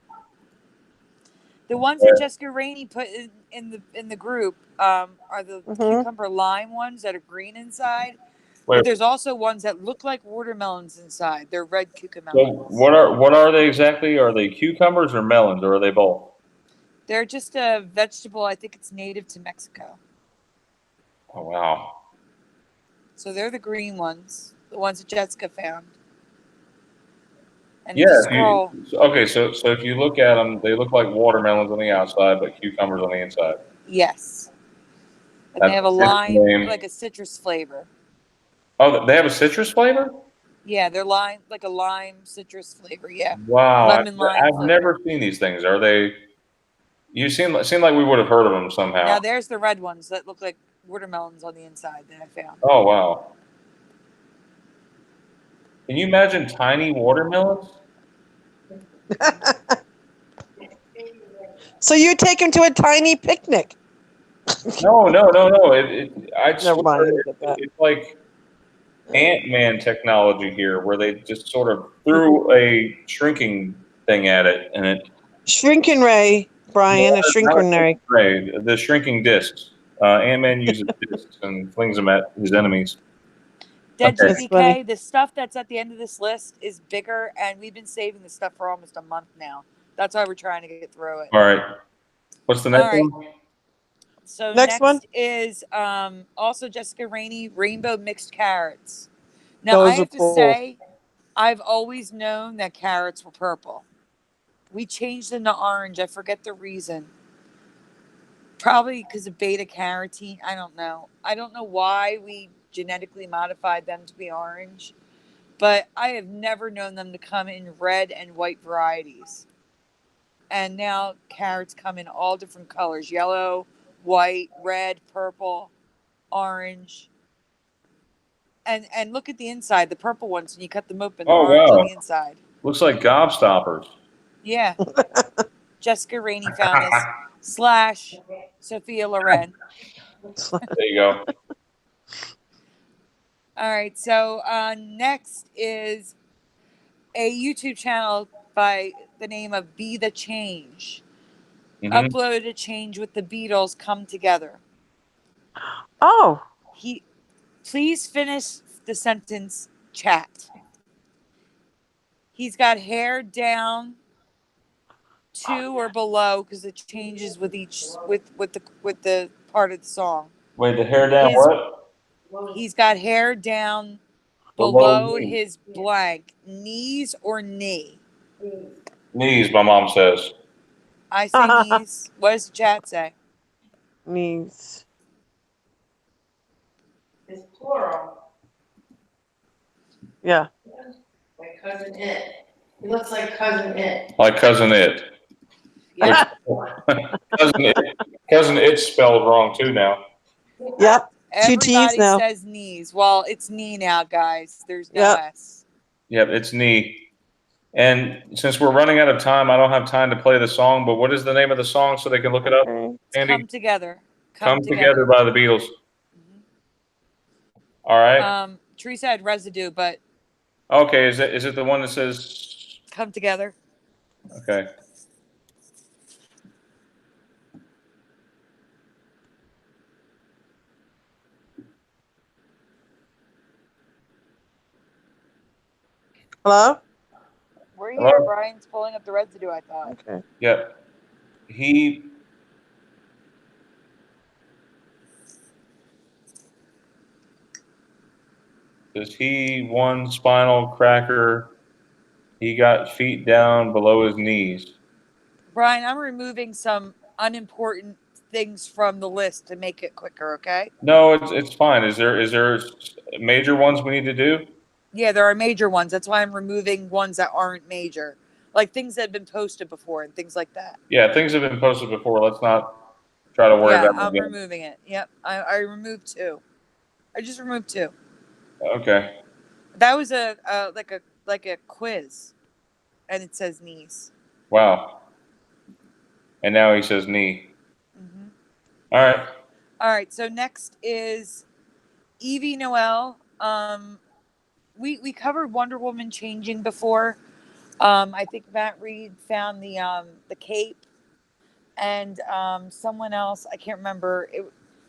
The ones that Jessica Rainey put in the group are the cucumber lime ones that are green inside. But there's also ones that look like watermelons inside. They're red cucamelons. So what are they exactly? Are they cucumbers or melons, or are they both? They're just a vegetable. I think it's native to Mexico. Oh wow. So they're the green ones, the ones that Jessica found. And Yeah. scroll. Okay, so if you look at them, they look like watermelons on the outside, but cucumbers on the inside. Yes. And they have a lime, like a citrus flavor. Oh, they have a citrus flavor? Yeah, they're lime, like a lime citrus flavor. Yeah. Wow. Lemon lime I've flavor. never seen these things. Are they? You seem like we would have heard of them somehow. Now there's the red ones that look like watermelons on the inside that I found. Oh wow. Can you imagine tiny watermelons? So you take him to a tiny picnic. No. Never mind. It's like Ant-Man technology here, where they just sort of threw a shrinking thing at it, and it. Shrinking ray, Brian, a shrinking ray. Ray, the shrinking discs. Ant-Man uses discs and flings them at his enemies. Dead Okay. GBK, the stuff that's at the end of this list is bigger, and we've been saving the stuff for almost a month now. That's why we're trying to get through it. All right. What's the next one? So Next one is also Jessica Rainey, Rainbow Mixed Carrots. Now, Those I have are cool. to say, I've always known that carrots were purple. We changed them to orange. I forget the reason. Probably because of beta carotene. I don't know. I don't know why we genetically modified them to be orange, but I have never known them to come in red and white varieties. And now carrots come in all different colors: yellow, white, red, purple, orange. And look at the inside, the purple ones, when you cut them open, they're orange on the inside. Looks like gobstoppers. Yeah. Jessica Rainey found this / Sophia Loren. There you go. All right. So next is a YouTube channel by the name of Be the Change. Uploaded a change with the Beatles Come Together. Oh. Please finish the sentence, chat. He's got hair down to or below because it changes with each with the part of the song. Wait, the hair down what? He's got hair down below his blank. Knees or knee? Knees, my mom says. I say knees. What does the chat say? Knees. It's plural. Yeah. Like Cousin It. He looks like Cousin It. Like Cousin It. Yeah. Cousin It's spelled wrong too now. Yep. Everybody 2 T's now. says knees. Well, it's knee now, guys. There's no S. Yep, it's knee. And since we're running out of time, I don't have time to play the song, but what is the name of the song so they can look it up? Andy? Come Together. Come Together by the Beatles. All right. Teresa had residue, but okay, is it the one that says come together. Okay. Hello? We're Hello? here. Brian's pulling up the residue, I thought. Okay. Yep. He says he one spinal cracker. He got feet down below his knees. Brian, I'm removing some unimportant things from the list to make it quicker, okay? No, it's fine. Is there major ones we need to do? Yeah, there are major ones. That's why I'm removing ones that aren't major. Like things that have been posted before and things like that. Yeah, things have been posted before. Let's not try to worry Yeah, about them I'm again. removing it. Yep. I removed 2. I just removed 2. Okay. That was a like a quiz. And it says knees. Wow. And now he says knee. Mm-hmm. All right. All right. So next is Evie Noel. We covered Wonder Woman changing before. I think Matt Reed found the cape, and someone else, I can't remember.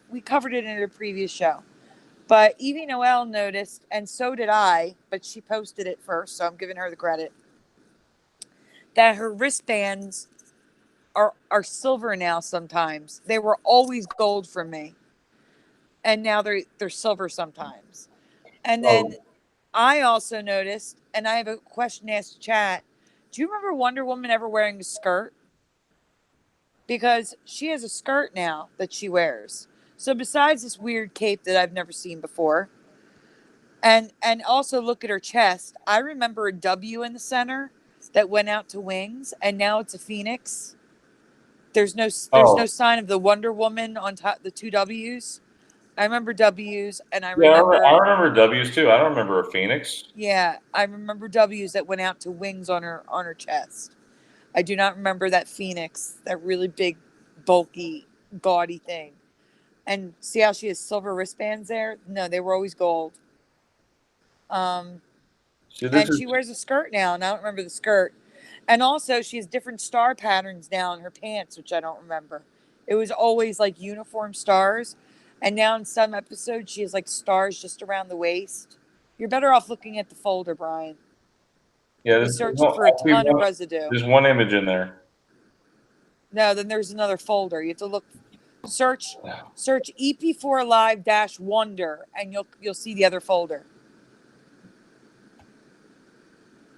We covered it in a previous show. But Evie Noel noticed, and so did I, but she posted it first, so I'm giving her the credit, that her wristbands are silver now sometimes. They were always gold for me. And now they're silver sometimes. And then I also noticed, and I have a question to ask chat. Do you remember Wonder Woman ever wearing a skirt? Because she has a skirt now that she wears. So besides this weird cape that I've never seen before, and also look at her chest, I remember a W in the center that went out to wings, and now it's a phoenix. There's no sign of the Wonder Woman on top, the 2 W's. I remember W's, and I remember. I remember W's too. I don't remember a phoenix. Yeah, I remember W's that went out to wings on her chest. I do not remember that phoenix, that really big, bulky, gaudy thing. And see how she has silver wristbands there? No, they were always gold. And she wears a skirt now, and I don't remember the skirt. And also, she has different star patterns now in her pants, which I don't remember. It was always like uniform stars. And now in some episodes, she has like stars just around the waist. You're better off looking at the folder, Brian. Yeah, You're searching for a ton of residue. There's one image in there. No, then there's another folder. You have to look, search EP4 Live - Wonder, and you'll see the other folder.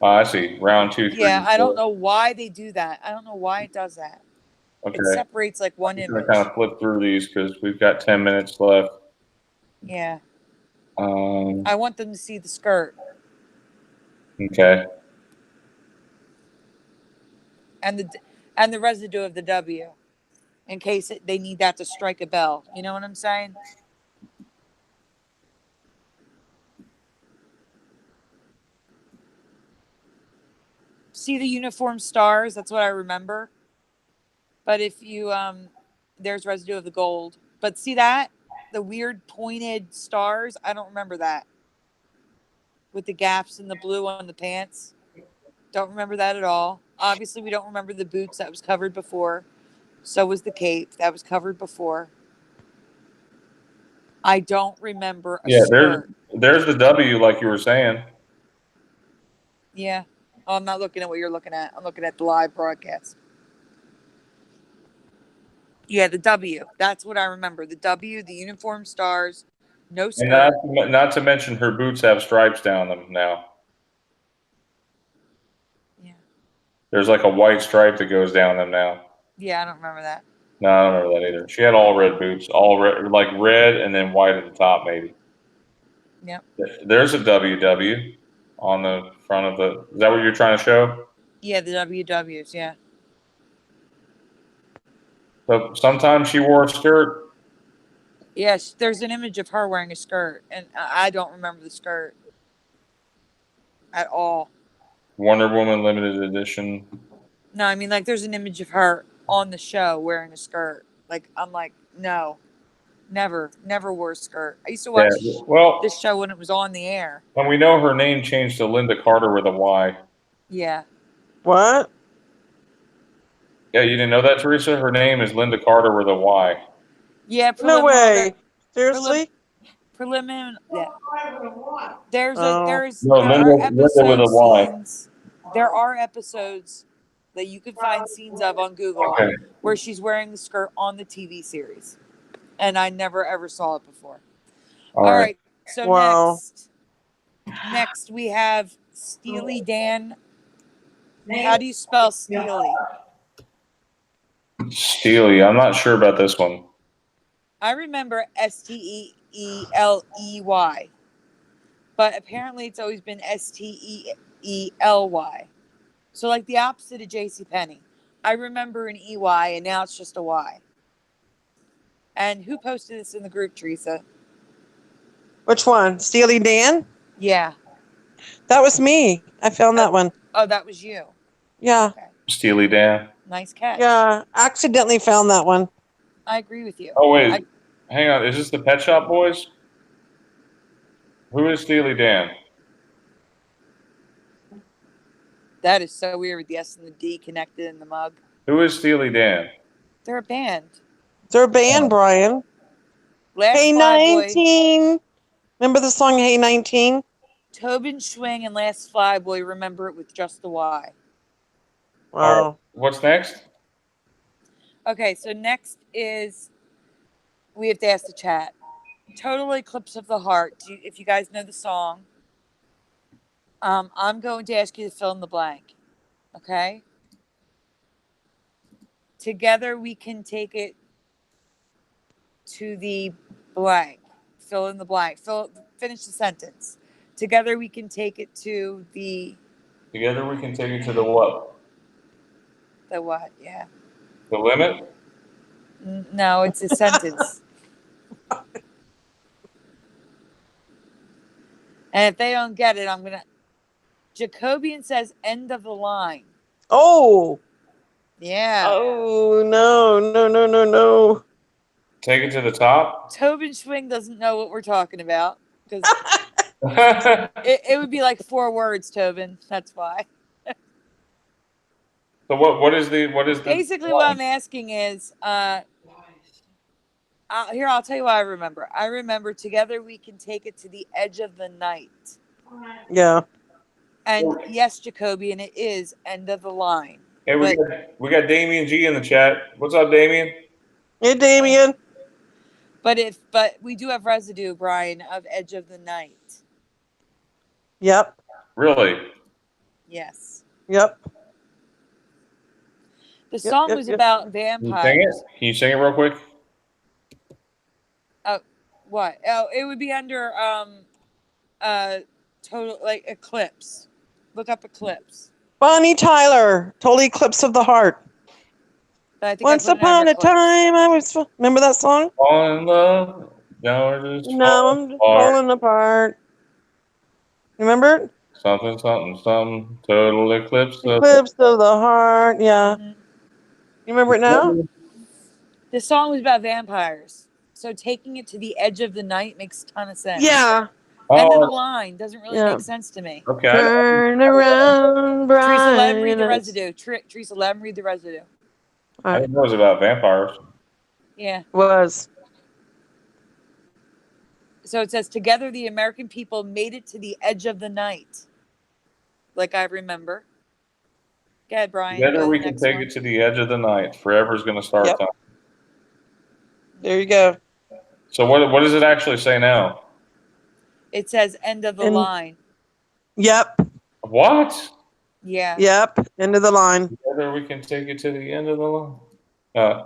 Oh, I see. Round 2, 3. Yeah, I 4. don't know why they do that. I don't know why it does that. Okay. It separates like one I'm image. gonna kind of flip through these because we've got 10 minutes left. Yeah. I want them to see the skirt. Okay. And the residue of the W, in case they need that to strike a bell. You know what I'm saying? See the uniform stars? That's what I remember. But if you there's residue of the gold. But see that? The weird pointed stars? I don't remember that. With the gaps in the blue on the pants. Don't remember that at all. Obviously, we don't remember the boots that was covered before. So was the cape that was covered before. I don't remember a skirt. There's the W, like you were saying. Yeah. Oh, I'm not looking at what you're looking at. I'm looking at the live broadcast. Yeah, the W. That's what I remember. The W, the uniform stars, no skirt. And not to mention her boots have stripes down them now. Yeah. There's like a white stripe that goes down them now. Yeah, I don't remember that. No, I don't remember that either. She had all red boots, all red, like red and then white at the top, maybe. Yep. There's a WW on the front of the. Is that what you're trying to show? Yeah, the WWs. Yeah. So sometimes she wore a skirt. Yes, there's an image of her wearing a skirt, and I don't remember the skirt at all. Wonder Woman limited edition. No, I mean, like, there's an image of her on the show wearing a skirt. Like, I'm like, no, never wore a skirt. I used to watch this show when it was on the air. And we know her name changed to Linda Carter with a Y. Yeah. What? Yeah, you didn't know that, Teresa? Her name is Linda Carter with a Y. Yeah, No way. Seriously? Yeah. There's Oh. No, there are Linda with a episode Y. scenes. There are episodes that you can find scenes of on Google Okay. where she's wearing the skirt on the TV series, and I never ever saw it before. All right. So Wow. next we have Steely Dan. How do you spell Steely? Steely. I'm not sure about this one. I remember Steeley, but apparently it's always been Steely. So like the opposite of JCPenney. I remember an EY and now it's just a Y. And who posted this in the group, Teresa? Which one? Steely Dan? Yeah. That was me. I found that one. Oh, that was you. Yeah. Okay. Steely Dan. Nice catch. Yeah. Accidentally found that one. I agree with you. Oh, wait. Hang on. Is this the Pet Shop Boys? Who is Steely Dan? That is so weird with the S and the D connected in the mug. Who is Steely Dan? They're a band. They're a band, Brian. Hey, 19. Remember the song Hey 19? Tobin Schwing and Last Flyboy remember it with just the Y. Wow. All right. What's next? Okay, so next is we have to ask the chat. Total Eclipse of the Heart. If you guys know the song, I'm going to ask you to fill in the blank. Okay? Together we can take it to the blank. Fill in the blank. Finish the sentence. Together we can take it to the... Together we can take it to the what? The what? Yeah. The limit? No, it's a sentence. And if they don't get it, I'm going to... Jacobian says end of the line. Oh. Yeah. Oh, no. Take it to the top? Tobin Schwing doesn't know what we're talking about. Because it would be like 4 words, Tobin. That's why. So what is the Basically what I'm asking is here, I'll tell you what I remember. I remember together we can take it to the edge of the night. Yeah. And yes, Jacoby, and it is end of the line. Hey, we got Damien G in the chat. What's up, Damien? Hey, Damien. But we do have residue, Brian, of edge of the night. Yep. Really? Yes. Yep. The song was about vampires. Can you sing it real quick? Oh, what? Oh, it would be under total like Eclipse. Look up Eclipse. Bonnie Tyler, Total Eclipse of the Heart. Once upon a time, I was. Remember that song? Fall in love. Now we're just falling apart. Remember it? Something. Total eclipse of the heart. Yeah. Mm-hmm. You remember it now? The song was about vampires. So taking it to the edge of the night makes a ton of sense. Yeah. End of the line doesn't really make sense to me. Okay. Turn around, Brian. Teresa, let him read the residue. Teresa, let him read the residue. I didn't know it was about vampires. Yeah. Was. So it says, together the American people made it to the edge of the night. Like I remember. Go ahead, Brian. Together we can take it to the edge of the night. Forever's going to start time. There you go. So what does it actually say now? It says end of the line. Yep. What? Yeah. Yep. End of the line. Together we can take it to the end of the line.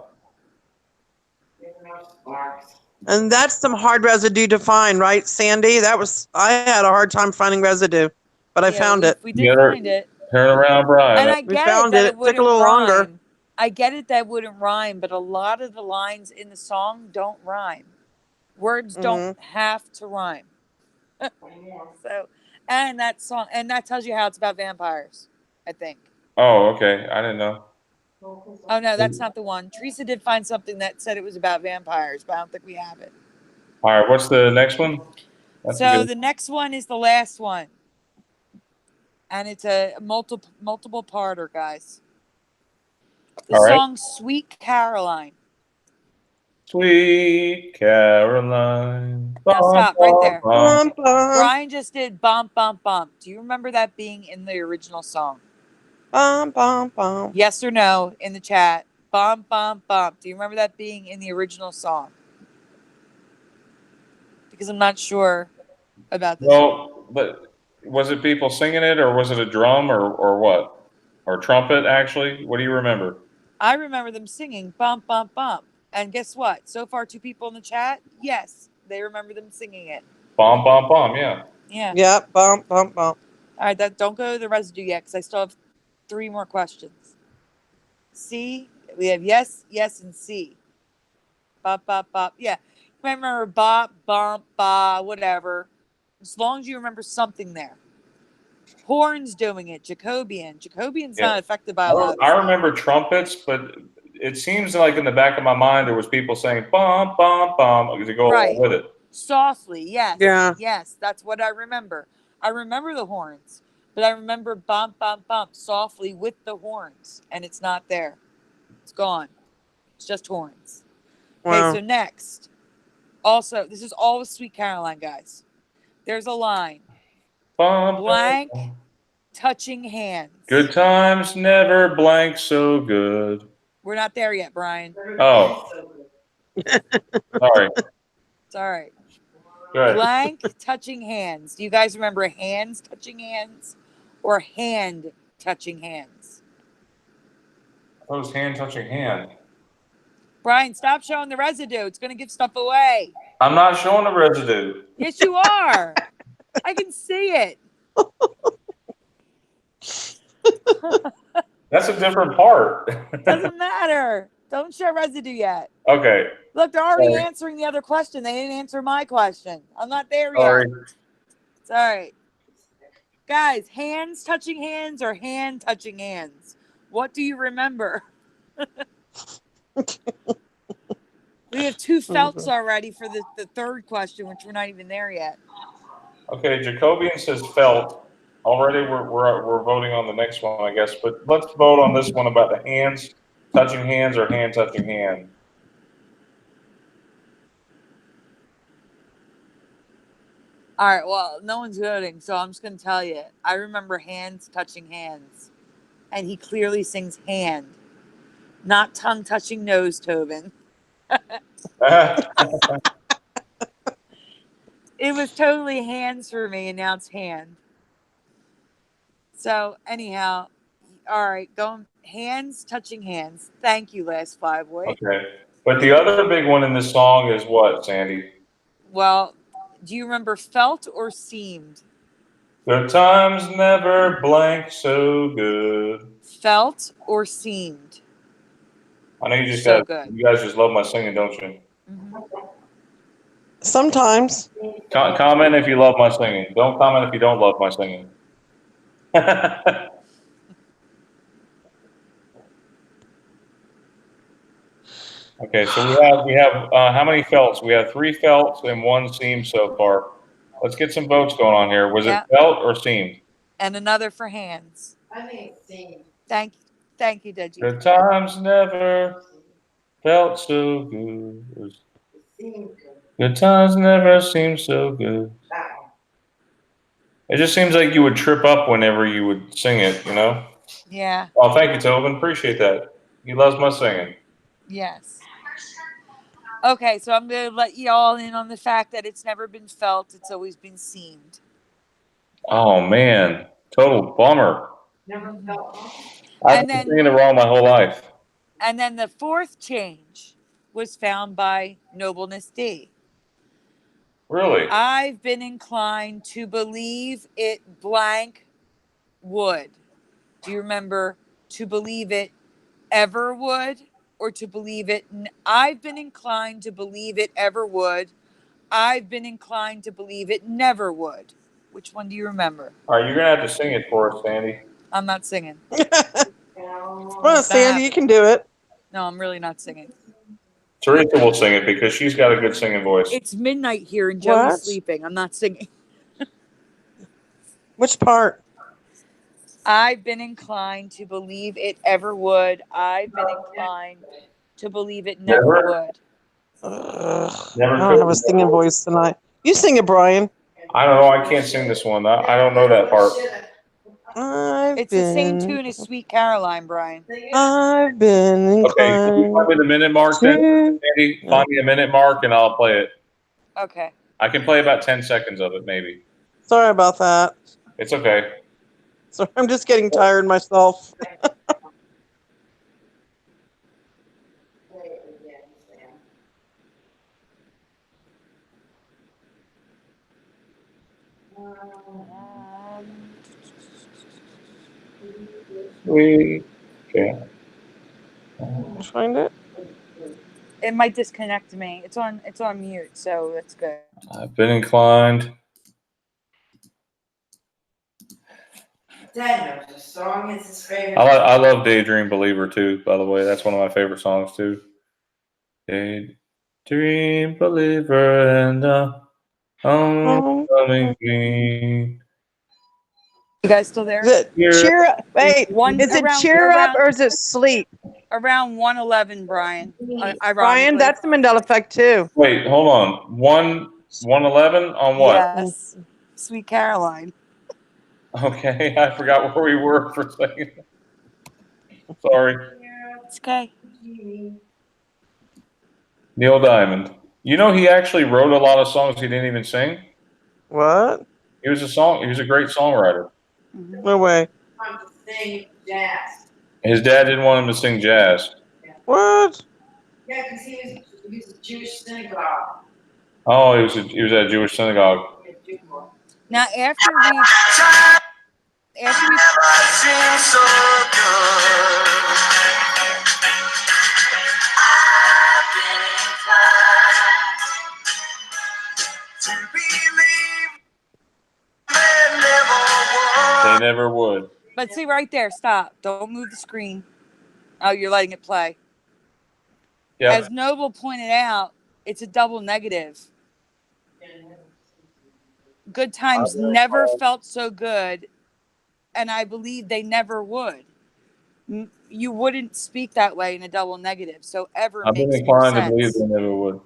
And that's some hard residue to find, right, Sandy? I had a hard time finding residue, but I found it. We did find it. Turn around, Brian. And I get it that it took a little longer. I get it that it wouldn't rhyme, but a lot of the lines in the song don't rhyme. Words don't have to rhyme. So, and that tells you how it's about vampires, I think. Oh, okay. I didn't know. Oh no, that's not the one. Teresa did find something that said it was about vampires, but I don't think we have it. All right, what's the next one? So the next one is the last one. and it's a multiple parter, guys. The All right. song "Sweet Caroline." Sweet Caroline. Now stop right there. Bum, bum. Brian just did "Bump Bump Bump." Do you remember that being in the original song? Bum, bum, bum. Yes or no in the chat. Bump Bump Bump. Do you remember that being in the original song? Because I'm not sure about this. Well, but was it people singing it, or was it a drum, or what? Or trumpet, actually? What do you remember? I remember them singing "Bump Bump Bump." And guess what? So far, 2 people in the chat, yes, they remember them singing it. Bomb, bomb, bomb, yeah. Yeah. Yep. Bum, bum, bum. All right, don't go to the residue yet because I still have 3 more questions. C, we have yes, yes, and C. Bop, bop, bop. Yeah. You might remember bop, bump, ba, whatever. As long as you remember something there. Horns doing it. Jacobian. Jacobian's Yeah. not affected by a lot of I stuff. remember trumpets, but it seems like in the back of my mind there was people saying "bum, bum, bum" to go Right. along with it. Softly, yes. Yeah. Yes, that's what I remember. I remember the horns, but I remember bump, bump, bump softly with the horns, and it's not there. It's gone. It's just horns. Okay, Wow. so next. Also, this is all with Sweet Caroline, guys. There's a line. Bum, Blank bum, bum. touching hands. Good times never blank so good. We're not there yet, Brian. Oh, sorry. It's all right. Good. Blank touching hands. Do you guys remember hands touching hands or hand touching hands? That was hand touching hand. Brian, stop showing the residue. It's going to give stuff away. I'm not showing the residue. Yes, you are. I can see it. That's a different part. Doesn't matter. Don't show residue yet. Okay. Look, they're already Sorry. answering the other question. They didn't answer my question. I'm not there Sorry. yet. It's all right. Guys, hands touching hands or hand touching hands? What do you remember? We have 2 felts already for the 3rd question, which we're not even there yet. Okay, Jacobian says felt. Already we're voting on the next one, I guess. But let's vote on this one about the hands touching hands or hand touching hand. All right, well, no one's voting, so I'm just going to tell you. I remember hands touching hands. And he clearly sings hand, not tongue touching nose, Tobin. It was totally hands for me, and now it's hand. So, anyhow, all right, going hands touching hands. Thank you, Last Flyboy. Okay. But the other big one in this song is what, Sandy? Well, do you remember felt or seemed? Good times never blank so good. Felt or seemed? I know you just So got. good. You guys just love my singing, don't you? Mm-hmm. Sometimes. Comment if you love my singing. Don't comment if you don't love my singing. Okay, so we have how many felts? We have 3 felts and 1 seam so far. Let's get some votes going on here. Was Yeah. it felt or seamed? And another for hands. I think it's seen. Thank you, Deji. Good times never felt so good. Good times never seem so good. It just seems like you would trip up whenever you would sing it, you know? Yeah. Oh, thank you, Tobin. Appreciate that. He loves my singing. Yes. Okay, so I'm going to let you all in on the fact that it's never been felt. It's always been seamed. Oh, man. Total bummer. Never felt. I've been singing it wrong my whole life. And then the 4th change was found by Nobleness D. Really? I've been inclined to believe it blank would. Do you remember to believe it ever would or to believe it? I've been inclined to believe it ever would. I've been inclined to believe it never would. Which one do you remember? All right, you're going to have to sing it for us, Sandy. I'm not singing. Come on, Sandy, you can do it. No, I'm really not singing. Teresa will sing it because she's got a good singing voice. It's midnight here and Joey's What? sleeping. I'm not singing. Which part? I've been inclined to believe it ever would. I've been inclined to believe it never would. Never I don't have a singing voice tonight. You sing it, Brian. I don't know. I can't sing this one. I don't know that part. It's the same tune as Sweet Caroline, Brian. I've been Okay, can you find me the minute mark then? Andy, find me a minute mark and I'll play it. Okay. I can play about 10 seconds of it, maybe. Sorry about that. It's okay. Sorry, I'm just getting tired myself. Okay. Find it. It might disconnect me. It's on mute, so that's good. I've been inclined. Dad knows the song is his favorite. I love Daydream Believer too, by the way. That's one of my favorite songs too. Daydream Believer and homecoming green. You guys still there? Is it cheer up? Wait, is it cheer up or is it sleep? Around 111, Brian. Brian, that's the Mandela effect too. Wait, hold on. 111 on what? Yes. Sweet Caroline. Okay, I forgot where we were for a second. Sorry. It's okay. Neil Diamond. You know, he actually wrote a lot of songs he didn't even sing. What? He was a great songwriter. No way. Sing jazz. His dad didn't want him to sing jazz. What? Yeah, because he was a Jewish synagogue. Oh, he was at a Jewish synagogue. Now after we seemed so good. I've been inclined to believe They never would. but see right there, stop. Don't move the screen. Oh, you're letting it play. Yeah. As Noble pointed out, it's a double negative. Good times never felt so good, and I believe they never would. You wouldn't speak that way in a double negative, so ever I've been makes more inclined to believe sense. they never would.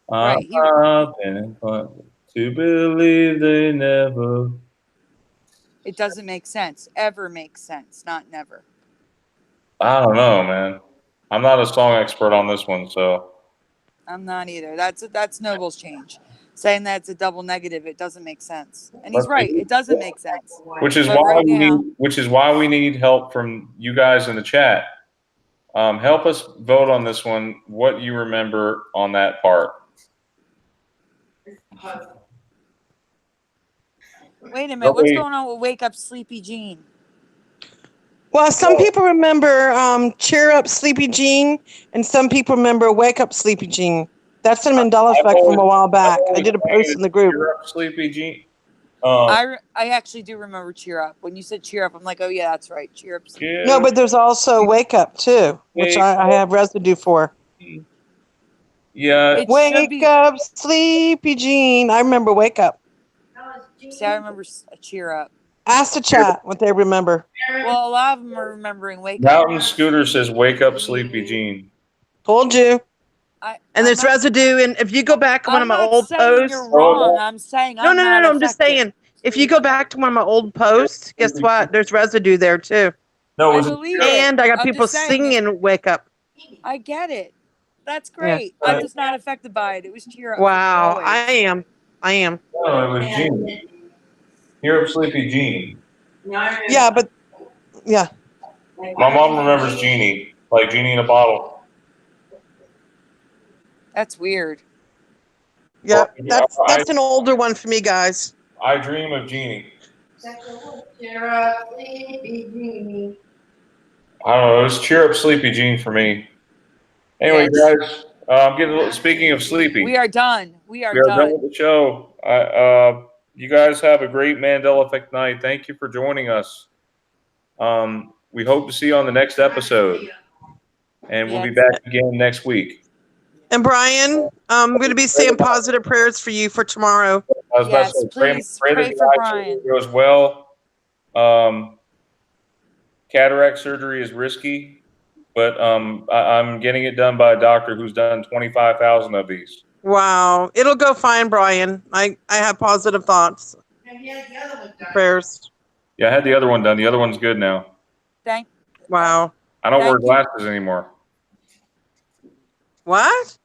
Right, I've been inclined to believe they never. It doesn't make sense. Ever makes sense, not never. I don't know, man. I'm not a song expert on this one, so. I'm not either. That's Noble's change. Saying that's a double negative, it doesn't make sense. And he's right. It doesn't make sense. Which is But why right we now- need. Which is why we need help from you guys in the chat. Help us vote on this one. What you remember on that part? Wait a minute. What's going on with Wake Up Sleepy Jean? Well, some people remember Cheer Up Sleepy Jean, and some people remember Wake Up Sleepy Jean. That's the Mandela effect from a while back. I did a post in the group. Cheer Up Sleepy Jean. I actually do remember Cheer Up. When you said Cheer Up, I'm like, oh yeah, that's right. Cheer Up. No, but there's also Wake Up too, which I have residue for. Yeah. Wake Up Sleepy Jean. I remember Wake Up. See, I remember Cheer Up. Ask the chat what they remember. Well, a lot of them are remembering Wake Up. Mountain Scooter says, "Wake up, Sleepy Jean." Told you. And there's residue, and if you go back to one of my old posts, you're wrong. I'm saying no. I'm just saying, if you go back to one of my old posts, guess what? There's residue there too. No, and I got people singing "Wake Up." I get it. That's great. Yeah. I'm just not affected by it. It was Cheer Up. Wow, I am. No, it was Jean. Cheer Up, Sleepy Jean. Yeah, but yeah. My mom remembers Genie, like Genie in a bottle. That's weird. Yeah, that's an older one for me, guys. I dream of Genie. I don't know. It was Cheer Up, Sleepy Jean for me. Anyway, guys, I'm getting a little. Speaking of sleepy, we are done. We are done with the show. You guys have a great Mandela Effect night. Thank you for joining us. We hope to see you on the next episode, and we'll be back again next week. And Brian, I'm going to be saying positive prayers for you for tomorrow. I was about to say, pray for that Brian. goes well. cataract surgery is risky, but I'm getting it done by a doctor who's done 25,000 of these. Wow. It'll go fine, Brian. I have positive thoughts. And he has the other one done. Prayers. Yeah, I had the other one done. The other one's good now. Wow. I don't wear Thank you. glasses anymore. What?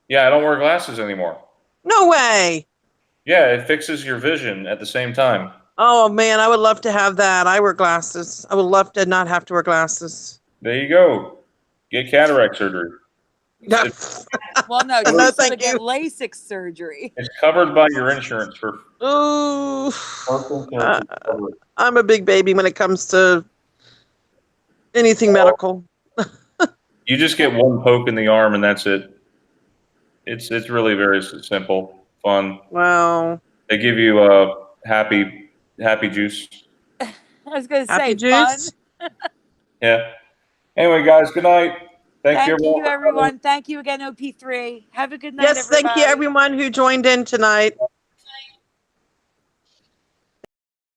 Yeah, I don't wear glasses anymore. No way. Yeah, it fixes your vision at the same time. Oh, man, I would love to have that. I wear glasses. I would love to not have to wear glasses. There you go. Get cataract surgery. Well, no, No, you thank get you. LASIK surgery. It's covered by your insurance for. Ooh. I'm a big baby when it comes to anything medical. You just get one poke in the arm and that's it. It's really very simple, fun. Wow. They give you happy juice. I was going to Happy say juice? fun. Yeah. Anyway, guys, good night. Thank you, everyone. everyone. Thank you again, OP3. Have a good night, Yes, thank you, everyone who joined in tonight.